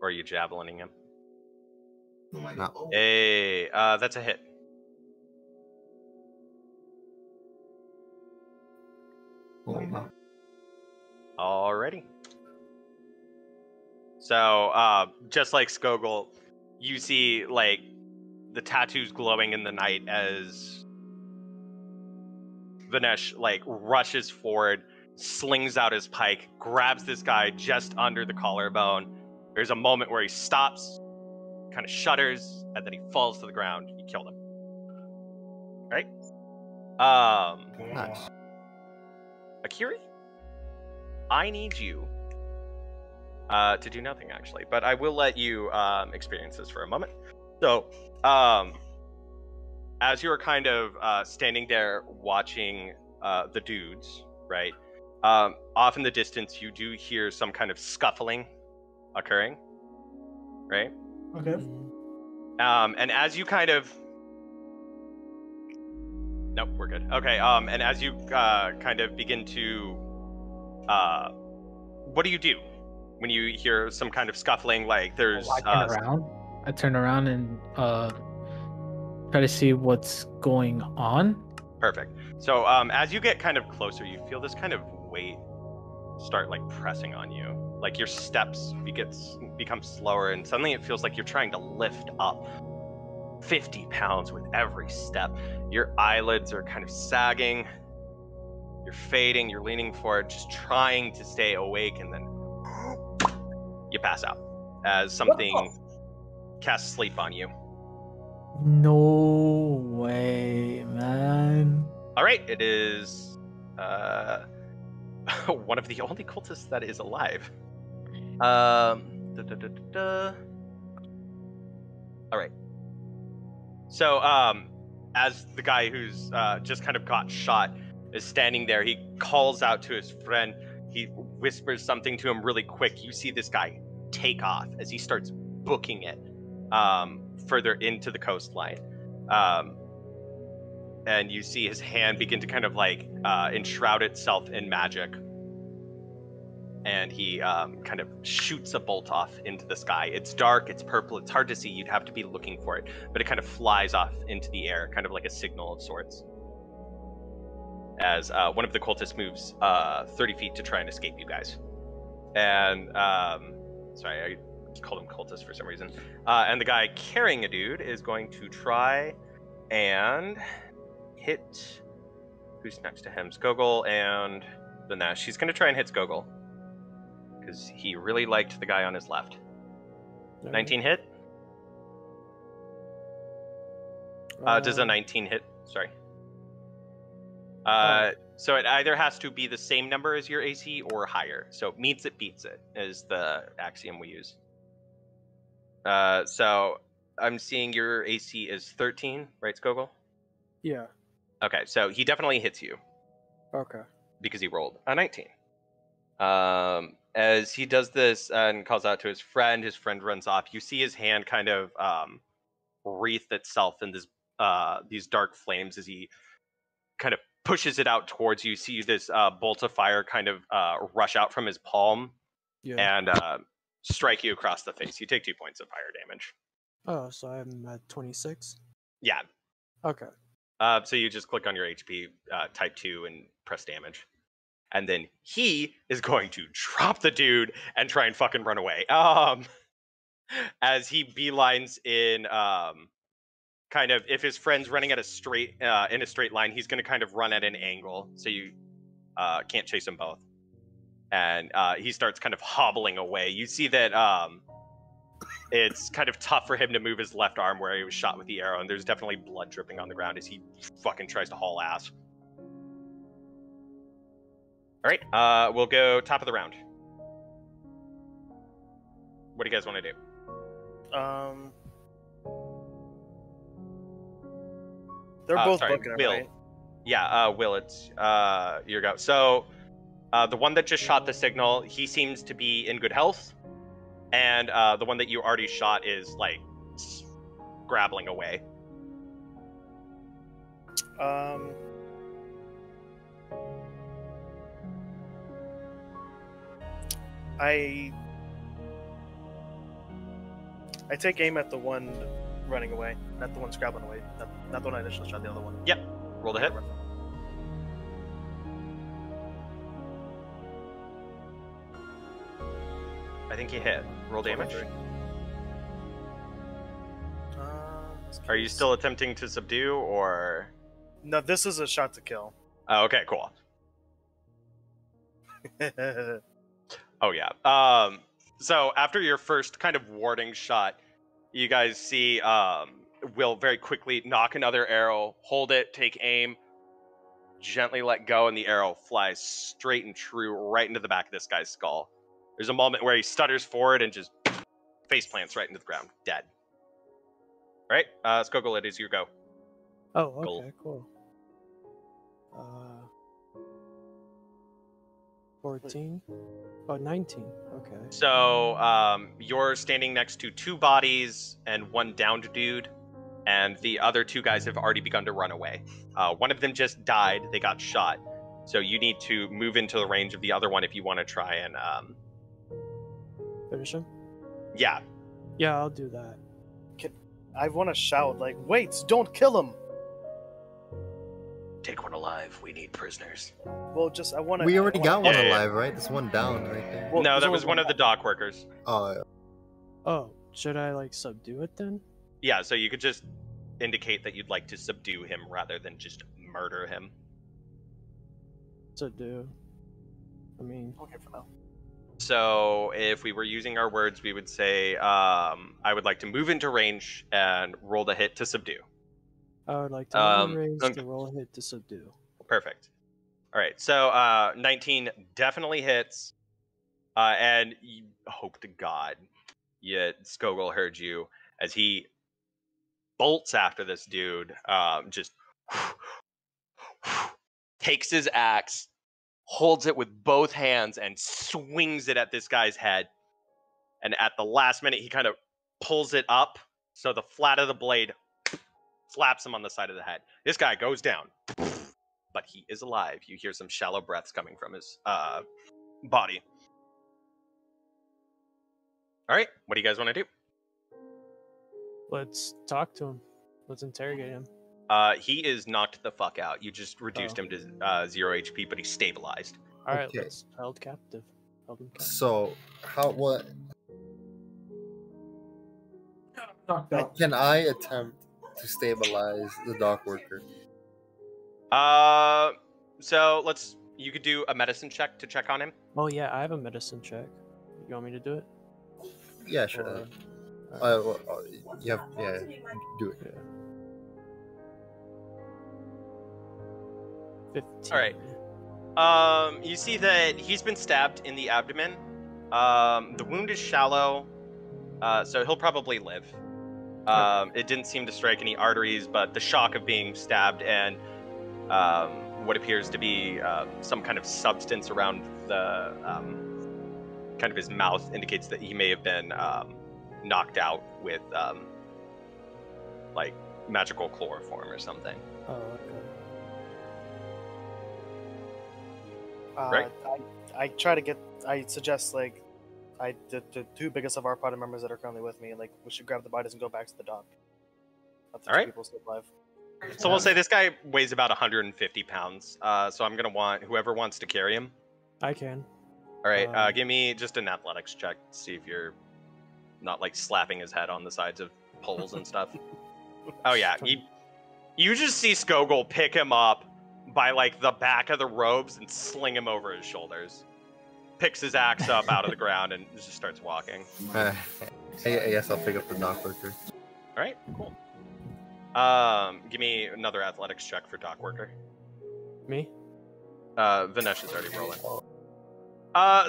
Or are you javelining him? No. Hey, that's a hit. Oh, wow. Alrighty. So, just like Skogul, you see, like, the tattoos glowing in the night as Vanash, like, rushes forward, slings out his pike, grabs this guy just under the collarbone. There's a moment where he stops, kind of shudders, and then he falls to the ground. You killed him. Right? Nice. Akiri, I need you to do nothing, actually, but I will let you experience this for a moment. So, as you're kind of standing there watching the dudes, right? Off in the distance, you do hear some kind of scuffling occurring, right? Okay. And as you kind of... Nope, we're good. Okay, and as you kind of begin to... what do you do when you hear some kind of scuffling? Like, there's... I turn around and try to see what's going on. Perfect. So, as you get kind of closer, you feel this kind of weight start, like, pressing on you. Like, your steps become slower, and suddenly it feels like you're trying to lift up 50 pounds with every step. Your eyelids are kind of sagging. You're fading. You're leaning forward, just trying to stay awake, and then you pass out as something casts sleep on you. No way, man. All right, it is one of the only cultists that is alive. All right. So, as the guy who's just kind of got shot is standing there, he calls out to his friend. He whispers something to him really quick. You see this guy take off as he starts booking it further into the coastline. And you see his hand begin to kind of like enshroud itself in magic. and he kind of shoots a bolt off into the sky. It's dark, it's purple, it's hard to see. You'd have to be looking for it, but it kind of flies off into the air, kind of like a signal of sorts. As one of the cultists moves 30 feet to try and escape you guys. And, sorry, I called him cultist for some reason. And the guy carrying a dude is going to try and hit... Who's next to him? Skogul and Vanash. He's going to try and hit Skogul. Because he really liked the guy on his left. 19 hit? Does a 19 hit? Sorry. So it either has to be the same number as your AC or higher. So meets it, beats it is the axiom we use. So I'm seeing your AC is 13, right, Skogul? Yeah. Okay, so he definitely hits you. Okay. Because he rolled a 19. As he does this and calls out to his friend runs off. You see his hand kind of wreath itself in this these dark flames as he kind of pushes it out towards you. You see this bolt of fire kind of rush out from his palm and strike you across the face. You take 2 points of fire damage. Oh, so I'm at 26? Yeah. Okay. So you just click on your HP, type 2, and press damage. And then he is going to drop the dude and try and fucking run away. As he beelines in, kind of, if his friend's running at a straight, in a straight line, he's going to kind of run at an angle, so you can't chase them both. And he starts kind of hobbling away. You see that it's kind of tough for him to move his left arm where he was shot with the arrow, and there's definitely blood dripping on the ground as he fucking tries to haul ass. Alright, we'll go top of the round. What do you guys want to do? They're both sorry, booking it, Will. right? Yeah, Will, it's your go. So, the one that just shot the signal, he seems to be in good health. And the one that you already shot is, like, scrabbling away. I take aim at the one running away, not the one scrabbling away. Not the one I initially shot, the other one. Yep. Roll the hit. I think you hit. Roll damage. Are you still attempting to subdue, or...? No, this is a shot to kill. Oh, okay, cool. Oh, yeah. So after your first kind of warding shot, you guys see Will very quickly knock another arrow, hold it, take aim, gently let go, and the arrow flies straight and true right into the back of this guy's skull. There's a moment where he stutters forward and just face plants right into the ground, dead. All right, Skogul, it is your go. Oh, okay, Goal. cool. 14? Oh, 19. Okay. So you're standing next to two bodies and one downed dude, and the other two guys have already begun to run away. One of them just died. They got shot. So you need to move into the range of the other one if you want to try and... Finish him? Yeah. Yeah, I'll do that. I want to shout, like, wait, don't kill him! Take one alive. We need prisoners. Well, just, I want to... We already got one Yeah, yeah. alive, right? There's one down right there. Well, No, there's that only was one of the dock workers. Oh, yeah. Oh, should I, like, subdue it then? Yeah, so you could just indicate that you'd like to subdue him rather than just murder him. Subdue. I mean... Okay, for now. So if we were using our words, we would say, I would like to move into range and roll the hit to subdue. I would like to move in range to roll a hit to subdue. Perfect. All right, so 19 definitely hits, and you hope to God, Skogul heard you as he bolts after this dude. Just takes his axe, holds it with both hands, and swings it at this guy's head. And at the last minute, he kind of pulls it up so the flat of the blade slaps him on the side of the head. This guy goes down, but he is alive. You hear some shallow breaths coming from his body. All right, what do you guys want to do? Let's talk to him. Let's interrogate him. He is knocked the fuck out. You just reduced him to 0 HP, but he's stabilized. All right, Okay. let's held captive. Held him captive. So what Knocked out. can I attempt to stabilize the dock worker? So you could do a medicine check to check on him. Oh yeah, I have a medicine check. You want me to do it? Yeah, sure. Or- Yeah, do it. Yeah. 15. All right. You see that he's been stabbed in the abdomen. The wound is shallow, so he'll probably live. It didn't seem to strike any arteries, but the shock of being stabbed and what appears to be some kind of substance around the kind of his mouth indicates that he may have been knocked out with like magical chloroform or something. Oh, okay. Right. I try to get. I suggest like, the two biggest of our party members that are currently with me, like we should grab the bodies and go back to the dock. Let the All two right. people still alive. So we'll say this guy weighs about 150 pounds. So I'm gonna want whoever wants to carry him. I can. All right. Give me just an athletics check to see if you're not like slapping his head on the sides of poles and stuff. Oh yeah. You just see Skogul pick him up by like the back of the robes and sling him over his shoulders. Picks his axe up out of the ground and just starts walking. I guess I'll pick up the dock worker. All right. Cool. Give me another athletics check for dock worker. Me? Vanash is already rolling.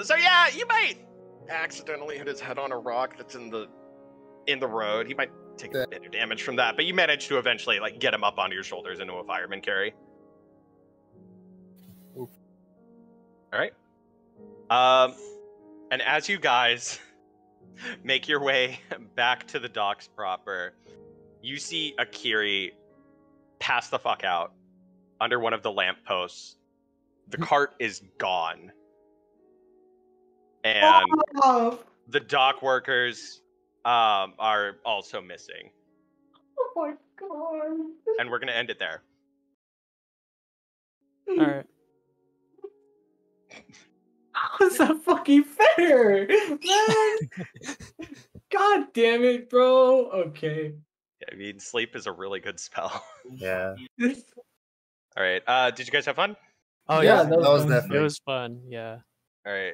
So yeah, you might accidentally hit his head on a rock that's in the road. He might take a bit of damage from that, but you manage to eventually like get him up onto your shoulders into a fireman carry. Oof. All right. And as you guys make your way back to the docks proper, you see Akiri pass the fuck out under one of the lampposts. The cart is gone. And the dock workers are also missing. Oh my god. And we're going to end it there. All right. How's that fucking fair? Man. God damn it, bro. Okay. I mean, sleep is a really good spell. Yeah. All right. Did you guys have fun? Oh Yeah, yeah, that was That was fun. definitely. it was fun. Yeah. All right.